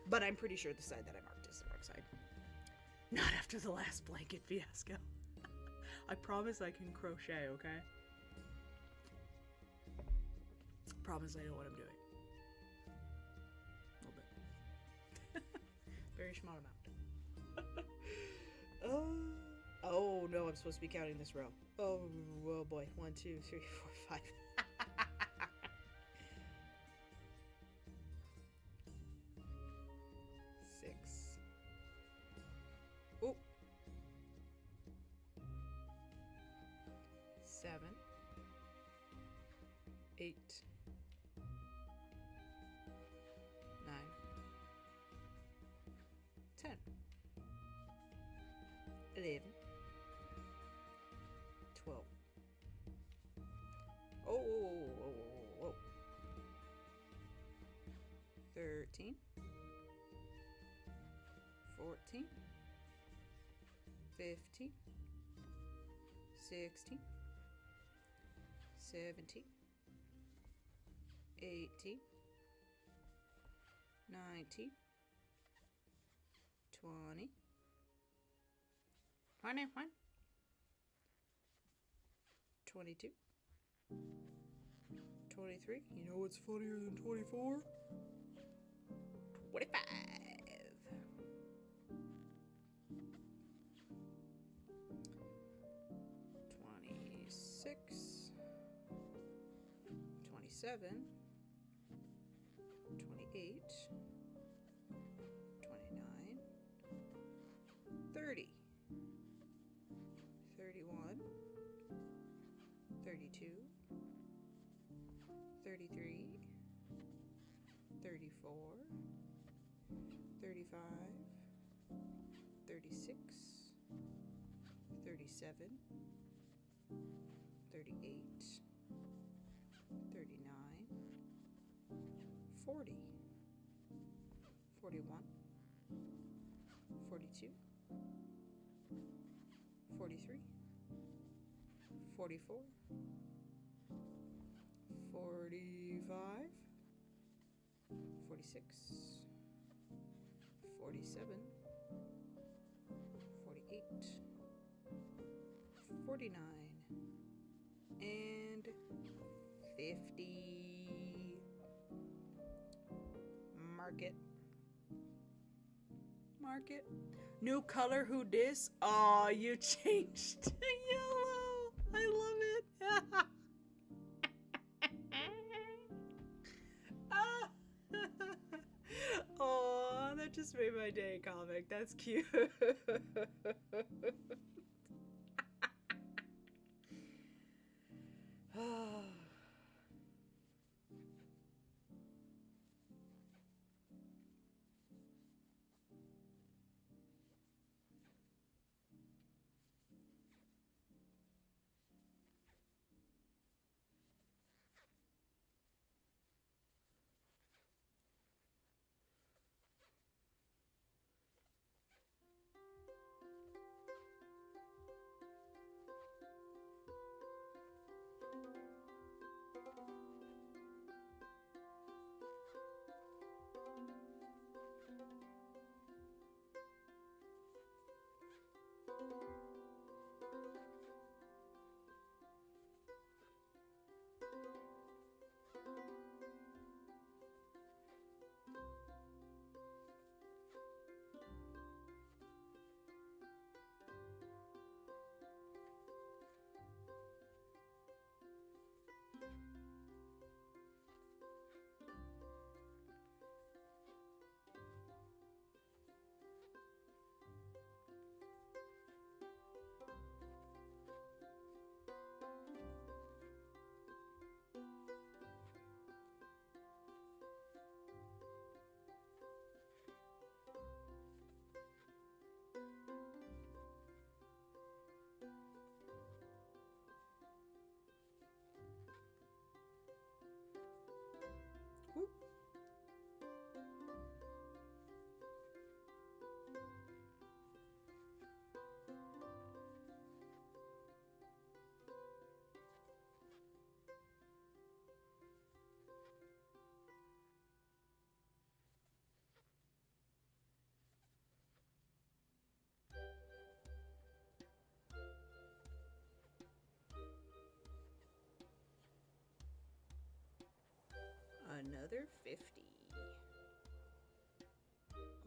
But I'm pretty sure the side that I marked is the wrong side. Not after the last blanket fiasco. I promise I can crochet, okay? Promise I know what I'm doing. A little bit. Very small amount. Oh no, I'm supposed to be counting this row. Oh boy. 1, 2, 3, 4, 5. 6. Oh. 7. 8. 9. 10. 11. 12. Oh. 13. 14. 15. 16. 17. 18. 19. 20. 21. 22. 23. You know what's funnier than 24? 25. 26. 27. 28. 29. 30. 31. 32. 33. 34. 35. 36. 37. 38. 39. 40. 41. 42. 43. 44. 45. 46. 47. 48. 49. And 50. Mark it. Mark it. New color, who dis? Aw, you changed to yellow. I love it. Oh, that just made my day, comic. That's cute. another 50.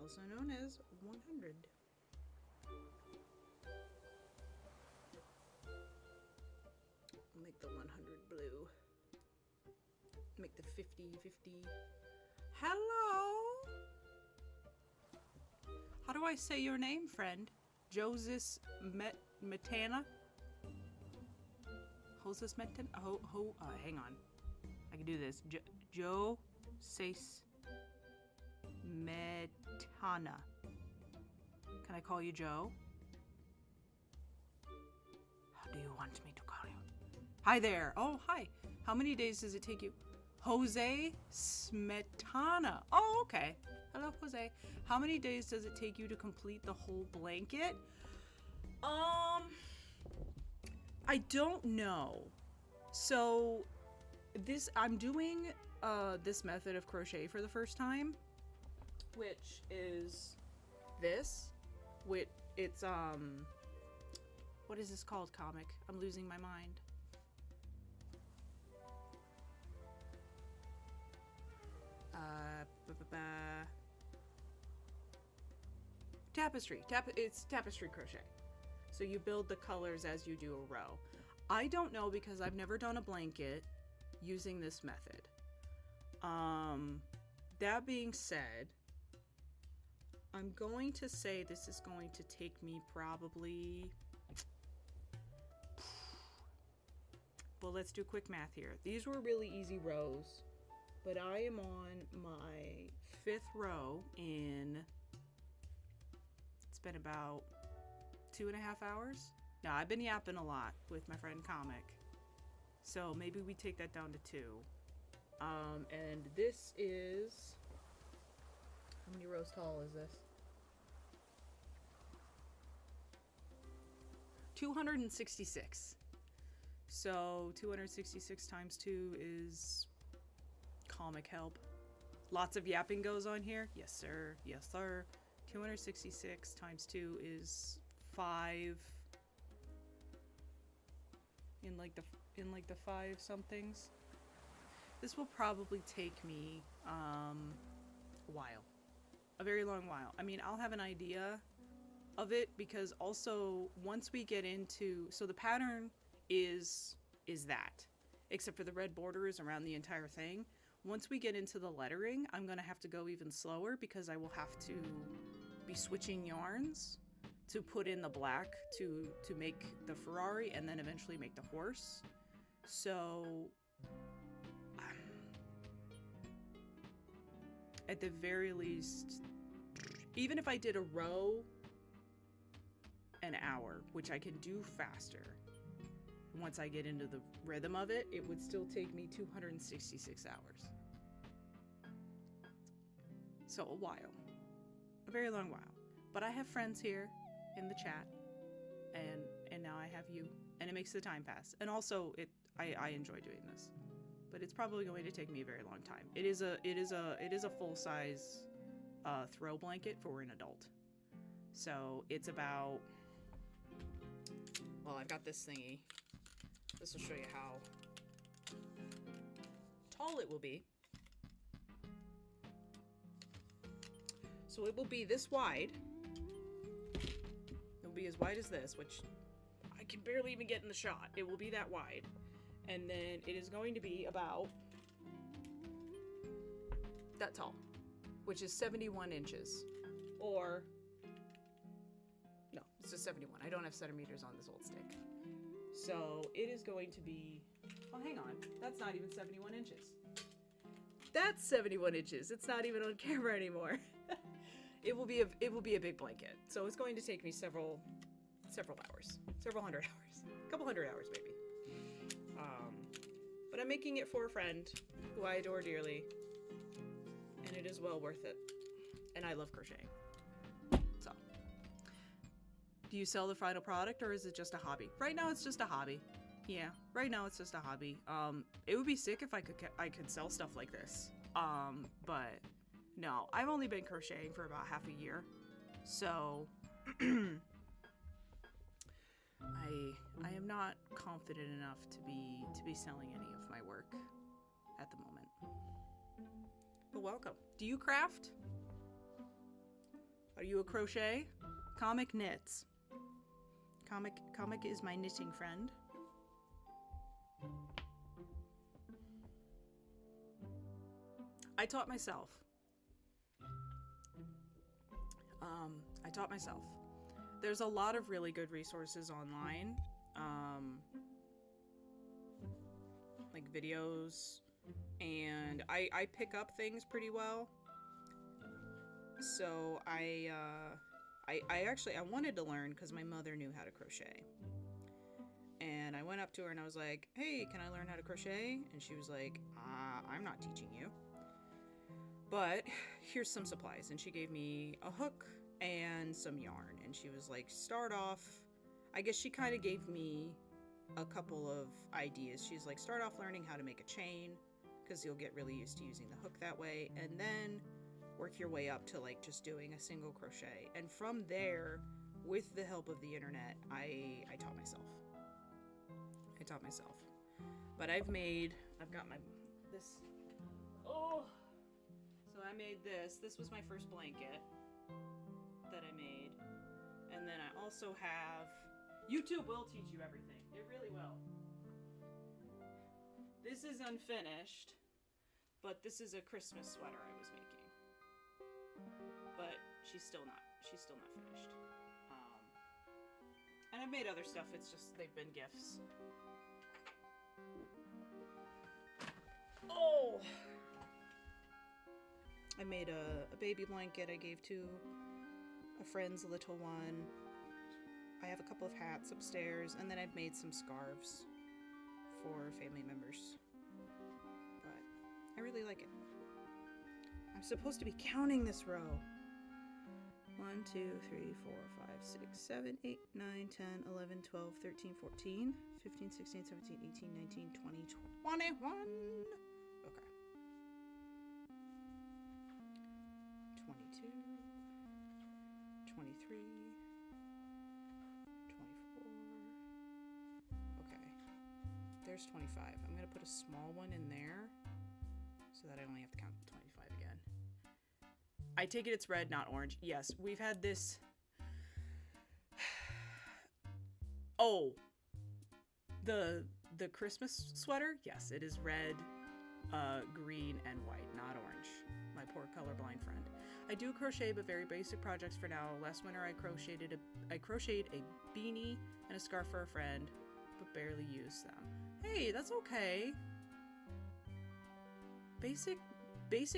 Also known as 100. I'll make the 100 blue. Make the 50. Hello? How do I say your name, friend? Joseph Metana? Joseph Metana? Hang on. I can do this. Joe Sace Metana. Can I call you Joe? How do you want me to call you? Hi there. Oh, hi. How many days does it take you? Jose Smetana. Oh, okay. Hello, Jose. How many days does it take you to complete the whole blanket? I don't know. So I'm doing this method of crochet for the first time, which is this. It's what is this called, comic? I'm losing my mind. Tapestry. It's tapestry crochet. So you build the colors as you do a row. I don't know because I've never done a blanket using this method. That being said, I'm going to say this is going to take me probably... Well, let's do quick math here. These were really easy rows, but I am on my 5th row in... It's been about 2.5 hours. Now, I've been yapping a lot with my friend Comic, so maybe we take that down to 2. And this is... How many rows tall is this? 266. So 266 times 2 is comic help. Lots of yapping goes on here. Yes, sir. Yes, sir. 266 times 2 is 5 in like the 5 somethings. This will probably take me a while. A very long while. I mean, I'll have an idea of it because also once we get into, so the pattern is that, except for the red borders around the entire thing. Once we get into the lettering, I'm gonna have to go even slower because I will have to be switching yarns to put in the black to make the Ferrari and then eventually make the horse. So at the very least, even if I did a row an hour, which I can do faster, once I get into the rhythm of it, it would still take me 266 hours. So a while. A very long while. But I have friends here in the chat, and now I have you, and it makes the time pass. And also, I enjoy doing this. But it's probably going to take me a very long time. It is a full-size throw blanket for an adult. So it's about, well, I've got this thingy. This will show you how tall it will be. So it will be this wide. It will be as wide as this, which I can barely even get in the shot. It will be that wide. And then it is going to be about that tall, which is 71 inches. Or, no, it's just 71. I don't have centimeters on this old stick. So it is going to be, oh, hang on. That's not even 71 inches. That's 71 inches. It's not even on camera anymore. It will be a big blanket. So it's going to take me several hours, several hundred hours, a couple hundred hours maybe. But I'm making it for a friend who I adore dearly, and it is well worth it. And I love crocheting. So, do you sell the final product, or is it just a hobby? Right now, it's just a hobby. Yeah, right now it's just a hobby. It would be sick if I could sell stuff like this. But no, I've only been crocheting for about half a year, so I am not confident enough to be selling any of my work at the moment. Well, welcome. Do you craft? Are you a crochet? Comic knits. Comic is my knitting friend. I taught myself. There's a lot of really good resources online, like videos, and I pick up things pretty well. So I wanted to learn because my mother knew how to crochet. And I went up to her and I was like, hey, can I learn how to crochet? And she was like, I'm not teaching you, but here's some supplies. And she gave me a hook and some yarn. And she was like, start off. I guess she kind of gave me a couple of ideas. She's like, start off learning how to make a chain, because you'll get really used to using the hook that way. And then work your way up to like just doing a single crochet. And from there, with the help of the internet, I taught myself. But I've got this. Oh! So I made this. This was my first blanket that I made. And then I also have, YouTube will teach you everything. It really will. This is unfinished, but this is a Christmas sweater I was making. But she's still not finished. And I've made other stuff, it's just they've been gifts. Oh! I made a baby blanket I gave to a friend's little one. I have a couple of hats upstairs, and then I've made some scarves for family members. But I really like it. I'm supposed to be counting this row. 1, 2, 3, 4, 5, 6, 7, 8, 9, 10, 11, 12, 13, 14, 15, 16, 17, 18, 19, 20, 21. Okay. 22, 23, 24. Okay. There's 25. I'm going to put a small one in there so that I only have to count 25 again. I take it it's red, not orange. Yes, we've had this. Oh, the Christmas sweater. Yes, it is red, green, and white, not orange. My poor colorblind friend. I do crochet, but very basic projects for now. Last winter, I crocheted a beanie and a scarf for a friend, but barely used them. Hey, that's okay. Basic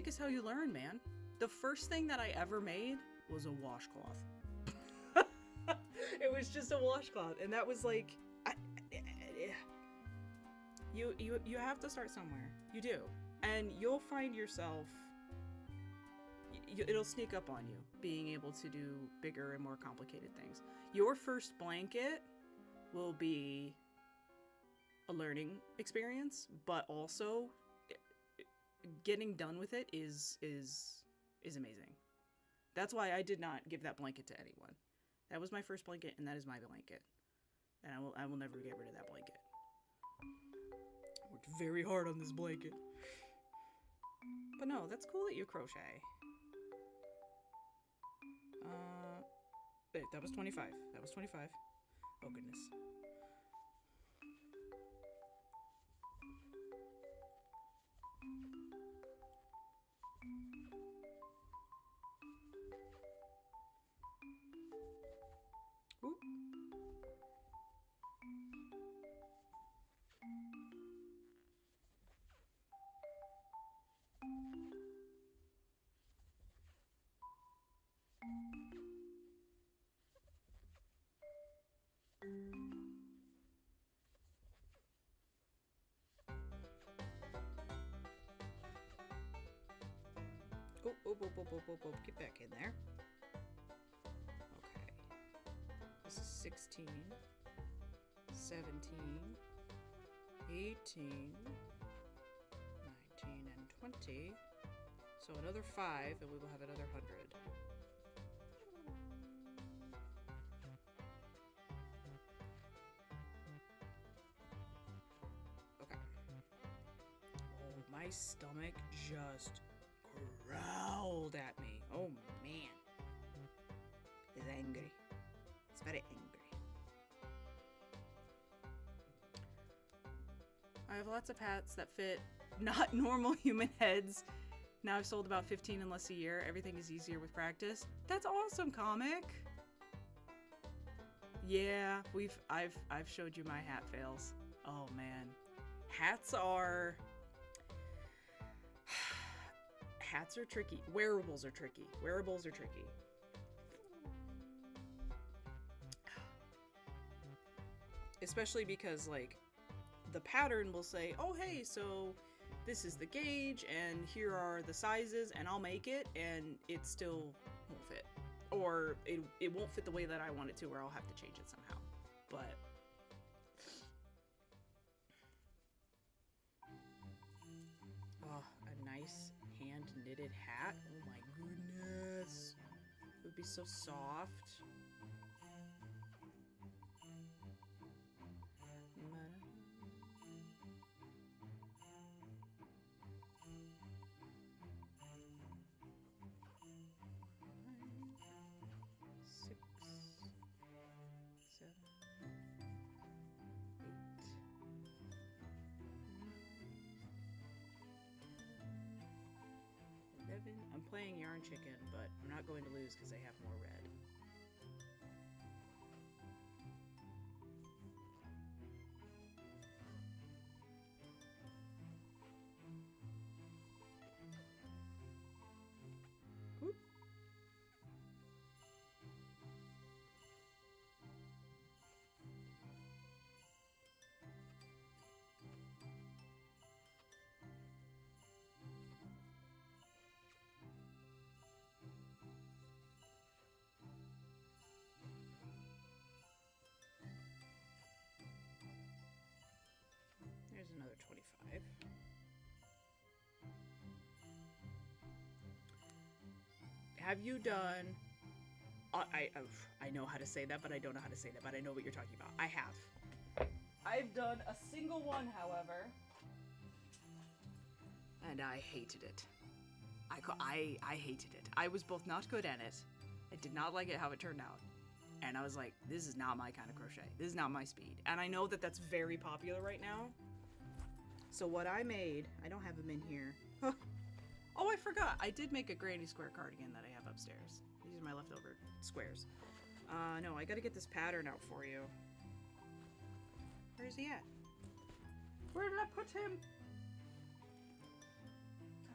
is how you learn, man. The first thing that I ever made was a washcloth. It was just a washcloth, and that was like, you have to start somewhere. You do, and you'll find yourself. It'll sneak up on you, being able to do bigger and more complicated things. Your first blanket will be a learning experience, but also getting done with it is amazing. That's why I did not give that blanket to anyone. That was my first blanket, and that is my blanket. And I will never get rid of that blanket. I worked very hard on this blanket. But no, that's cool that you crochet. Wait, that was 25. That was 25. Oh, goodness. Ooh. Oh, get back in there. Okay. This is 16, 17, 18, 19, and 20. So another 5, and we will have another 100. Okay. Oh, my stomach just growled at me. Oh man. It's angry. It's very angry. I have lots of hats that fit not normal human heads. Now I've sold about 15 in less a year. Everything is easier with practice. That's awesome, comic. Yeah, I've showed you my hat fails. Oh man. Hats are tricky. Wearables are tricky. Wearables are tricky. Especially because like the pattern will say, oh hey, so this is the gauge and here are the sizes and I'll make it, and it still won't fit. Or it won't fit the way that I want it to, or I'll have to change it somehow. But oh, a nice hand knitted hat. Oh my goodness. It would be so soft. I'm playing Yarn Chicken, but I'm not going to lose because I have more red. Whoop. There's another 25. Have you done... I know how to say that, but I don't know how to say that, but I know what you're talking about. I have. I've done a single one, however. And I hated it. I hated it. I was both not good at it. I did not like it how it turned out. And I was like, this is not my kind of crochet. This is not my speed. And I know that that's very popular right now. So what I made, I don't have them in here. Oh, I forgot. I did make a granny square cardigan that I have upstairs. These are my leftover squares. No, I gotta get this pattern out for you. Where's he at? Where did I put him?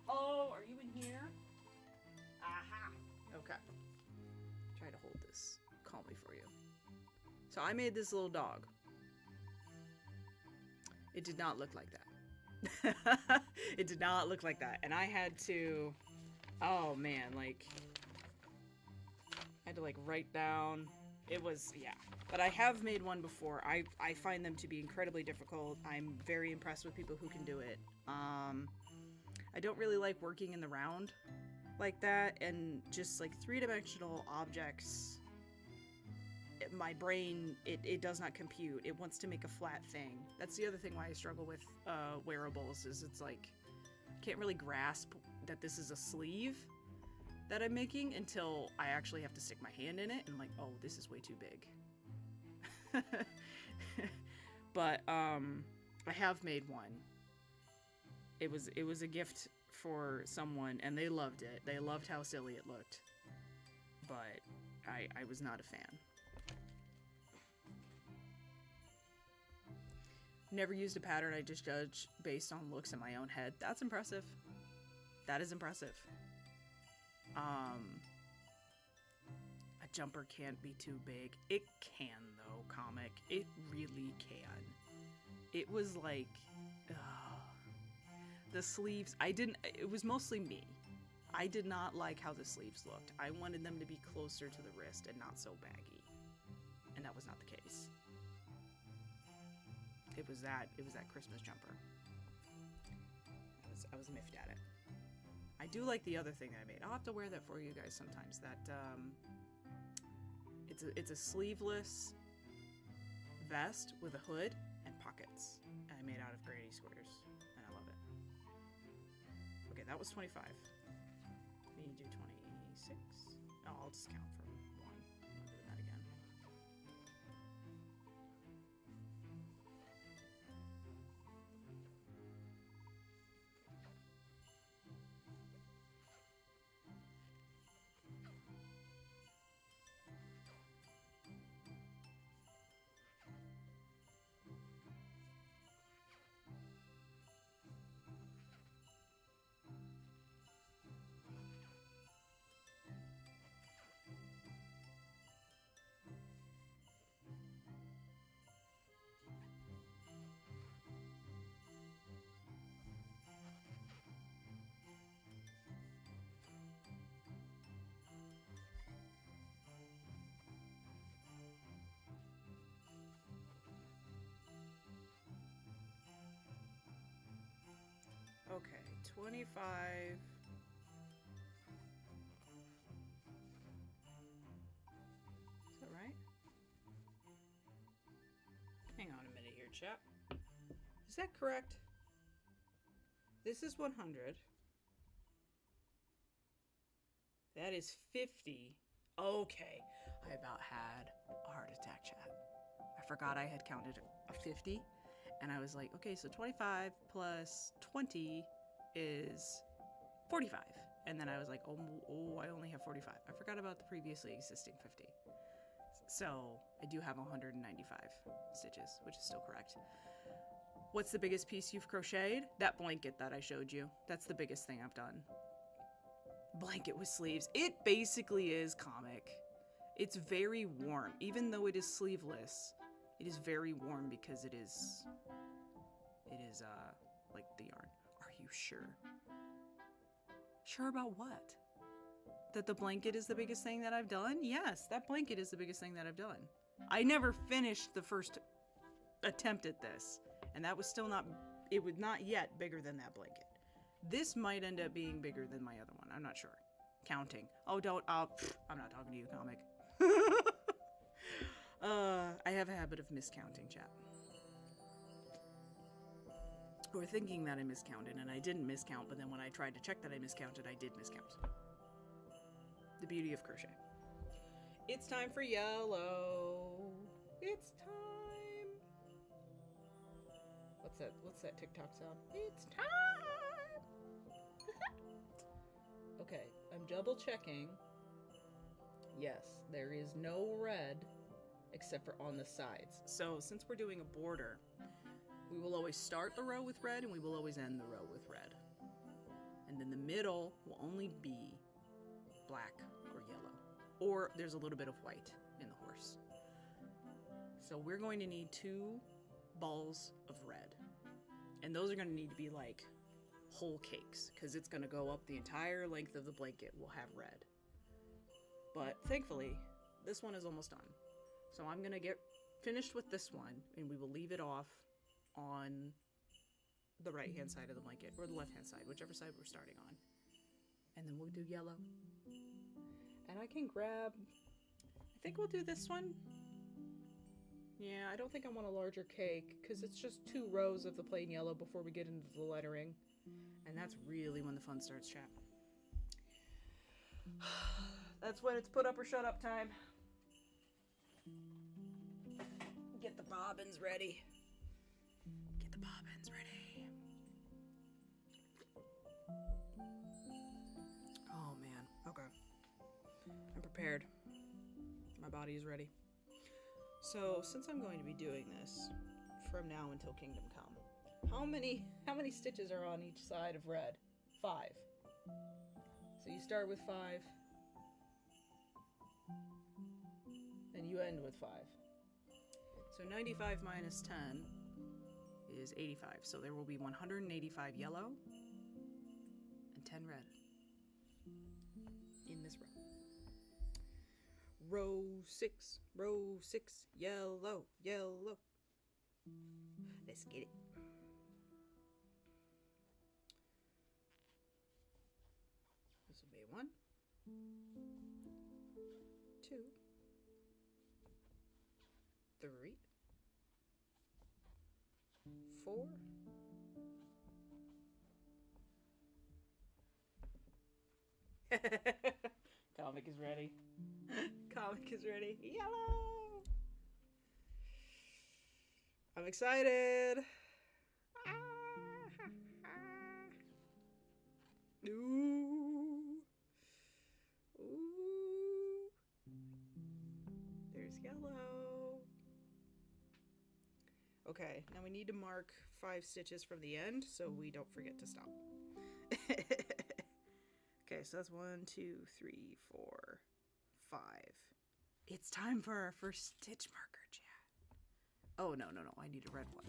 Oh, are you in here? Aha. Okay. Try to hold this calmly for you. So I made this little dog. It did not look like that. It did not look like that. And I had to, oh man, like, I had to like write down, it was, yeah. But I have made one before. I find them to be incredibly difficult. I'm very impressed with people who can do it. I don't really like working in the round like that, and just like three-dimensional objects, my brain, it does not compute. It wants to make a flat thing. That's the other thing why I struggle with wearables, is it's like, can't really grasp that this is a sleeve that I'm making until I actually have to stick my hand in it, and I'm like, oh, this is way too big. But I have made one. It was a gift for someone, and they loved it. They loved how silly it looked. But I was not a fan. Never used a pattern. I just judge based on looks in my own head. That's impressive. That is impressive. A jumper can't be too big. It can though, comic. It really can. It was like, the sleeves, it was mostly me. I did not like how the sleeves looked. I wanted them to be closer to the wrist and not so baggy. And that was not the case. It was that Christmas jumper. I was miffed at it. I do like the other thing that I made. I'll have to wear that for you guys sometimes. That it's a sleeveless vest with a hood and pockets. And I made out of granny squares, and I love it. Okay, that was 25. 6. Oh, I'll just count from 1. I'll do that again. Okay, 25. Is that right? Hang on a minute here, chap. Is that correct? This is 100. That is 50. Okay, I about had a heart attack, chat. I forgot I had counted a 50, and I was like, okay, so 25 plus 20 is 45. And then I was like, oh, I only have 45. I forgot about the previously existing 50. So I do have 195 stitches, which is still correct. What's the biggest piece you've crocheted? That blanket that I showed you. That's the biggest thing I've done. Blanket with sleeves. It basically is comic. It's very warm. Even though it is sleeveless, it is very warm because it is like the yarn. Are you sure? Sure about what? That the blanket is the biggest thing that I've done? Yes, that blanket is the biggest thing that I've done. I never finished the first attempt at this, and that was still not, it was not yet bigger than that blanket. This might end up being bigger than my other one. I'm not sure. Counting. Oh, I'm not talking to you, comic. I have a habit of miscounting, chat. Or thinking that I miscounted, and I didn't miscount, but then when I tried to check that I miscounted, I did miscount. The beauty of crochet. It's time for yellow. It's time. What's that TikTok sound? It's time. Okay, I'm double checking. Yes, there is no red except for on the sides. So since we're doing a border, we will always start the row with red and we will always end the row with red. And then the middle will only be black or yellow. Or there's a little bit of white in the horse. So we're going to need 2 balls of red. And those are going to need to be like whole cakes because it's going to go up the entire length of the blanket. We'll have red. But thankfully, this one is almost done. So I'm going to get finished with this one and we will leave it off on the right-hand side of the blanket or the left-hand side, whichever side we're starting on. And then we'll do yellow. And I can grab, I think we'll do this one. Yeah, I don't think I want a larger cake because it's just 2 rows of the plain yellow before we get into the lettering. And that's really when the fun starts, chat. That's when it's put up or shut up time. Get the bobbins ready. Get the bobbins ready. Oh man, okay. I'm prepared. My body is ready. So, since I'm going to be doing this from now until Kingdom Come, how many stitches are on each side of red? 5. So you start with 5, and you end with 5. So 95 minus 10 is 85. So there will be 185 yellow and 10 red in this row. Row 6, yellow, yellow. Let's get it. This will be 1, 2, 3, 4, 5. Comic is ready. Comic is ready. Yellow! I'm excited! Ooh! Ooh! There's yellow. Okay, now we need to mark 5 stitches from the end so we don't forget to stop. Okay, so that's 1, 2, 3, 4, 5. It's time for our first stitch marker, chat. Oh, no, I need a red one.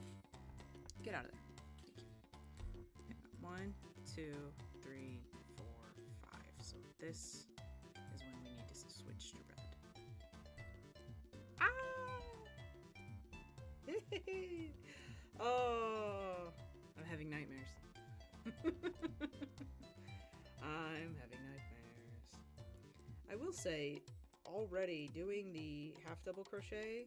Get out of there. Thank you. 1, 2, 3, 4, 5. So this is when we need to switch to red. Ah! Oh, I'm having nightmares. I'm having nightmares. I will say, already doing the half double crochet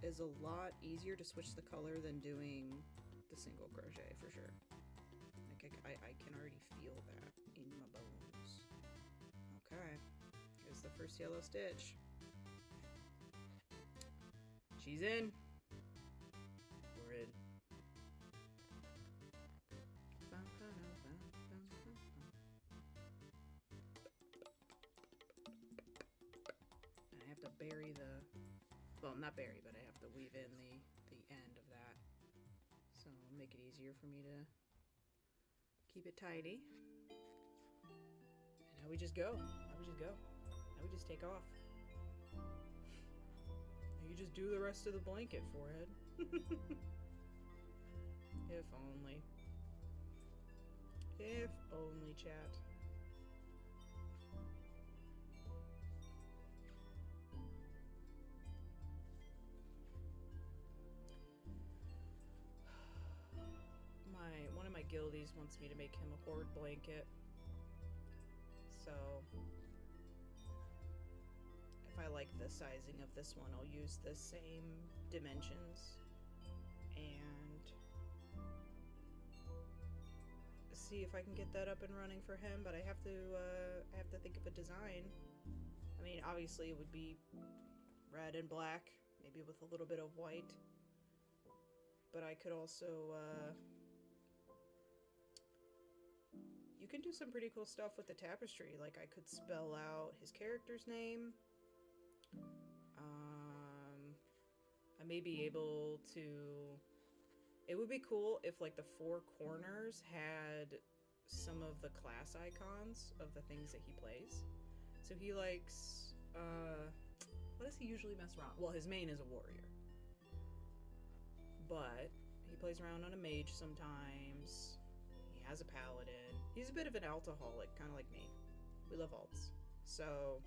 is a lot easier to switch the color than doing the single crochet for sure. Like I can already feel that in my bones. Okay, here's the first yellow stitch. She's in. We're in. To bury the, well, not bury, but I have to weave in the end of that, so it'll make it easier for me to keep it tidy. And now we just go. Now we just go. Now we just take off. Now you just do the rest of the blanket, forehead. If only. If only, chat. One of my guildies wants me to make him a horde blanket. So if I like the sizing of this one, I'll use the same dimensions and see if I can get that up and running for him. But I have to think of a design. I mean, obviously it would be red and black, maybe with a little bit of white. But I could also you can do some pretty cool stuff with the tapestry. Like I could spell out his character's name. I may be able to... It would be cool if like the 4 corners had some of the class icons of the things that he plays. So he likes... what does he usually mess around? Well, his main is a warrior. But he plays around on a mage sometimes. He has a paladin. He's a bit of an altaholic, kind of like me. We love alts. So,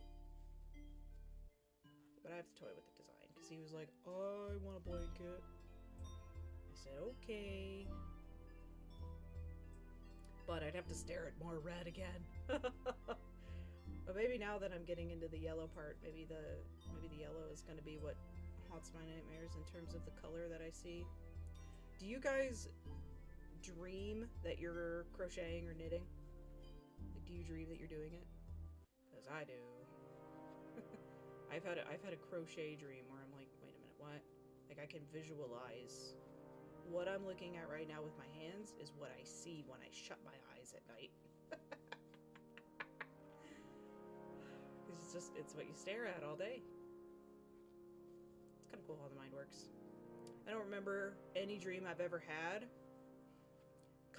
but I have to toy with the design because he was like, I want a blanket. I said, okay. But I'd have to stare at more red again. But maybe now that I'm getting into the yellow part, maybe the yellow is going to be what haunts my nightmares in terms of the color that I see. Do you guys dream that you're crocheting or knitting? Like, do you dream that you're doing it? Because I do. I've had a crochet dream where I'm like, wait a minute, what? Like I can visualize what I'm looking at right now with my hands is what I see when I shut my eyes at night. It's what you stare at all day. It's kind of cool how the mind works. I don't remember any dream I've ever had.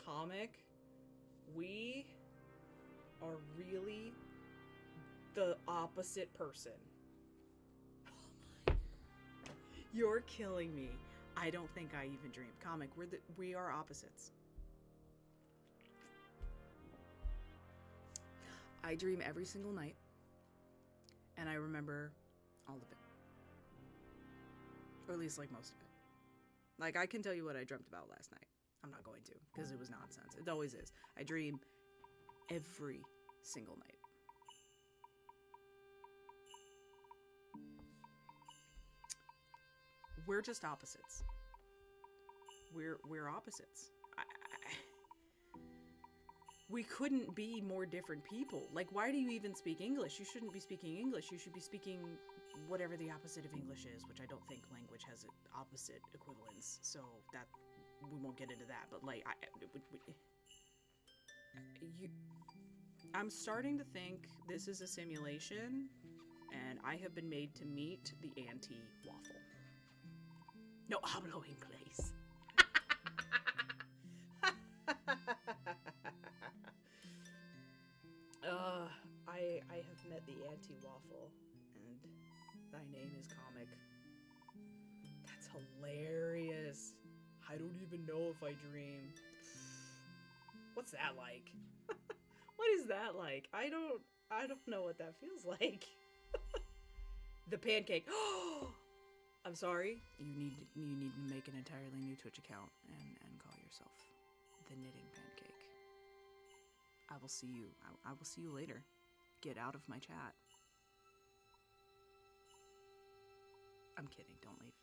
Comic, we are really the opposite person. Oh my. You're killing me. I don't think I even dream. Comic, we are opposites. I dream every single night, and I remember all of it. Or at least like most of it. Like I can tell you what I dreamt about last night. I'm not going to, because it was nonsense. It always is. I dream every single night. We're just opposites. We're opposites.
we couldn't be more different people. Like, why do you even speak English? You shouldn't be speaking English. You should be speaking whatever the opposite of English is, which I don't think language has an opposite equivalence. So that, we won't get into that. But like, I'm starting to think this is a simulation, and I have been made to meet the anti-waffle. No hablo inglés. I have met the anti-waffle, and thy name is comic. That's hilarious. I don't even know if I dream. What's that like? What is that like? I don't know what that feels like. The pancake. I'm sorry. You need to make an entirely new Twitch account and call yourself the Knitting Pancake. I will see you. I will see you later. Get out of my chat. I'm kidding. Don't leave.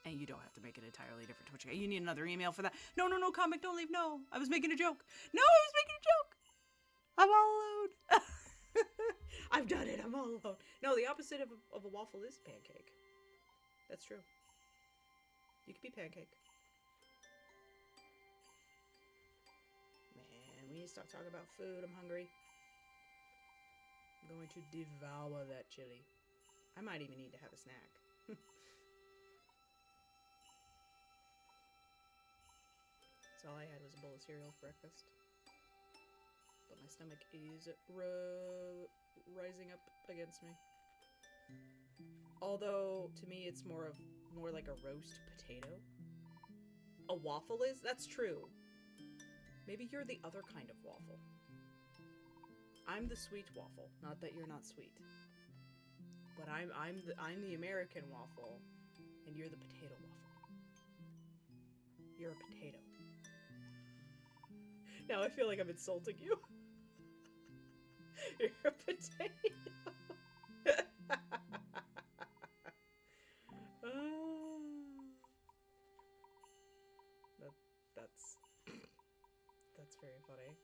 And you don't have to make an entirely different Twitch account. You need another email for that. No, comic, don't leave. No, I was making a joke. No, I was making a joke. I'm all alone. I've done it. I'm all alone. No, the opposite of a waffle is pancake. That's true. You could be pancake. Man, we need to stop talking about food. I'm hungry. I'm going to devour that chili. I might even need to have a snack. So all I had was a bowl of cereal for breakfast. But my stomach is rising up against me. Although, to me, it's more like a roast potato. A waffle is? That's true. Maybe you're the other kind of waffle. I'm the sweet waffle. Not that you're not sweet. But I'm the American waffle, and you're the potato waffle. You're a potato. Now I feel like I'm insulting you. You're a potato. That's very funny.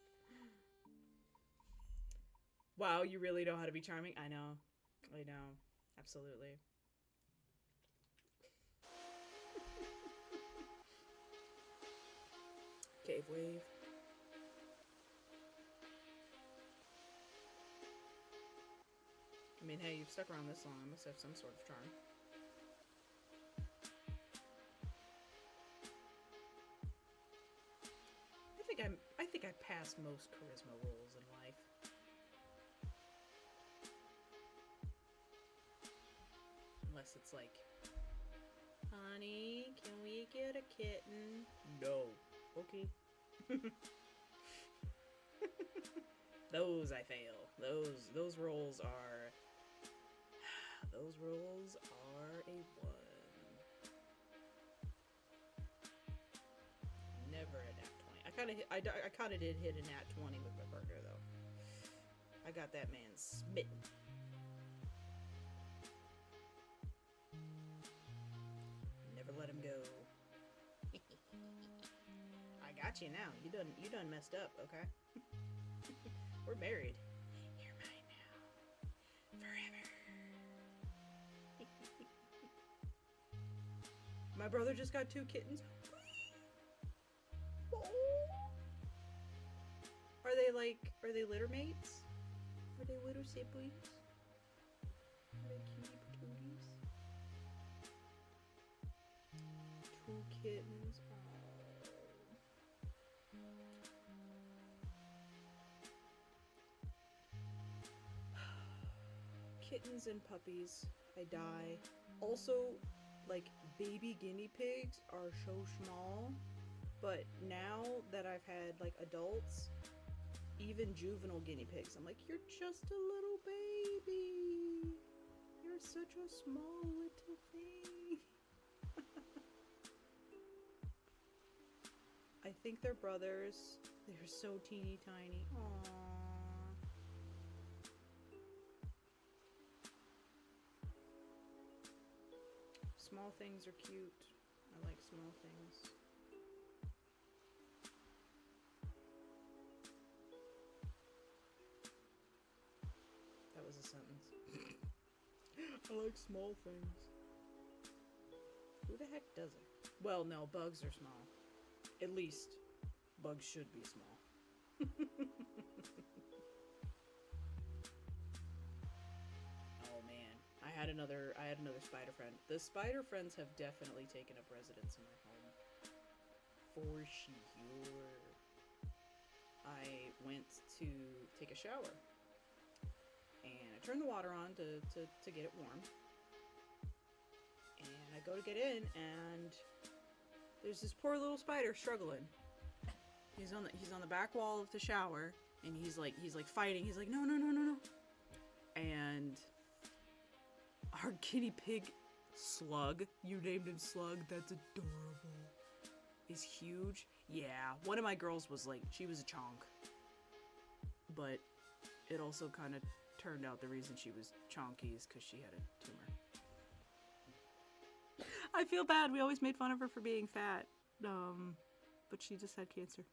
Wow, you really know how to be charming? I know. Absolutely. Cave wave. I mean, hey, you've stuck around this long. I must have some sort of charm. I think I pass most charisma roles in life. Unless it's like, honey, can we get a kitten? No. Okay. Those I fail. Those rolls are a 1. Never a nat 20. I kind of did hit a nat 20 with my burger though. I got that man smitten. Never let him go. I got you now. You done messed up, okay? We're married. You're mine now. Forever. My brother just got 2 kittens. Are they litter mates? Are they little siblings? Are they cutie patooties? 2 kittens. Kittens and puppies, I die. Also, like, baby guinea pigs are so small, but now that I've had, like, adults, even juvenile guinea pigs, I'm like, you're just a little baby. You're such a small little thing. I think they're brothers. They're so teeny tiny. Aww. Small things are cute. I like small things.
was a sentence. I like small things. Who the heck doesn't? Well, no, bugs are small. At least, bugs should be small. Oh man, I had another spider friend. The spider friends have definitely taken up residence in my home. For sure. I went to take a shower. And I turned the water on to get it warm. And I go to get in, and there's this poor little spider struggling. He's on the back wall of the shower, and he's like fighting. He's like, no. And our guinea pig Slug, you named him Slug, that's adorable, is huge. Yeah, one of my girls was like, she was a chonk. But it also kind of turned out the reason she was chonky is because she had a tumor. I feel bad. We always made fun of her for being fat. But she just had cancer.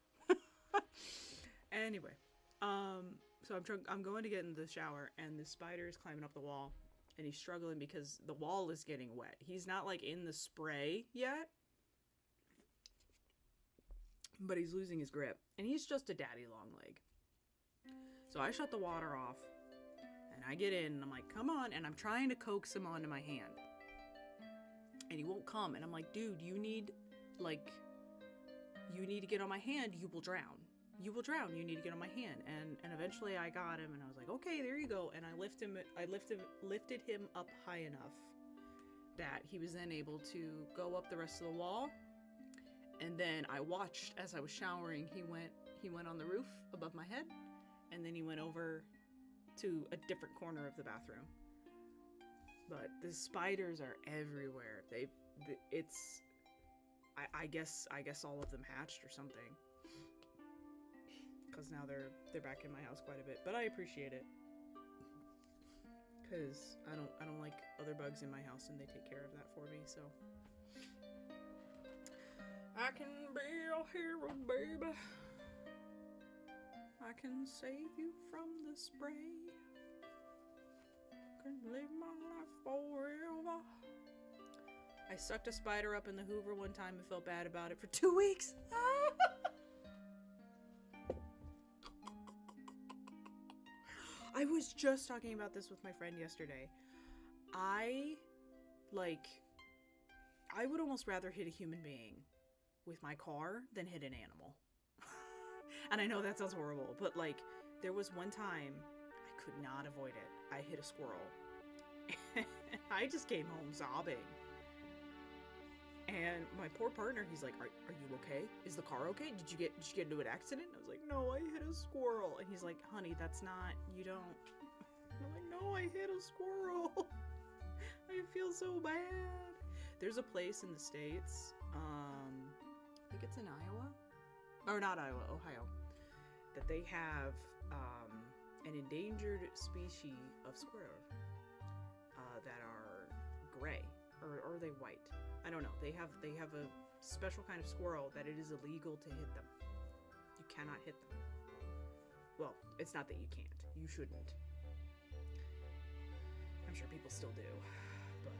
Anyway, so I'm going to get in the shower, and the spider is climbing up the wall, and he's struggling because the wall is getting wet. He's not like in the spray yet, but he's losing his grip, and he's just a daddy long leg. So I shut the water off, and I get in, and I'm like, come on, and I'm trying to coax him onto my hand, and he won't come, and I'm like, dude, you need to get on my hand. You will drown. You will drown. You need to get on my hand. And eventually I got him, and I was like, okay, there you go. And I lifted him up high enough that he was then able to go up the rest of the wall. And then I watched as I was showering. He went on the roof above my head, and then he went over to a different corner of the bathroom. But the spiders are everywhere. I guess all of them hatched or something. Because now they're back in my house quite a bit, but I appreciate it. Because I don't like other bugs in my house, and they take care of that for me. So I can be your hero, baby. I can save you from the spray. Can live my life forever. I sucked a spider up in the Hoover one time and felt bad about it for 2 weeks. I was just talking about this with my friend yesterday. I would almost rather hit a human being with my car than hit an animal. And I know that sounds horrible, but there was one time I could not avoid it. I hit a squirrel. I just came home sobbing. And my poor partner, he's like, are you okay? Is the car okay? Did you get into an accident? I was like, no, I hit a squirrel. And he's like, honey, that's not, you don't. I'm like, no, I hit a squirrel. I feel so bad. There's a place in the States, I think it's in Iowa, or not Iowa, Ohio, that they have an endangered species of squirrel that are gray, or are they white? I don't know. They have a special kind of squirrel that it is illegal to hit them. You cannot hit them. Well, it's not that you can't. You shouldn't. I'm sure people still do, but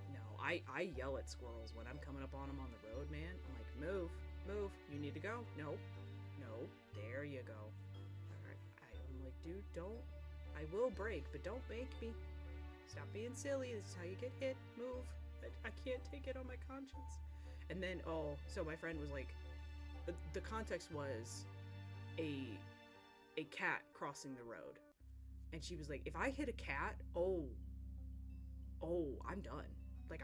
no. I yell at squirrels when I'm coming up on them on the road, man. I'm like, move, you need to go. No, there you go. All right. I'm like, dude, don't. I will break, but don't make me. Stop being silly. This is how you get hit. Move. I can't take it on my conscience. And then, so my friend was like, the context was a cat crossing the road. And she was like, if I hit a cat, I'm done.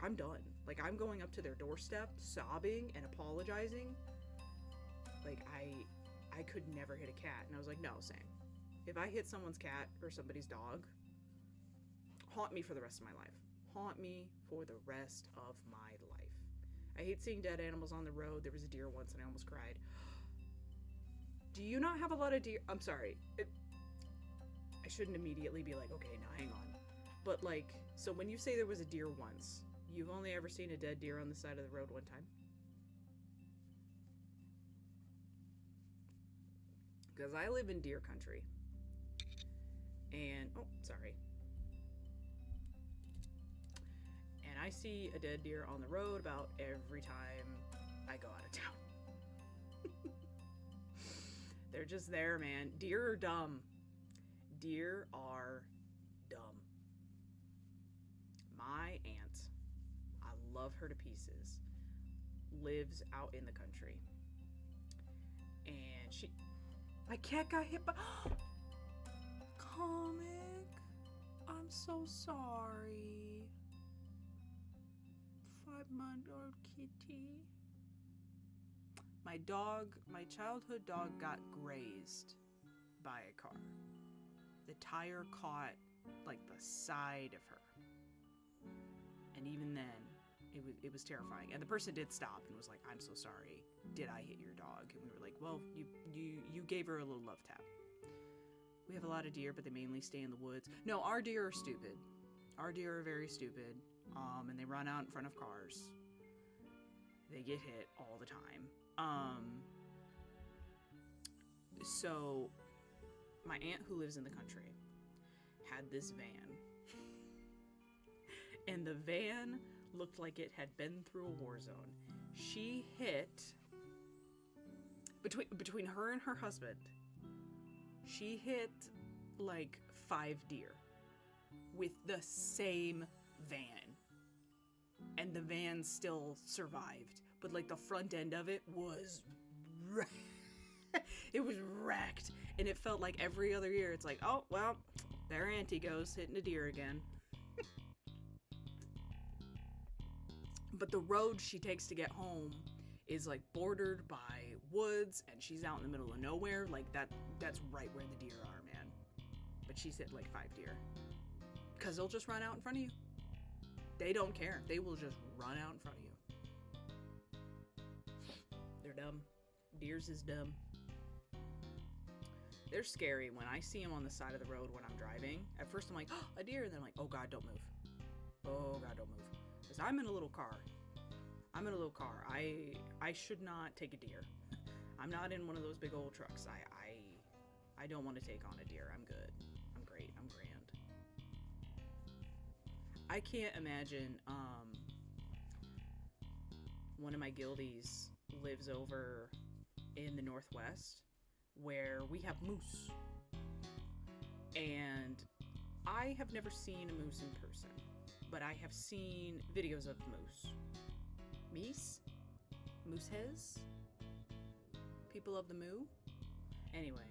I'm done. I'm going up to their doorstep, sobbing and apologizing. I could never hit a cat. And I was like, no, same. If I hit someone's cat or somebody's dog, haunt me for the rest of my life. Haunt me for the rest of my life. I hate seeing dead animals on the road. There was a deer once and I almost cried. Do you not have a lot of deer? I'm sorry. I shouldn't immediately be like, okay, now hang on. But so when you say there was a deer once, you've only ever seen a dead deer on the side of the road one time? Because I live in deer country. And, oh, sorry. And I see a dead deer on the road about every time I go out of town. They're just there, man. Deer are dumb. Deer are dumb. My aunt, I love her to pieces, lives out in the country. And my cat got hit by... Comic, I'm so sorry. 5-month-old kitty. My childhood dog got grazed by a car. The tire caught like the side of her. And even then, it was terrifying. And the person did stop and was like, "I'm so sorry. Did I hit your dog?" And we were like, "Well, you gave her a little love tap." We have a lot of deer, but they mainly stay in the woods. No, our deer are stupid. Our deer are very stupid. And they run out in front of cars. They get hit all the time. So my aunt who lives in the country had this van. And the van looked like it had been through a war zone. She hit, between her and her husband, she hit like 5 deer with the same van. And the van still survived. But like the front end of it was it was wrecked. And it felt like every other year it's like, oh, well, there auntie goes hitting a deer again. But the road she takes to get home is like bordered by woods, and she's out in the middle of nowhere. Like that's right where the deer are, man. But she's hit like 5 deer. Because they'll just run out in front of you. They don't care. They will just run out in front of you. They're dumb. Deers is dumb. They're scary when I see them on the side of the road when I'm driving. At first I'm like, oh, a deer. And then I'm like, oh God, don't move. Oh God, don't move. Because I'm in a little car. I should not take a deer. I'm not in one of those big old trucks. I don't want to take on a deer. I'm good. I'm great. I'm grand. I can't imagine one of my guildies lives over in the Northwest where we have moose. And I have never seen a moose in person, but I have seen videos of moose. Meese? Moosehes? People of the moo? Anyway.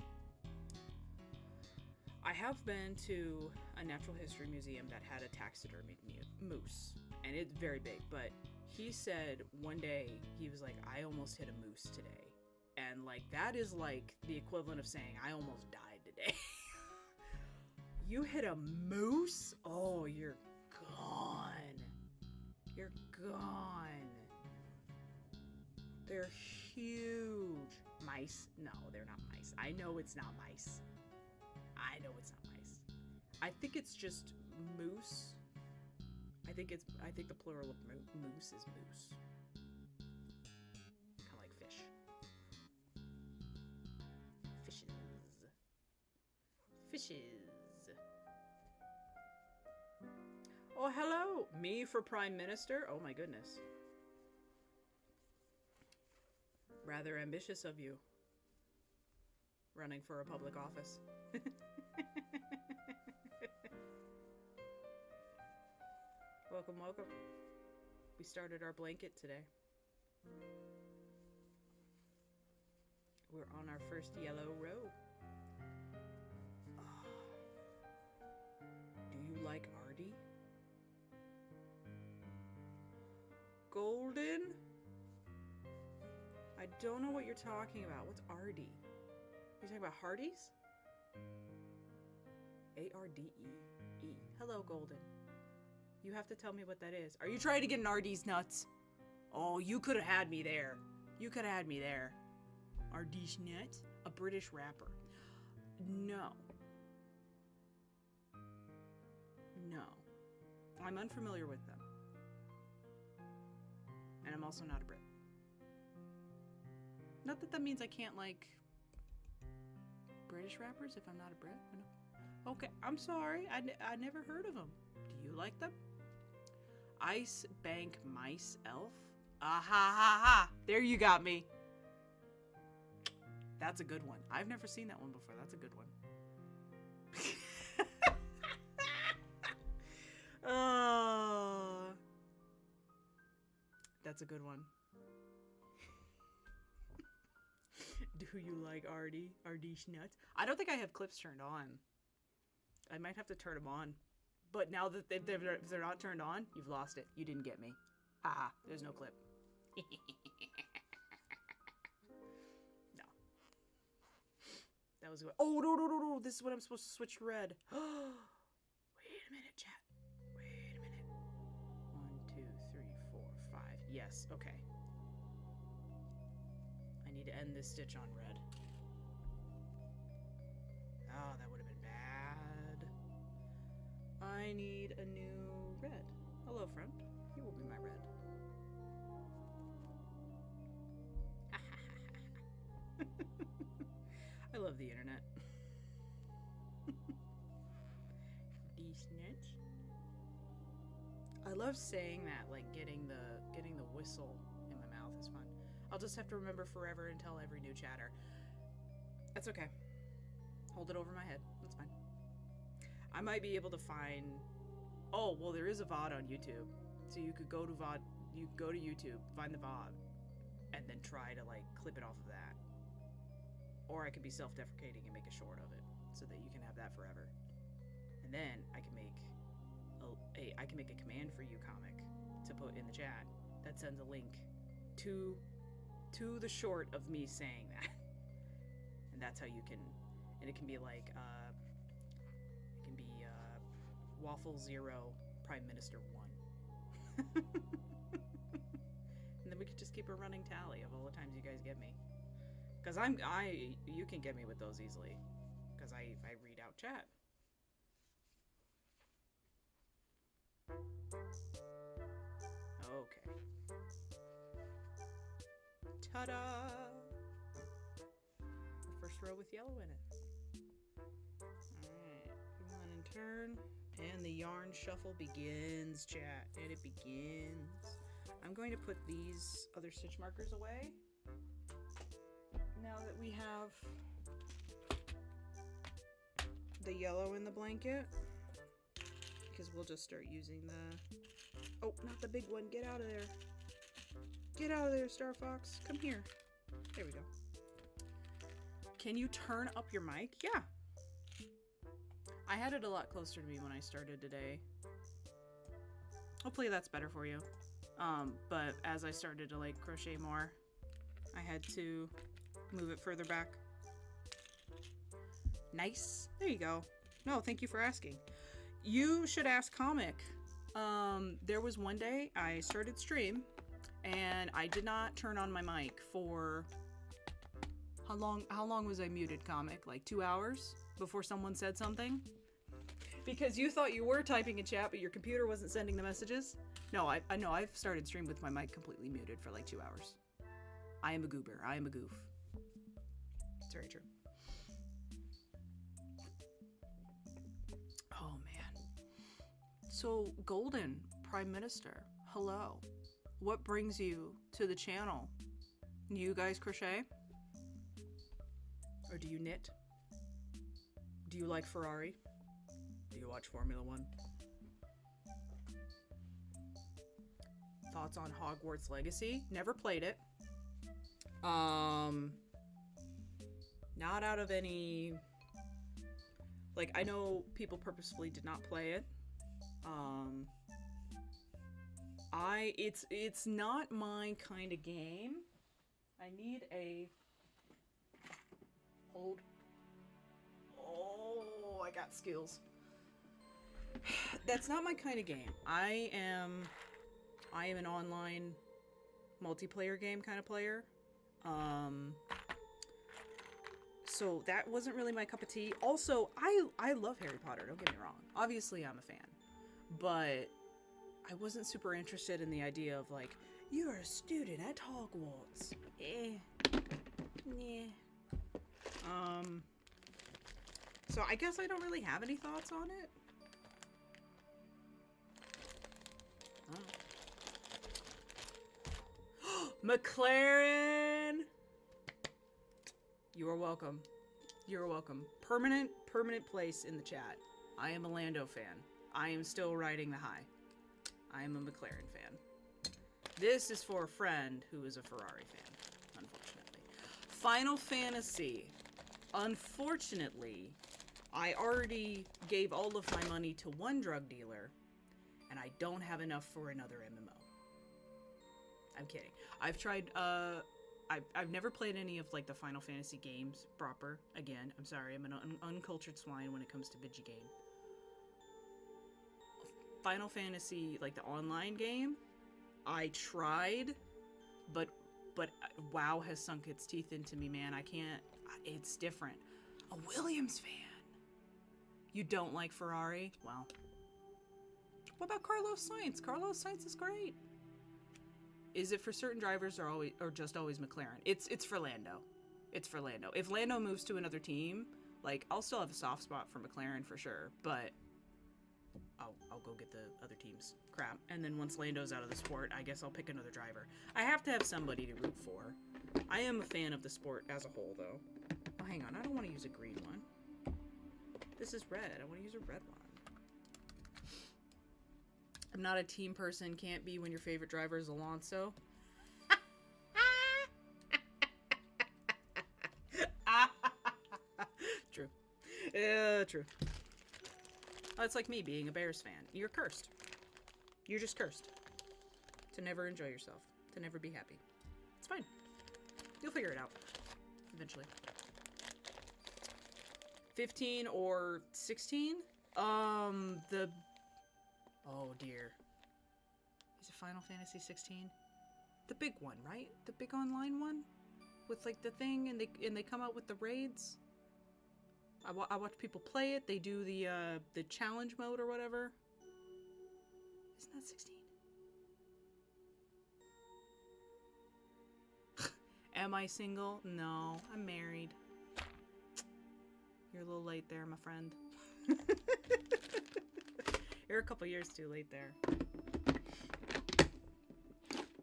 I have been to a natural history museum that had a taxidermied moose, and it's very big, but he said one day, he was like, I almost hit a moose today. And like, that is like the equivalent of saying, I almost died today. You hit a moose? Oh, you're gone. You're gone. They're huge. Mice? No, they're not mice. I know it's not mice. I know it's not mice. I think it's just moose. I think the plural of moose is moose. Kind of like fish. Fishes. Oh, hello. Me for Prime Minister? Oh my goodness. Rather ambitious of you. Running for a public office. Welcome, welcome. We started our blanket today. We're on our first yellow row. Oh. Do you like Artie? Golden? I don't know what you're talking about. What's Artie? Are you talking about Hardee's? A-R-D-E-E. Hello, Golden. You have to tell me what that is. Are you trying to get an Ardee's nuts? Oh, you could have had me there. You could have had me there. Ardee's nuts? A British rapper. No. No. I'm unfamiliar with them. And I'm also not a Brit. Not that that means I can't like British rappers if I'm not a Brit. Okay, I'm sorry. I never heard of them. Do you like them? Ice Bank Mice Elf? Ah ha ha ha! There you got me. That's a good one. I've never seen that one before. That's a good one. That's a good one. Do you like Artie? Artie's nuts? I don't think I have clips turned on. I might have to turn them on. But now that if they're not turned on, you've lost it. You didn't get me. Haha, there's no clip. No. That was good. Oh, no. This is what I'm supposed to switch to red. Wait a minute, chat. Wait a minute. 1, 2, 3, 4, 5. Yes, okay. I need to end this stitch on red. Oh, that would have been bad. I need a new red. Hello, friend. You will be my red. I love the internet. Decent. I love saying that, like getting the whistle in my mouth is fun. I'll just have to remember forever and tell every new chatter. That's okay. Hold it over my head. That's fine. I might be able to find... Oh, well, there is a VOD on YouTube. So you could go to VOD... You go to YouTube, find the VOD, and then try to, like, clip it off of that. Or I could be self-deprecating and make a short of it, so that you can have that forever. And then I can make a command for you comic to put in the chat that sends a link to the short of me saying that. And that's how you can... And it can be like, Waffle 0, Prime Minister 1. And then we could just keep a running tally of all the times you guys get me. Because you can get me with those easily. Because I read out chat. Okay. Ta-da! The first row with yellow in it. Alright, one in turn. And the yarn shuffle begins, chat. And it begins. I'm going to put these other stitch markers away. Now that we have the yellow in the blanket. Because we'll just start using the... Oh, not the big one. Get out of there. Get out of there, Star Fox. Come here. There we go. Can you turn up your mic? Yeah. I had it a lot closer to me when I started today. Hopefully that's better for you. But as I started to like crochet more, I had to move it further back. Nice. There you go. No, thank you for asking. You should ask Comic. There was one day I started stream and I did not turn on my mic for how long was I muted, Comic? Like 2 hours before someone said something? Because you thought you were typing in chat but your computer wasn't sending the messages? No, I know I've started stream with my mic completely muted for like 2 hours. I am a goober. I am a goof. It's very true. Oh man. So Golden, Prime Minister, hello. What brings you to the channel? You guys crochet? Or do you knit? Do you like Ferrari? Do you watch Formula 1? Thoughts on Hogwarts Legacy? Never played it. Not out of any... Like, I know people purposefully did not play it. It's not my kind of game. I need a... Hold. Oh, I got skills. That's not my kind of game. I am an online multiplayer game kind of player. So that wasn't really my cup of tea. Also, I love Harry Potter, don't get me wrong. Obviously, I'm a fan. But I wasn't super interested in the idea of like, you're a student at Hogwarts. So I guess I don't really have any thoughts on it. Oh. McLaren! You are welcome. You're welcome. Permanent place in the chat. I am a Lando fan. I am still riding the high. I am a McLaren fan. This is for a friend who is a Ferrari fan, unfortunately. Final Fantasy. Unfortunately, I already gave all of my money to one drug dealer, and I don't have enough for another MMO. I'm kidding. I've tried, I've never played any of, like, the Final Fantasy games proper. Again, I'm sorry, I'm an uncultured swine when it comes to video game. Final Fantasy, like, the online game, I tried, but WoW has sunk its teeth into me, man. I can't, it's different. A Williams fan. You don't like Ferrari? Well, what about Carlos Sainz? Carlos Sainz is great. Is it for certain drivers or just always McLaren? It's for Lando. It's for Lando. If Lando moves to another team, like, I'll still have a soft spot for McLaren for sure, but I'll go get the other team's crap. And then once Lando's out of the sport, I guess I'll pick another driver. I have to have somebody to root for. I am a fan of the sport as a whole, though. Oh, hang on. I don't want to use a green one. This is red. I want to use a red one. I'm not a team person. Can't be when your favorite driver is Alonso. True. True. It's like me being a Bears fan. You're cursed. You're just cursed. To never enjoy yourself. To never be happy. It's fine. You'll figure it out. Eventually. 15 or 16? The... Oh, dear. Is it Final Fantasy 16? The big one, right? The big online one? With, like, the thing, and they come out with the raids? I watch people play it. They do the challenge mode or whatever. Isn't that 16? Am I single? No, I'm married. You're a little late there, my friend. You're a couple years too late there.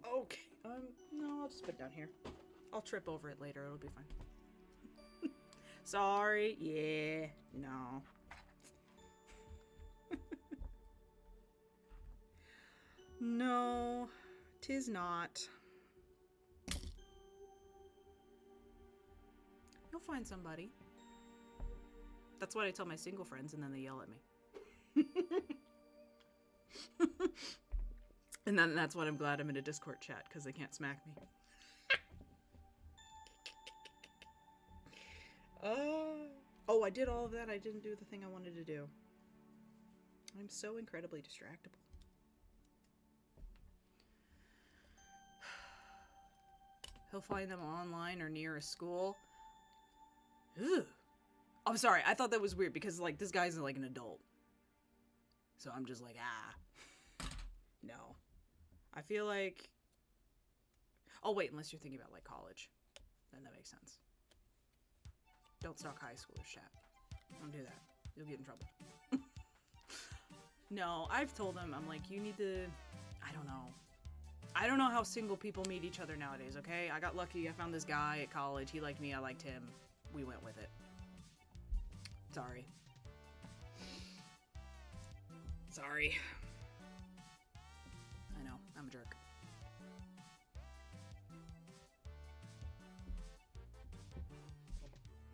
Okay. No, I'll just put it down here. I'll trip over it later. It'll be fine. Sorry. Yeah. No. No, 'tis not. You'll find somebody. That's what I tell my single friends, and then they yell at me. And then that's what I'm glad I'm in a Discord chat, because they can't smack me. Oh, I did all of that. I didn't do the thing I wanted to do. I'm so incredibly distractible. He'll find them online or near a school. Ugh. I'm sorry. I thought that was weird because, like, this guy's like an adult. So I'm just like, no. I feel like... Oh, wait, unless you're thinking about, like, college. Then that makes sense. Don't stalk high schoolers, chat. Don't do that. You'll get in trouble. No, I've told him, I'm like, you need to... I don't know. I don't know how single people meet each other nowadays, okay? I got lucky. I found this guy at college. He liked me. I liked him. We went with it. Sorry. Sorry. I know. I'm a jerk.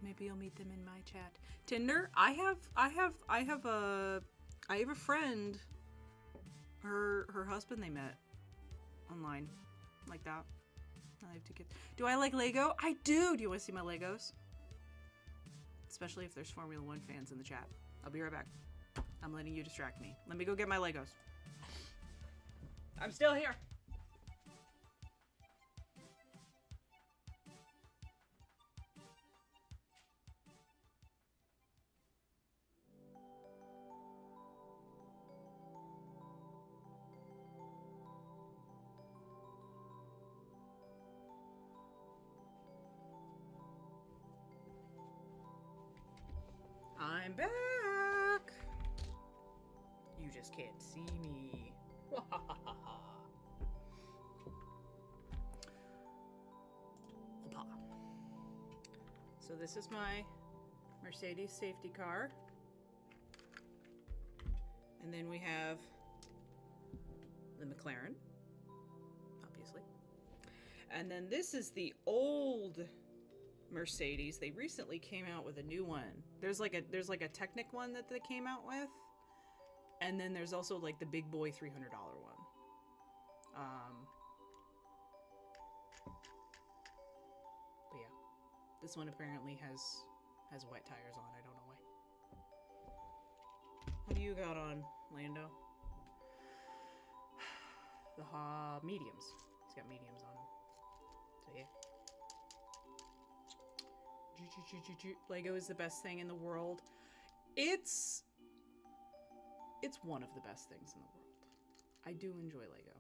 Maybe you'll meet them in my chat. Tinder? I have a friend. Her husband they met online. Like that. I have 2 kids. Do I like Lego? I do! Do you want to see my Legos? Especially if there's Formula 1 fans in the chat. I'll be right back. I'm letting you distract me. Let me go get my Legos. I'm still here. I'm back. You just can't see me. So this is my Mercedes safety car. And then we have the McLaren, obviously. And then this is the old Mercedes. They recently came out with a new one. There's like a Technic one that they came out with. And then there's also like the big boy $300 one. But yeah, this one apparently has wet tires on. I don't know why. What do you got on, Lando? The mediums. He's got mediums on him. So yeah. Lego is the best thing in the world. It's one of the best things in the world. I do enjoy Lego.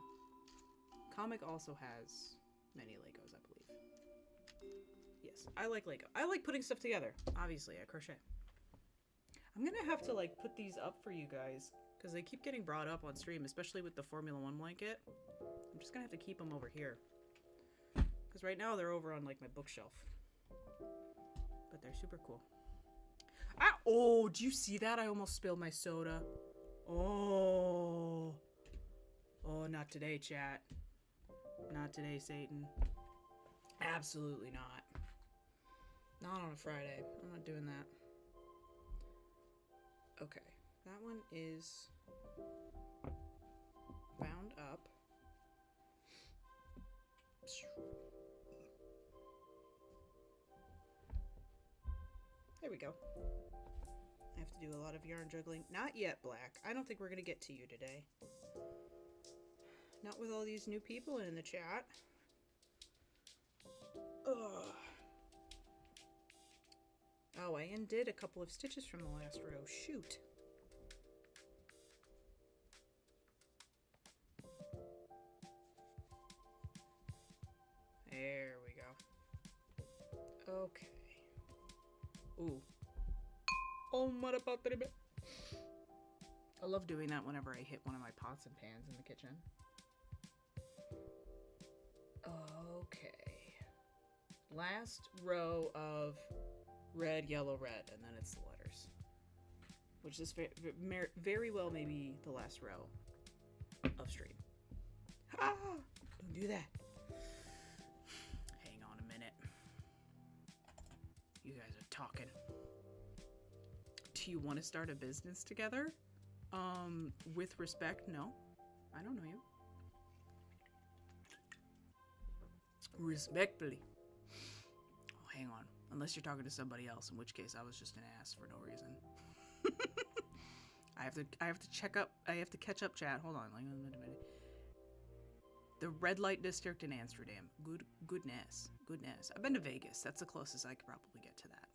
Comic also has many Legos, I believe. Yes, I like Lego. I like putting stuff together. Obviously, I crochet. I'm gonna have to like put these up for you guys because they keep getting brought up on stream, especially with the Formula 1 blanket. I'm just gonna have to keep them over here because right now they're over on like my bookshelf. But they're super cool. Ah! Oh, do you see that? I almost spilled my soda. Oh, not today, chat. Not today, Satan. Absolutely not. Not on a Friday. I'm not doing that. Okay, that one is bound up. There we go. I have to do a lot of yarn juggling. Not yet, Black. I don't think we're going to get to you today. Not with all these new people in the chat. Ugh. Oh, I undid a couple of stitches from the last row. Shoot. There we go. Okay. Ooh. Oh, I love doing that whenever I hit one of my pots and pans in the kitchen. Okay. Last row of red, yellow, red, and then it's the letters. Which is very well maybe the last row of stream. Ah! Don't do that. Hang on a minute. You guys are talking. Do you want to start a business together? With respect, no. I don't know you. Respectfully. Oh, hang on. Unless you're talking to somebody else, in which case I was just an ass for no reason. I have to check up. I have to catch up, chat. Hold on. Like a minute. The red light district in Amsterdam. Goodness. I've been to Vegas. That's the closest I could probably get to that.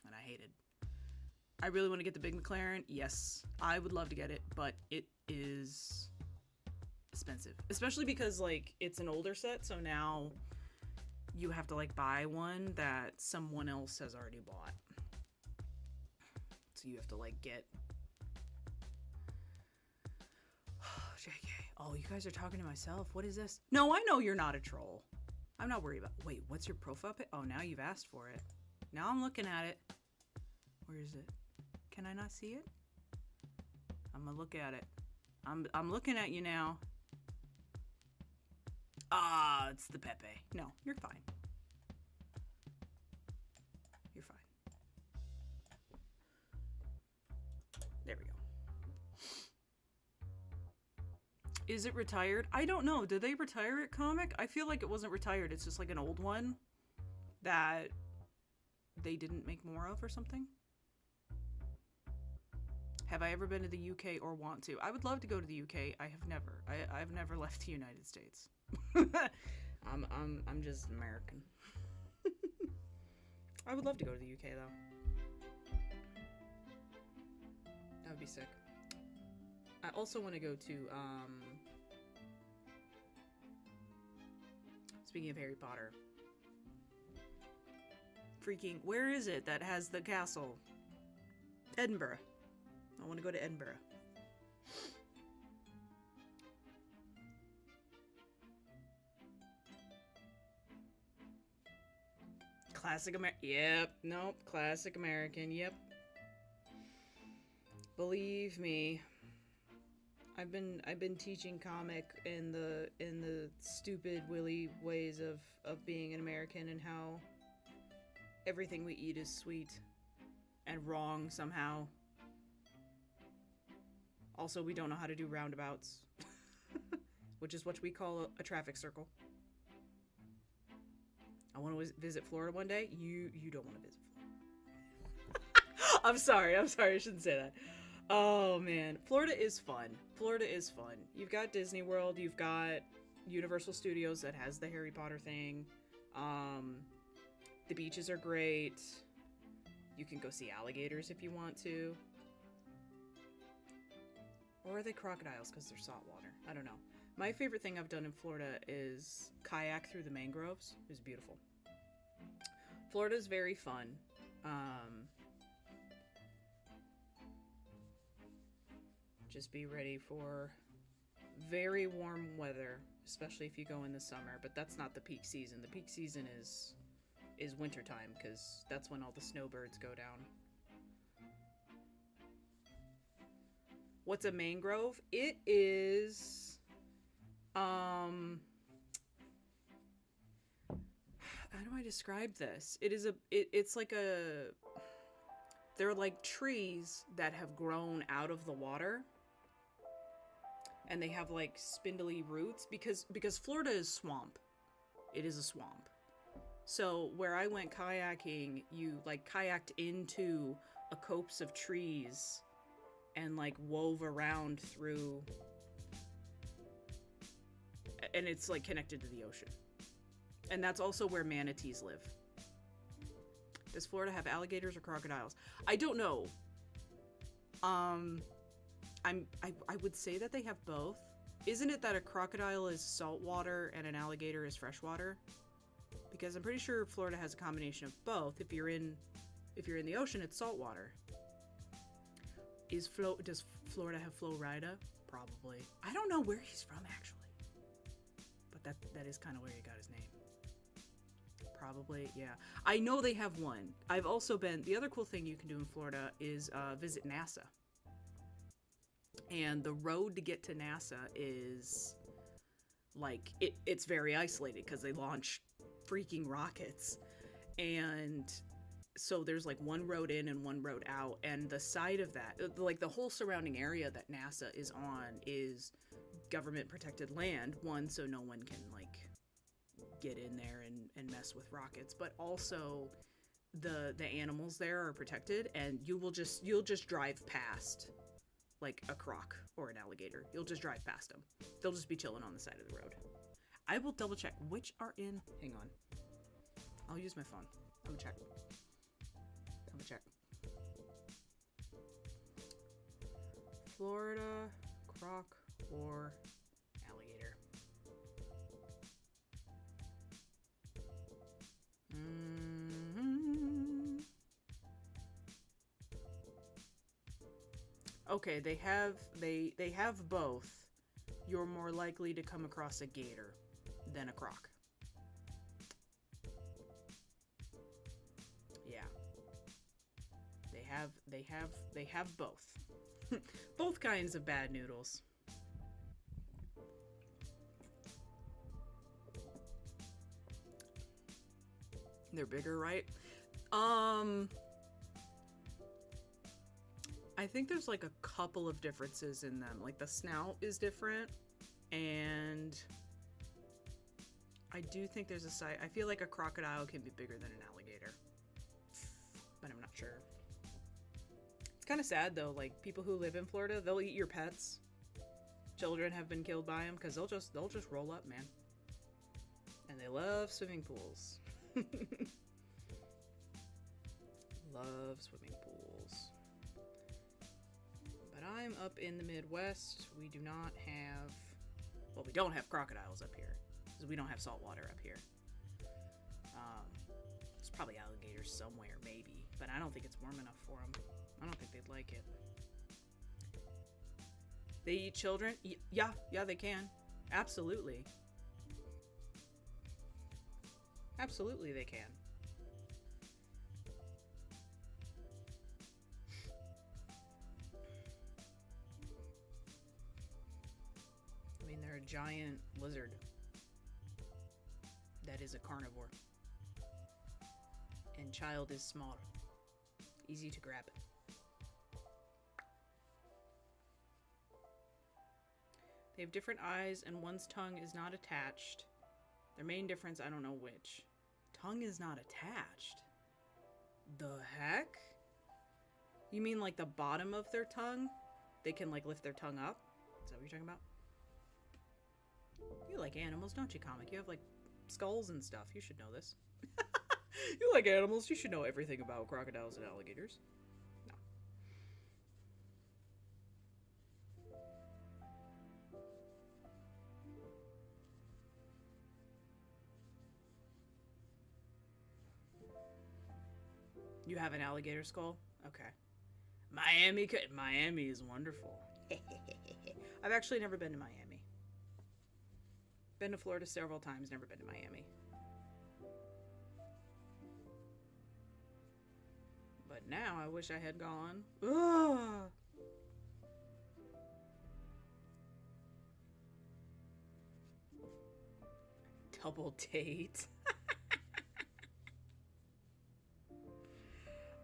And I hated. I really want to get the big McLaren. Yes, I would love to get it, but it is expensive. Especially because, like, it's an older set, so now you have to, like, buy one that someone else has already bought. So you have to, like, get... JK. Oh, you guys are talking to myself. What is this? No, I know you're not a troll. I'm not worried about... Wait, what's your profile pic? Oh, now you've asked for it. Now I'm looking at it. Where is it? Can I not see it? I'm gonna look at it. I'm looking at you now. Ah, it's the Pepe. No, you're fine. You're fine. There we go. Is it retired? I don't know. Did they retire it, comic? I feel like it wasn't retired. It's just like an old one that they didn't make more of or something. Have I ever been to the UK or want to? I would love to go to the UK. I have never. I've never left the United States. I'm just American. I would love to go to the UK though. That would be sick. I also want to go to speaking of Harry Potter. freaking, where is it that has the castle? Edinburgh. I want to go to Edinburgh. Classic American. Yep. Nope. Classic American. Yep. Believe me. I've been teaching comic in the stupid willy ways of being an American, and how everything we eat is sweet and wrong somehow. Also, we don't know how to do roundabouts, which is what we call a traffic circle. I want to visit Florida one day. You don't want to visit Florida. I'm sorry, I shouldn't say that. Oh man, Florida is fun. Florida is fun. You've got Disney World, you've got Universal Studios that has the Harry Potter thing. The beaches are great. You can go see alligators if you want to. Or are they crocodiles because they're saltwater? I don't know. My favorite thing I've done in Florida is kayak through the mangroves. It was beautiful. Florida is very fun. Just be ready for very warm weather, especially if you go in the summer, but that's not the peak season. The peak season is wintertime, because that's when all the snowbirds go down. What's a mangrove? It is how do I describe this? It's like they're like trees that have grown out of the water. And they have like spindly roots because Florida is swamp. It is a swamp. So where I went kayaking, you like kayaked into a copse of trees and like wove around through, and it's like connected to the ocean. And that's also where manatees live. Does Florida have alligators or crocodiles? I don't know. I would say that they have both. Isn't it that a crocodile is saltwater and an alligator is freshwater? Because I'm pretty sure Florida has a combination of both. If you're in the ocean, it's saltwater. Does Florida have Florida? Probably. I don't know where he's from actually. But that is kind of where he got his name. Probably, yeah. I know they have one. I've also been, the other cool thing you can do in Florida is visit NASA. And the road to get to NASA is like, it's very isolated because they launch freaking rockets. And so there's like one road in and one road out. And the side of that, like the whole surrounding area that NASA is on is government protected land. One, so no one can like get in there and mess with rockets, but also the animals there are protected, and you'll just drive past like a croc or an alligator. You'll just drive past them. They'll just be chilling on the side of the road. I will double check which are in. Hang on. I'll use my phone. I'm gonna check. Florida croc or alligator. Okay, they have both. You're more likely to come across a gator than a croc. Yeah. They have both. Both kinds of bad noodles. They're bigger, right? I think there's like a couple of differences in them. Like the snout is different, and I do think there's a side. I feel like a crocodile can be bigger than an alligator, but I'm not sure. It's kind of sad though. Like people who live in Florida, they'll eat your pets. Children have been killed by them because they'll just roll up, man. And they love swimming pools. Love swimming pools. But I'm up in the Midwest. We do not have, well, we don't have crocodiles up here because we don't have salt water up here. There's probably alligators somewhere, maybe. But I don't think it's warm enough for them. I don't think they'd like it. They eat children? Yeah, they can. Absolutely. Absolutely they can. I mean, they're a giant lizard that is a carnivore. And child is small. Easy to grab. They have different eyes and one's tongue is not attached. Their main difference, I don't know which. Tongue is not attached? The heck? You mean like the bottom of their tongue? They can like lift their tongue up? Is that what you're talking about? You like animals, don't you, comic? You have like skulls and stuff. You should know this. You like animals. You should know everything about crocodiles and alligators. No. You have an alligator skull? Okay. Miami is wonderful. I've actually never been to Miami. Been to Florida several times, never been to Miami. But now I wish I had gone. Ugh. Double date.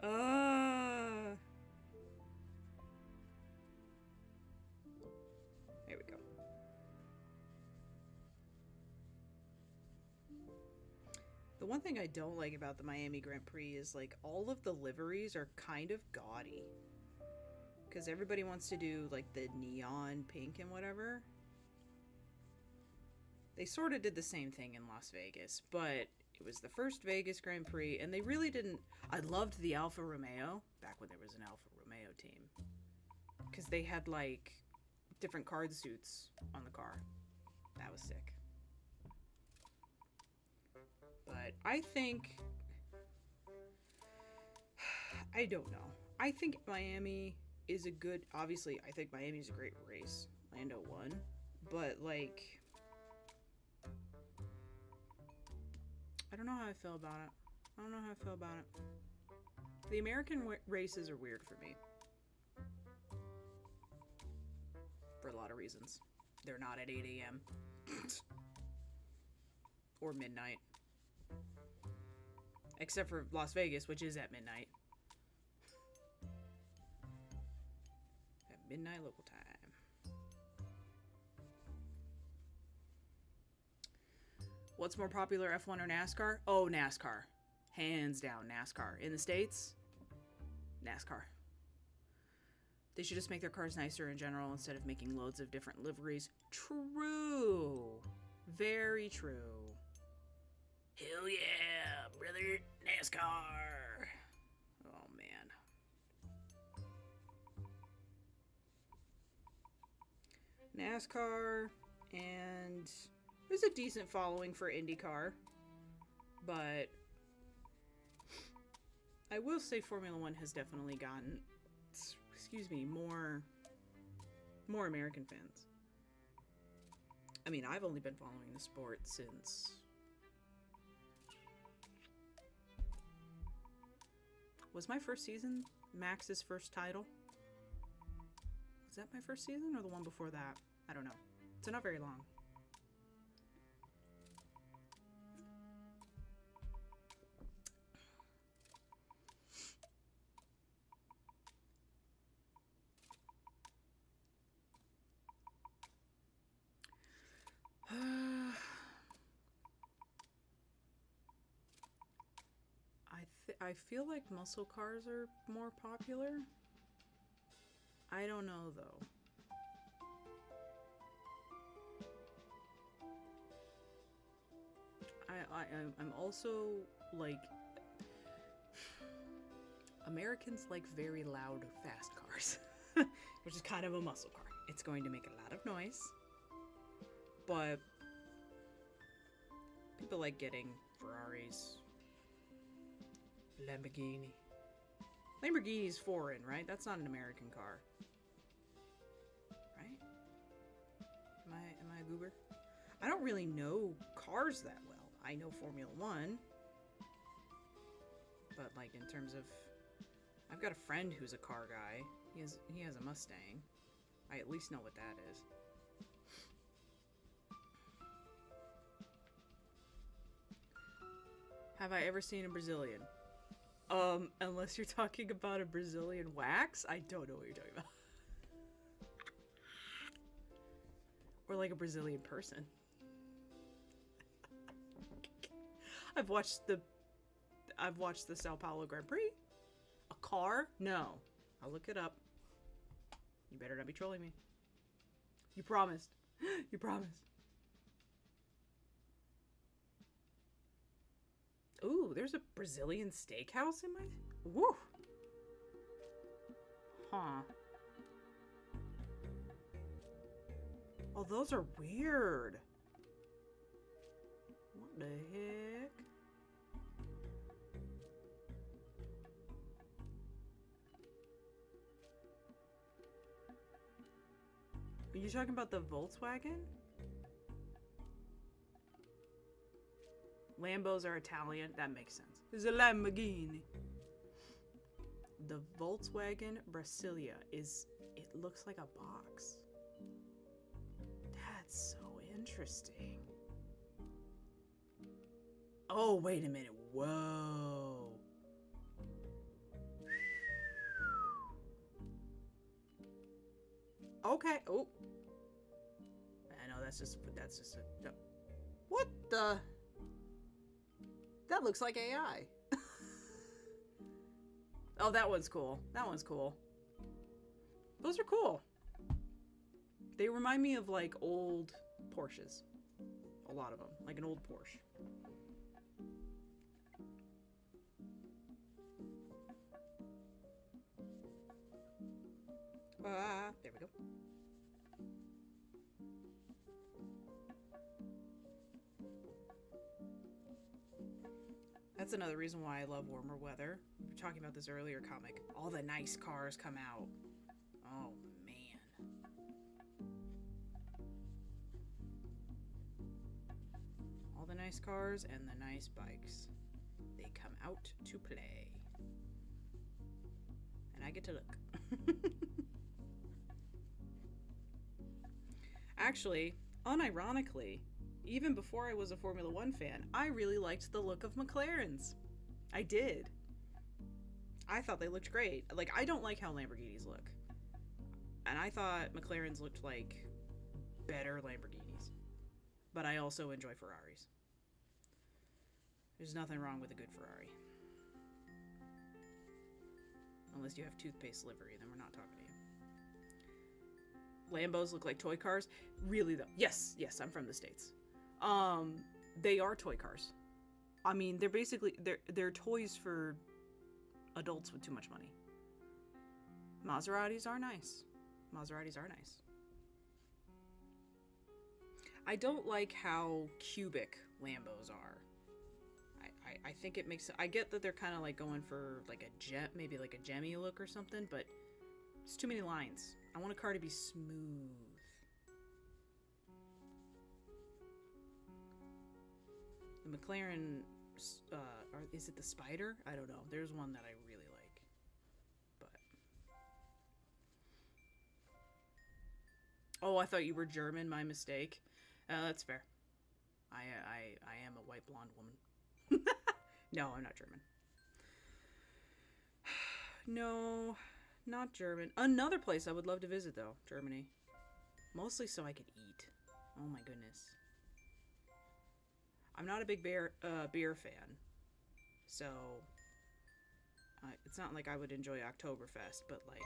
There we go. The one thing I don't like about the Miami Grand Prix is like all of the liveries are kind of gaudy. Because everybody wants to do like the neon pink and whatever. They sort of did the same thing in Las Vegas, but it was the first Vegas Grand Prix and they really didn't... I loved the Alfa Romeo back when there was an Alfa Romeo team. Because they had like different card suits on the car. That was sick. But I think... I don't know. I think Miami is a good... Obviously, I think Miami's a great race. Lando won. But, like... I don't know how I feel about it. I don't know how I feel about it. The American races are weird for me. For a lot of reasons. They're not at 8 a.m. Or midnight. Except for Las Vegas, which is at midnight. At midnight local time. What's more popular, F1 or NASCAR? Oh, NASCAR. Hands down, NASCAR. In the States, NASCAR. They should just make their cars nicer in general instead of making loads of different liveries. True. Very true. Hell yeah, brother. NASCAR. Oh, man. NASCAR, and there's a decent following for IndyCar, but I will say Formula One has definitely gotten, excuse me, more American fans. I mean, I've only been following the sport since... Was my first season Max's first title? Was that my first season or the one before that? I don't know. It's not very long. I feel like muscle cars are more popular. I don't know though. I'm also like, Americans like very loud, fast cars, which is kind of a muscle car. It's going to make a lot of noise, but people like getting Ferraris, Lamborghini. Lamborghini's foreign, right? That's not an American car. Right? Am I a goober? I don't really know cars that well. I know Formula One. But like in terms of, I've got a friend who's a car guy. He has a Mustang. I at least know what that is. Have I ever seen a Brazilian? Unless you're talking about a Brazilian wax, I don't know what you're talking about. Or like a Brazilian person. I've watched the Sao Paulo Grand Prix. A car? No. I'll look it up. You better not be trolling me. You promised. You promised. Ooh, there's a Brazilian steakhouse in my... Woo! Huh. Oh, those are weird. What the heck? Are you talking about the Volkswagen? Lambos are Italian. That makes sense. It's a Lamborghini. The Volkswagen Brasilia is... It looks like a box. That's so interesting. Oh, wait a minute. Whoa. Okay. Oh. I know that's just a... No. What the... That looks like AI. Oh, that one's cool. That one's cool. Those are cool. They remind me of like old Porsches. A lot of them. Like an old Porsche. There we go. That's another reason why I love warmer weather. We were talking about this earlier comic. All the nice cars come out. Oh, man. All the nice cars and the nice bikes. They come out to play. And I get to look. Actually, unironically, even before I was a Formula One fan, I really liked the look of McLarens. I did. I thought they looked great. Like, I don't like how Lamborghinis look. And I thought McLarens looked like better Lamborghinis. But I also enjoy Ferraris. There's nothing wrong with a good Ferrari. Unless you have toothpaste livery, then we're not talking to you. Lambos look like toy cars. Really though. Yes, I'm from the States. They are toy cars. I mean, they're basically they're toys for adults with too much money. Maseratis are nice. Maseratis are nice. I don't like how cubic Lambos are. I think it makes... I get that they're kind of like going for like a gem, maybe like a gemmy look or something, but it's too many lines. I want a car to be smooth. The McLaren, is it the Spider? I don't know. There's one that I really like, but... Oh, I thought you were German. My mistake. That's fair. I am a white blonde woman. No, I'm not German. No, not German. Another place I would love to visit, though. Germany. Mostly so I could eat. Oh my goodness. I'm not a big beer fan. So, it's not like I would enjoy Oktoberfest, but like,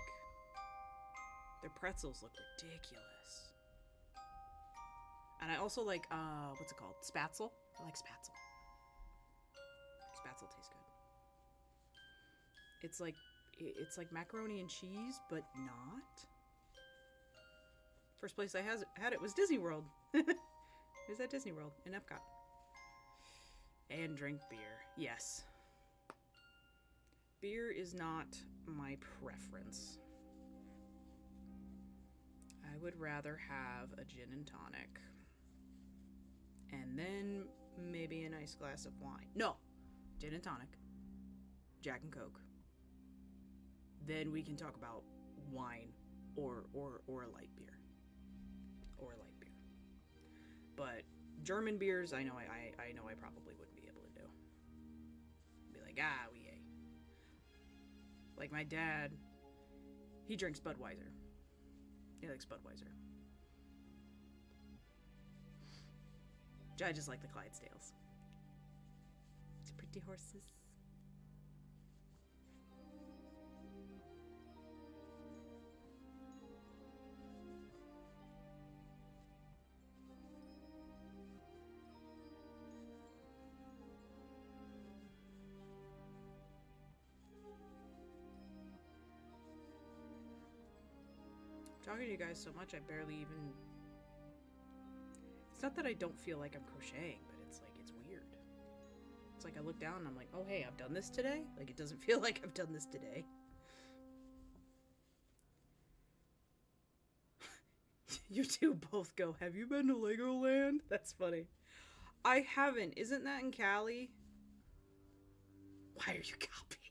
their pretzels look ridiculous. And I also like, what's it called? Spatzel? I like Spatzel. Spatzel tastes good. It's like macaroni and cheese, but not. First place I had it was Disney World. It was at Disney World in Epcot. And drink beer. Yes. Beer is not my preference. I would rather have a gin and tonic. And then maybe a nice glass of wine. No, gin and tonic, Jack and Coke. Then we can talk about wine or a light beer. Or a light beer. But German beers, I know I probably wouldn't be able to do. Be like, we ate. Like my dad, he drinks Budweiser. He likes Budweiser. I just like the Clydesdales. It's pretty horses. Talking to you guys so much, I barely even... It's not that I don't feel like I'm crocheting, but it's like, it's weird. It's like I look down and I'm like, oh hey, I've done this today? Like, it doesn't feel like I've done this today. You two both go, have you been to Legoland? That's funny. I haven't. Isn't that in Cali? Why are you copying me?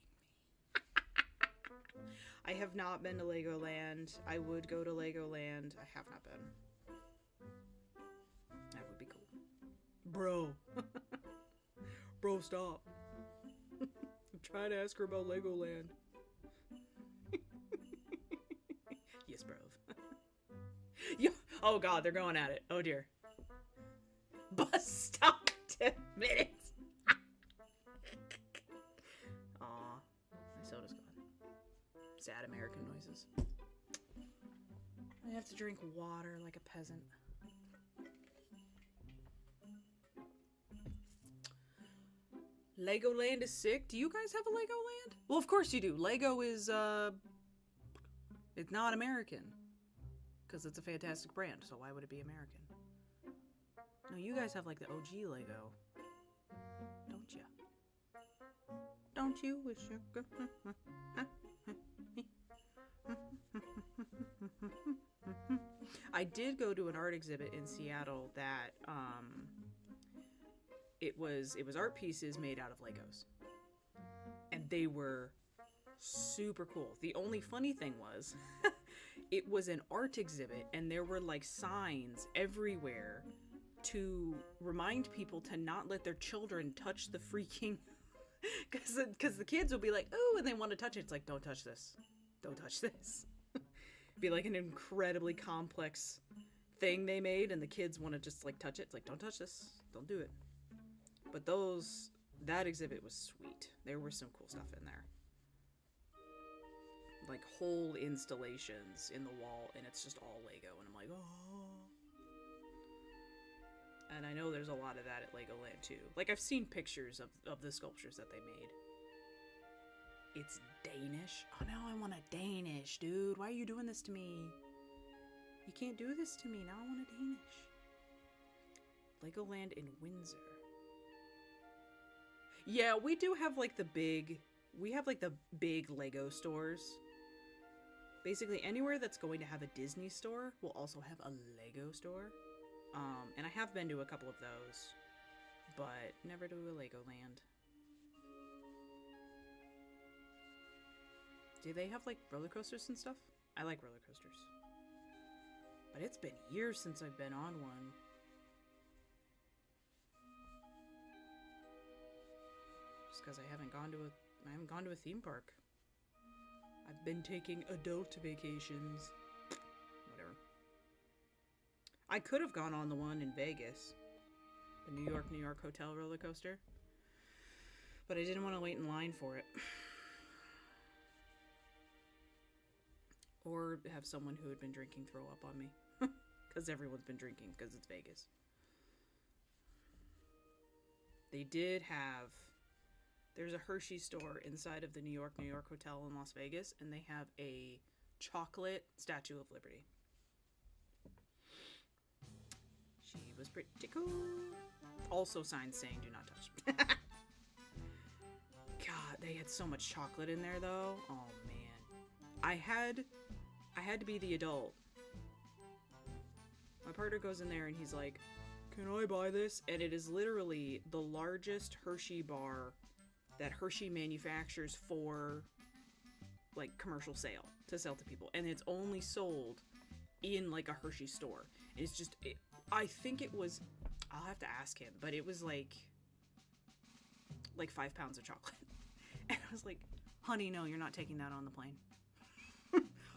I have not been to Legoland. I would go to Legoland. I have not been. That would be cool. Bro. Bro, stop. I'm trying to ask her about Legoland. Yes, bro. Yo, oh god, they're going at it. Oh dear. Bus stop 10 minutes. Aw, my soda's gone. Sad American noises. I have to drink water like a peasant. Legoland is sick. Do you guys have a Legoland? Well, of course you do. Lego is, it's not American. Because it's a fantastic brand, so why would it be American? No, you guys have, like, the OG Lego. Don't you? Don't you wish you could... I did go to an art exhibit in Seattle that, it was art pieces made out of Legos. And they were super cool. The only funny thing was, it was an art exhibit and there were like signs everywhere to remind people to not let their children touch the freaking... Because the kids will be like, oh, and they want to touch it. It's like, don't touch this. Don't touch this. Be like an incredibly complex thing they made and the kids want to just like touch it. It's like, don't touch this. Don't do it. But that exhibit was sweet. There was some cool stuff in there. Like whole installations in the wall and it's just all Lego and I'm like, oh. And I know there's a lot of that at Legoland too. Like I've seen pictures of the sculptures that they made. It's Danish. Oh no, I want a Danish, dude. Why are you doing this to me? You can't do this to me. Now I want a Danish. Legoland in Windsor. Yeah, we do have like the big Lego stores. Basically anywhere that's going to have a Disney store will also have a Lego store. And I have been to a couple of those, but never to a Legoland. Do they have like roller coasters and stuff? I like roller coasters. But it's been years since I've been on one. Just because I haven't gone to a theme park. I've been taking adult vacations. Whatever. I could have gone on the one in Vegas. The New York Hotel roller coaster. But I didn't want to wait in line for it. Or have someone who had been drinking throw up on me. Because everyone's been drinking because it's Vegas. They did have... There's a Hershey store inside of the New York Hotel in Las Vegas. And they have a chocolate Statue of Liberty. She was pretty cool. Also signs saying do not touch. God, they had so much chocolate in there though. Oh man. I had to be the adult. My partner goes in there and he's like, "Can I buy this?" And it is literally the largest Hershey bar that Hershey manufactures for like commercial sale to sell to people, and it's only sold in like a Hershey store. And it's just I think it was, I'll have to ask him, but it was like 5 pounds of chocolate. And I was like, "Honey, no, you're not taking that on the plane."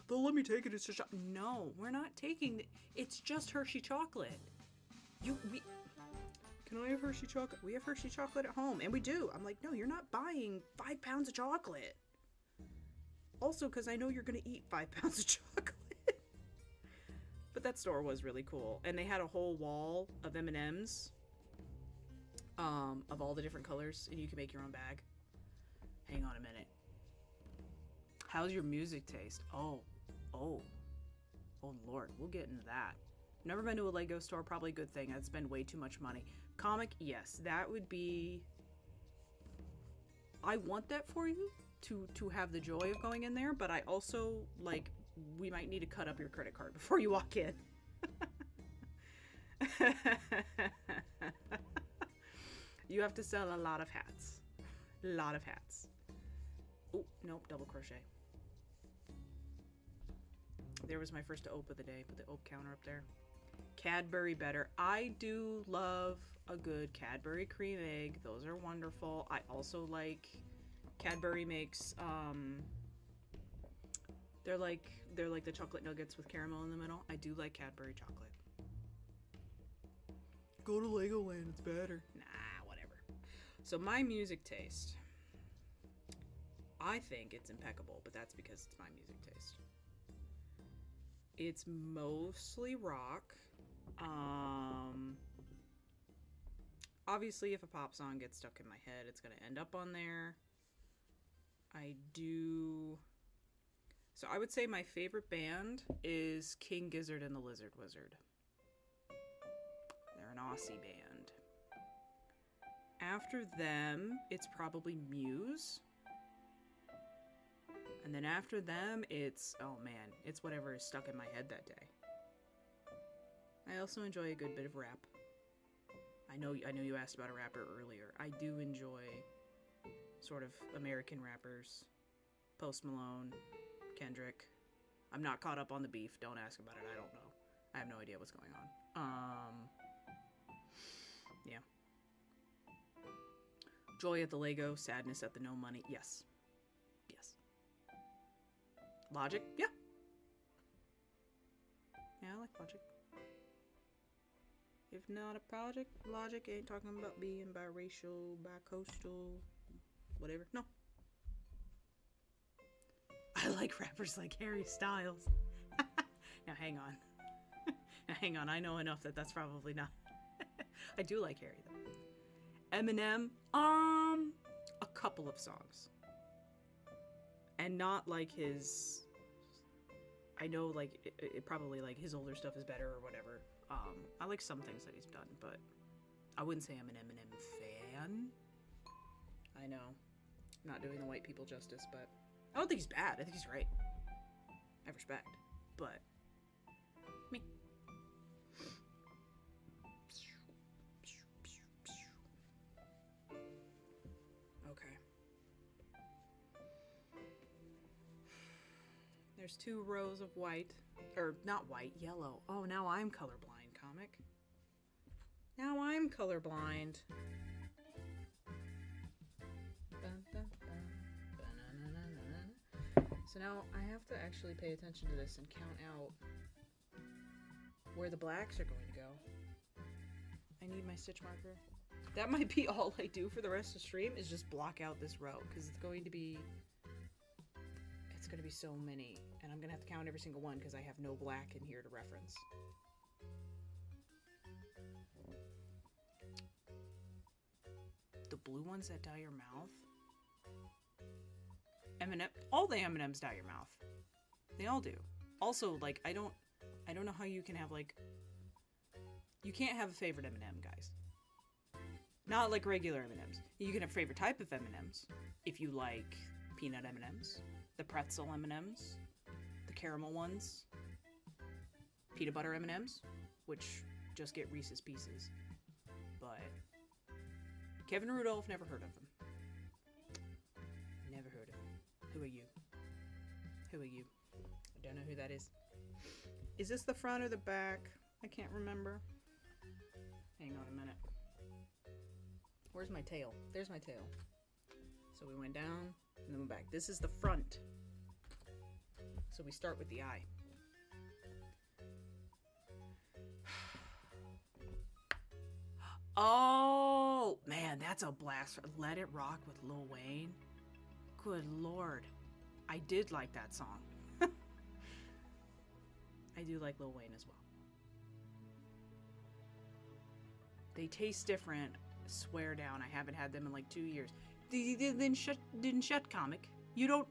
They'll let me take it. It's just no, we're not taking it. It's just Hershey chocolate. Can I have Hershey chocolate? We have Hershey chocolate at home, and we do. I'm like, "No, you're not buying 5 pounds of chocolate." Also, because I know you're gonna eat 5 pounds of chocolate. But that store was really cool, and they had a whole wall of M&Ms, of all the different colors, and you can make your own bag. Hang on a minute. How's your music taste? Oh Lord, we'll get into that. Never been to a Lego store, probably a good thing. I'd spend way too much money. Comic, yes, that would be... I want that for you, to have the joy of going in there, but I also, like, we might need to cut up your credit card before you walk in. You have to sell a lot of hats. A lot of hats. Oh, nope, double crochet. There was my first ope of the day. Put the ope counter up there. Cadbury better. I do love a good Cadbury cream egg. Those are wonderful. I also like Cadbury makes they're like the chocolate nuggets with caramel in the middle. I do like Cadbury chocolate. Go to Legoland, it's better. Nah, whatever. So my music taste, I think it's impeccable, but that's because it's my music taste. It's mostly rock. Obviously, if a pop song gets stuck in my head, it's gonna end up on there. So I would say my favorite band is King Gizzard and the Lizard Wizard. They're an Aussie band. After them, it's probably Muse. And then after them, it's, oh man, it's whatever is stuck in my head that day. I also enjoy a good bit of rap. I know you asked about a rapper earlier. I do enjoy sort of American rappers. Post Malone, Kendrick. I'm not caught up on the beef. Don't ask about it. I don't know. I have no idea what's going on. Yeah. Joy at the Lego, sadness at the no money. Yes. Yes. Logic? Yeah. Yeah, I like Logic. If not a project, Logic ain't talking about being biracial, bicoastal, whatever. No. I like rappers like Harry Styles. Now hang on. Now hang on, I know enough that that's probably not. I do like Harry though. Eminem, a couple of songs. And not like his, I know like it probably like his older stuff is better or whatever. I like some things that he's done, but I wouldn't say I'm an Eminem fan. I know, not doing the white people justice, but I don't think he's bad. I think he's great. I have respect, but me. Okay. There's 2 rows of white, or not white, yellow. Oh, now I'm colorblind, comic. Now I'm colorblind. So now I have to actually pay attention to this and count out where the blacks are going to go. I need my stitch marker. That might be all I do for the rest of the stream, is just block out this row, because it's going to be so many, and I'm gonna have to count every single one because I have no black in here to reference. The blue ones that dye your mouth? M&M, all the M&Ms dye your mouth. They all do. Also, like, I don't know how you can have, like, you can't have a favorite M&M, guys. Not like regular M&Ms. You can have favorite type of M&Ms. If you like peanut M&Ms, the pretzel M&Ms, the caramel ones, peanut butter M&Ms, which just get Reese's Pieces. But Kevin Rudolph, never heard of them. Never heard of them. Who are you? Who are you? I don't know who that is. Is this the front or the back? I can't remember. Hang on a minute. Where's my tail? There's my tail. So we went down and then went back. This is the front. So we start with the eye. Oh, man, that's a blast. Let It Rock with Lil Wayne. Good Lord. I did like that song. I do like Lil Wayne as well. They taste different. Swear down, I haven't had them in like 2 years. Didn't shut comic. You don't.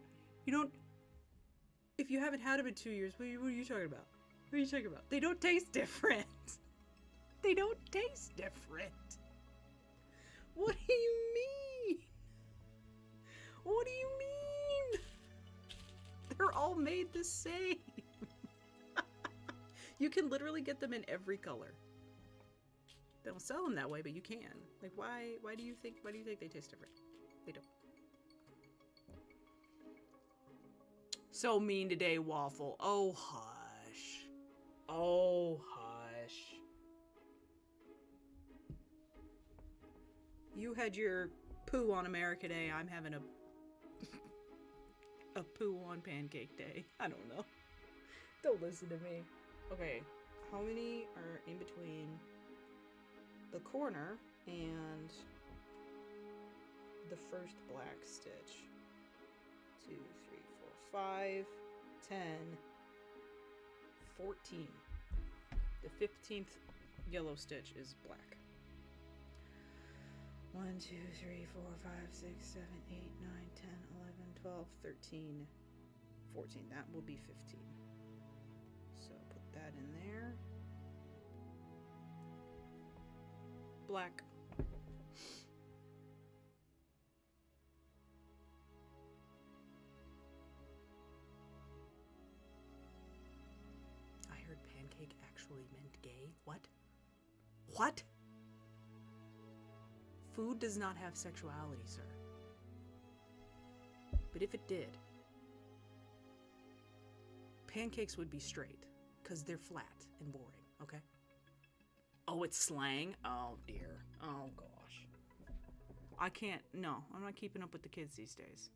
If you haven't had them in 2 years, what are you talking about? What are you talking about? They don't taste different. They don't taste different. What do you mean? What do you mean? They're all made the same. You can literally get them in every color. They don't sell them that way, but you can. Like, why do you think they taste different? They don't. So mean today, Waffle. Oh, hush. Oh, hush. You had your poo on America Day. I'm having a poo on Pancake Day. I don't know. Don't listen to me. Okay, how many are in between the corner and the first black stitch? 2, 3, 4, 5, 10, 14. The 15th yellow stitch is black. 1, 2, 3, 4, 5, 6, 7, 8, 9, 10, 11, 12, 13, 14. That will be 15. So put that in there. Black. I heard pancake actually meant gay. What? What? Food does not have sexuality, sir. But if it did, pancakes would be straight, because they're flat and boring, okay? Oh, it's slang? Oh, dear. Oh, gosh. I can't, no, I'm not keeping up with the kids these days.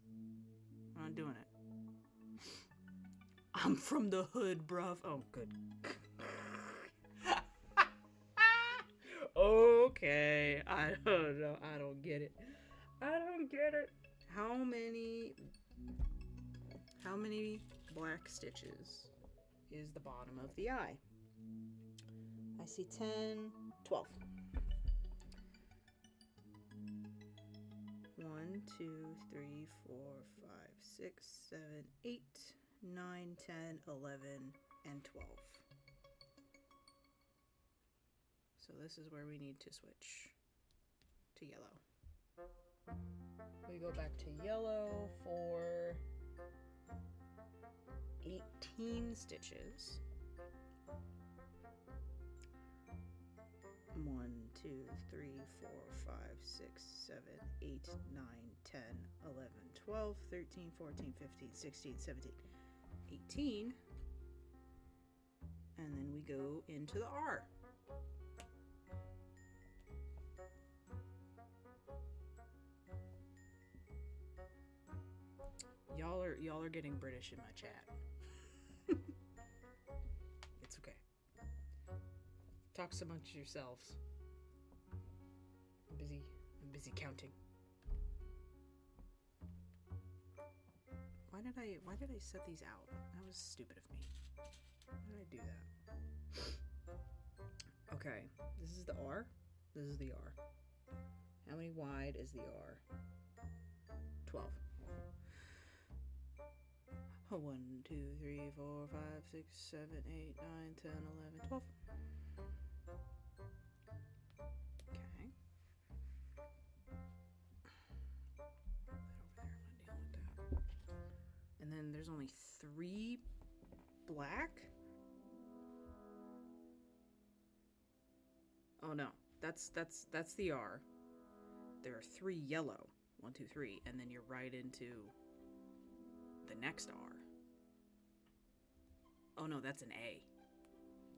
I'm not doing it. I'm from the hood, bruv. Oh, good. Okay, I don't know. I don't get it. I don't get it. How many black stitches is the bottom of the eye? I see 10, 12. 1, 2, 3, 4, 5, 6, 7, 8, 9, 10, 11, and 12. So this is where we need to switch to yellow. We go back to yellow for 18 stitches. 1, 2, 3, 4, 5, 6, 7, 8, 9, 10, 11, 12, 13, 14, 15, 16, 17, 18. And then we go into the R. Y'all are getting British in my chat. It's okay. Talk amongst yourselves. I'm busy counting. Why did I set these out? That was stupid of me. Why did I do that? Okay, this is the R. This is the R. How many wide is the R? 12. 1, 2, 3, 4, 5, 6, 7, 8, 9, 10, 11, 12. Okay. then there's only 3 black. Oh no, that's the R. There are 3 yellow. 1, 2, 3, and then you're right into the next R. Oh no, that's an A.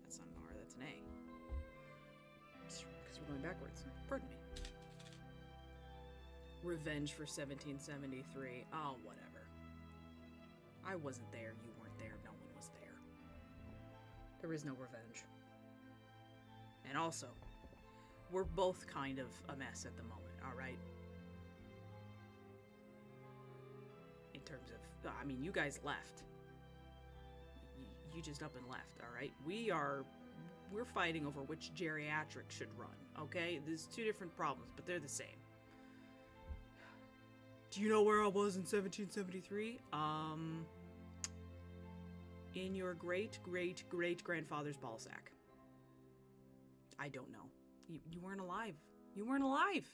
That's not an R, that's an A. Because we're going backwards. Pardon me. Revenge for 1773. Oh, whatever. I wasn't there, you weren't there, no one was there. There is no revenge. And also, we're both kind of a mess at the moment, alright? In terms of, I mean, you guys left. You just up and left, alright? We're fighting over which geriatric should run, okay? There's 2 different problems, but they're the same. Do you know where I was in 1773? In your great-great-great-grandfather's ballsack. I don't know. You weren't alive. You weren't alive!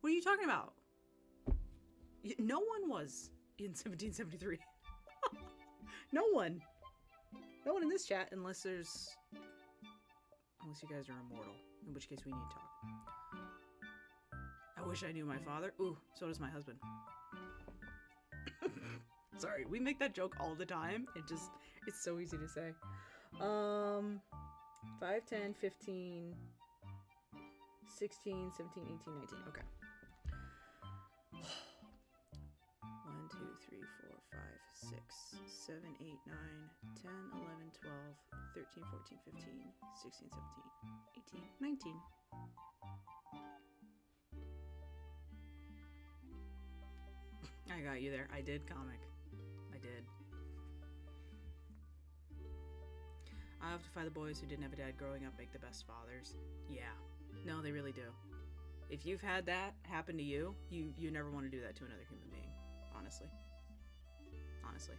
What are you talking about? No one was in 1773. No one. No one in this chat, unless you guys are immortal. In which case we need to talk. I wish I knew my father. Ooh, so does my husband. Sorry, we make that joke all the time. It's so easy to say. 5, 10, 15, 16, 17, 18, 19. Okay. 1, 2, 3, 4, 5, 6, 7, 8, 9, 10, 11, 12, 13, 14, 15, 16, 17, 18, 19. I got you there. I did, comic. I did. I have to find the boys who didn't have a dad growing up make the best fathers. Yeah. No, they really do. If you've had that happen to you, you never want to do that to another human being. Honestly. Honestly.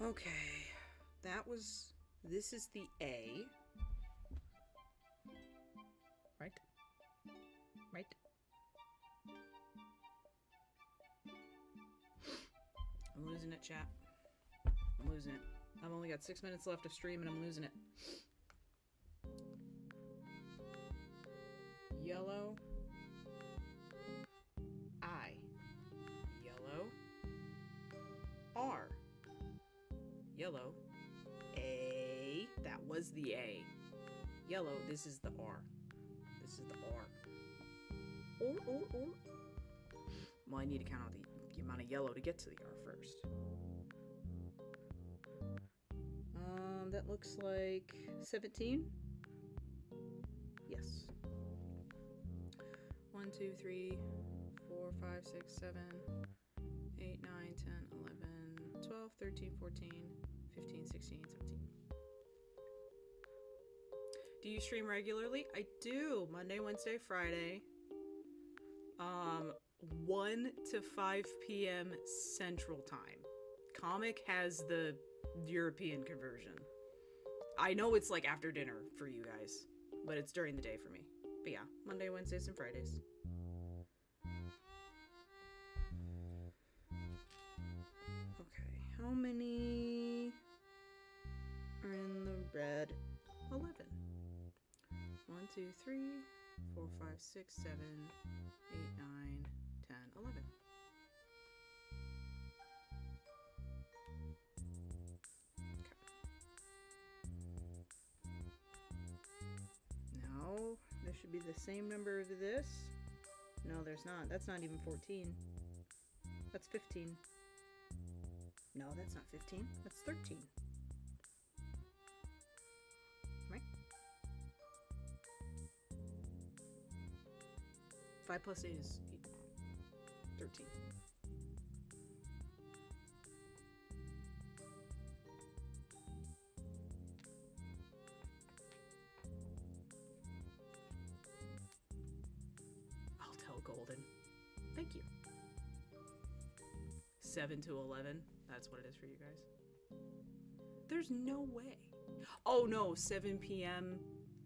Okay. This is the A. Right? Right? I'm losing it, chat. I'm losing it. I've only got 6 minutes left of stream and I'm losing it. Yellow. I. Yellow. R. Yellow. A. That was the A. Yellow. This is the R. This is the R. Or. Well, I need to count out the amount of yellow to get to the R first. That looks like 17. Yes. 1, 2, 3, 4, 5, 6, 7, 8, 9, 10, 11, 12, 13, 14, 15, 16, 17. Do you stream regularly? I do. Monday, Wednesday, Friday. 1 to 5 p.m. Central Time. Comic has the European conversion. I know it's like after dinner for you guys, but it's during the day for me. But yeah, Monday, Wednesdays, and Fridays. Okay, how many are in the red? 11. 1, 2, 3, 4, 5, 6, 7, 8, 9, 10, 11. No, there should be the same number of this. No, there's not. That's not even 14. That's 15. No, that's not 15. That's 13. Right? 5 plus 8 is 13. I'll tell Golden. Thank you. 7 to 11. That's what it is for you guys. There's no way. Oh no, 7 p.m.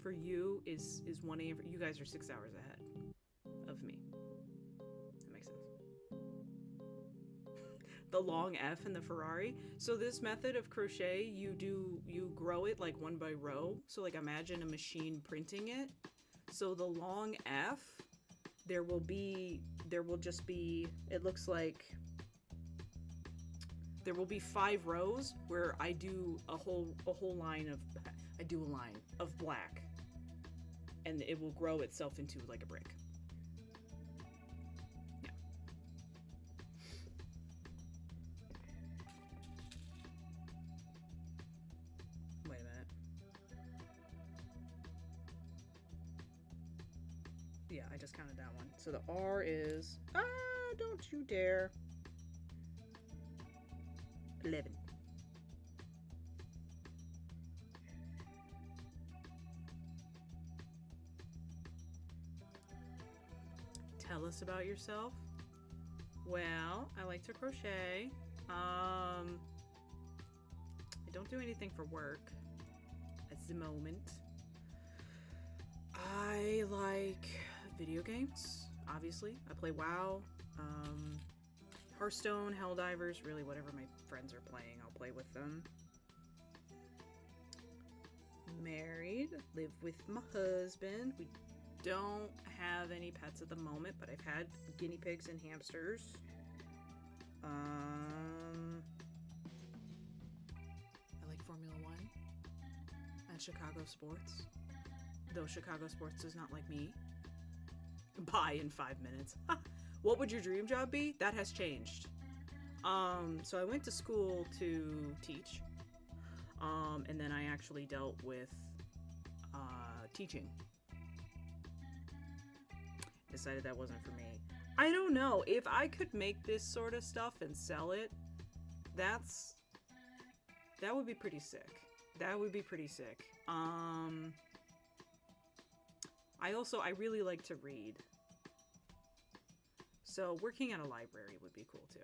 for you is 1 a.m. You guys are 6 hours ahead of me. That makes sense. The long F in the Ferrari. So this method of crochet, you grow it like one by row. So like imagine a machine printing it. So the long F, there will just be, it looks like there will be 5 rows where I do a whole line of, I do a line of black, and it will grow itself into like a brick. Yeah. Wait a minute. Yeah, I just counted that one. So the R is, don't you dare. 11. Tell us about yourself. Well, I like to crochet. I don't do anything for work at the moment. I like video games, obviously. I play WoW, Hearthstone, Helldivers, really whatever my friends are playing, I'll play with them. Married, live with my husband. We don't have any pets at the moment, but I've had guinea pigs and hamsters. I like Formula One and Chicago sports, though Chicago sports does not like me. Bye in 5 minutes. What would your dream job be? That has changed. So I went to school to teach, and then I actually dealt with teaching. Decided that wasn't for me. I don't know. If I could make this sort of stuff and sell it, that would be pretty sick. That would be pretty sick. I really like to read. So working at a library would be cool too.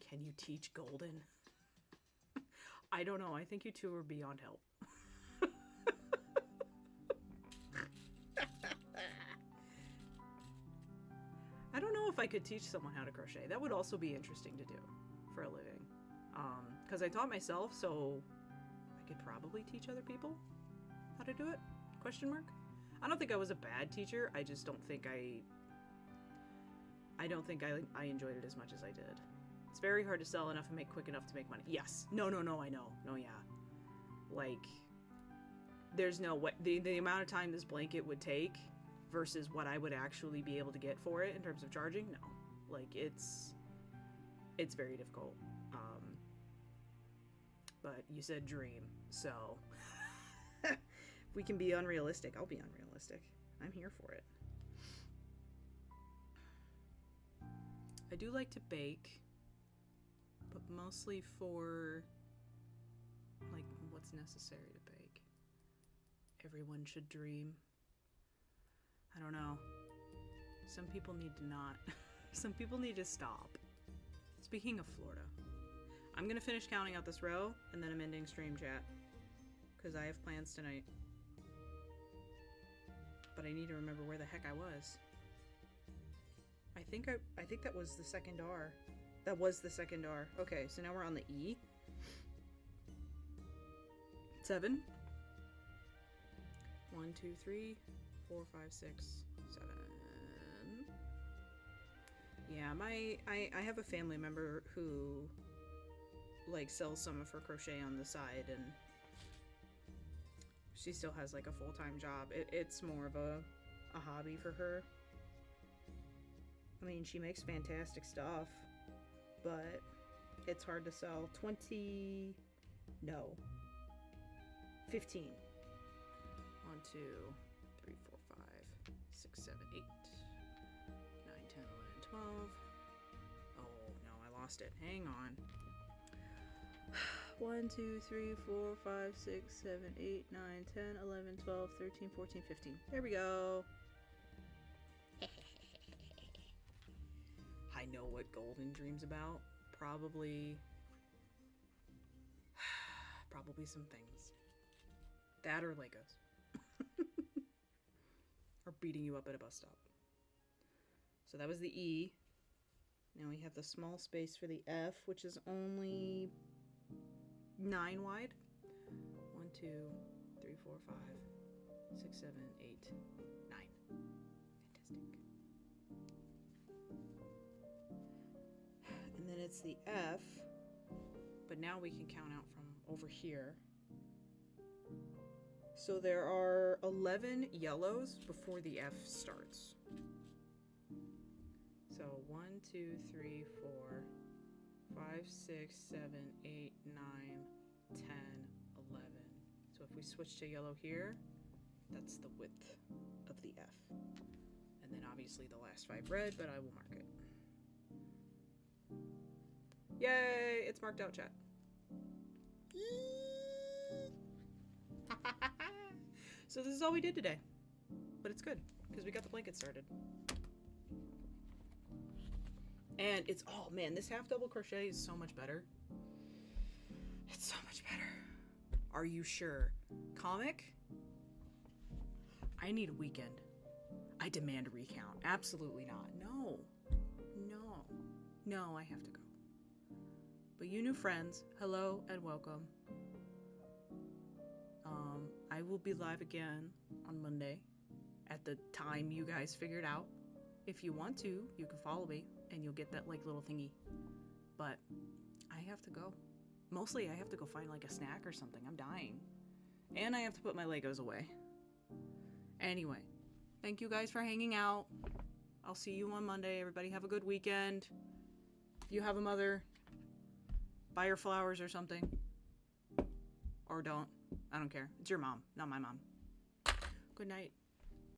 Can you teach Golden? I don't know. I think you two are beyond help. I don't know if I could teach someone how to crochet. That would also be interesting to do for a living. Because I taught myself, so I could probably teach other people how to do it? Question mark? I don't think I was a bad teacher. I just don't think I enjoyed it as much as I did. It's very hard to sell enough and make quick enough to make money. Yes. No, I know. No, yeah. Like, there's no way. The amount of time this blanket would take versus what I would actually be able to get for it in terms of charging, no. Like, it's very difficult. But you said dream, so if we can be unrealistic, I'll be unrealistic. I'm here for it. I do like to bake, but mostly for, like, what's necessary to bake. Everyone should dream. I don't know. Some people need to not. Some people need to stop. Speaking of Florida, I'm gonna finish counting out this row, and then I'm ending stream chat, because I have plans tonight. But I need to remember where the heck I was. I think that was the second R. That was the second R. Okay, so now we're on the E. 7. 1, 2, 3, 4, 5, 6, 7. Yeah, I have a family member who, like, sells some of her crochet on the side, and she still has, like, a full-time job. It's more of a hobby for her. I mean, she makes fantastic stuff, but it's hard to sell. 15. 1, 2, 3, 4, 5, 6, 7, 8, 9, 10, 11, 12. Oh, no, I lost it. Hang on. 1, 2, 3, 4, 5, 6, 7, 8, 9, 10, 11, 12, 13, 14, 15. There we go. I know what Golden dreams about. Probably some things. That or Legos. beating you up at a bus stop. So that was the E. Now we have the small space for the F, which is only 9 wide. 1, 2, 3, 4, 5, 6, 7, 8, 9. Fantastic. And then it's the F, but now we can count out from over here. So there are 11 yellows before the F starts. So 1, 2, 3, 4, 5, 6, 7, 8, 9, 10, 11. So if we switch to yellow here, that's the width of the F. And then obviously the last 5 red, but I will mark it. Yay! It's marked out, chat. So this is all we did today. But it's good, because we got the blanket started. And it's, oh man, this half double crochet is so much better. It's so much better. Are you sure? Comic? I need a weekend. I demand a recount. Absolutely not. No. No. No, I have to go. But you new friends, hello and welcome. I will be live again on Monday at the time you guys figured out. If you want to, you can follow me and you'll get that like little thingy. But I have to go. Mostly I have to go find like a snack or something. I'm dying. And I have to put my Legos away. Anyway, thank you guys for hanging out. I'll see you on Monday. Everybody have a good weekend. If you have a mother, buy her flowers or something. Or don't. I don't care. It's your mom, not my mom. Good night.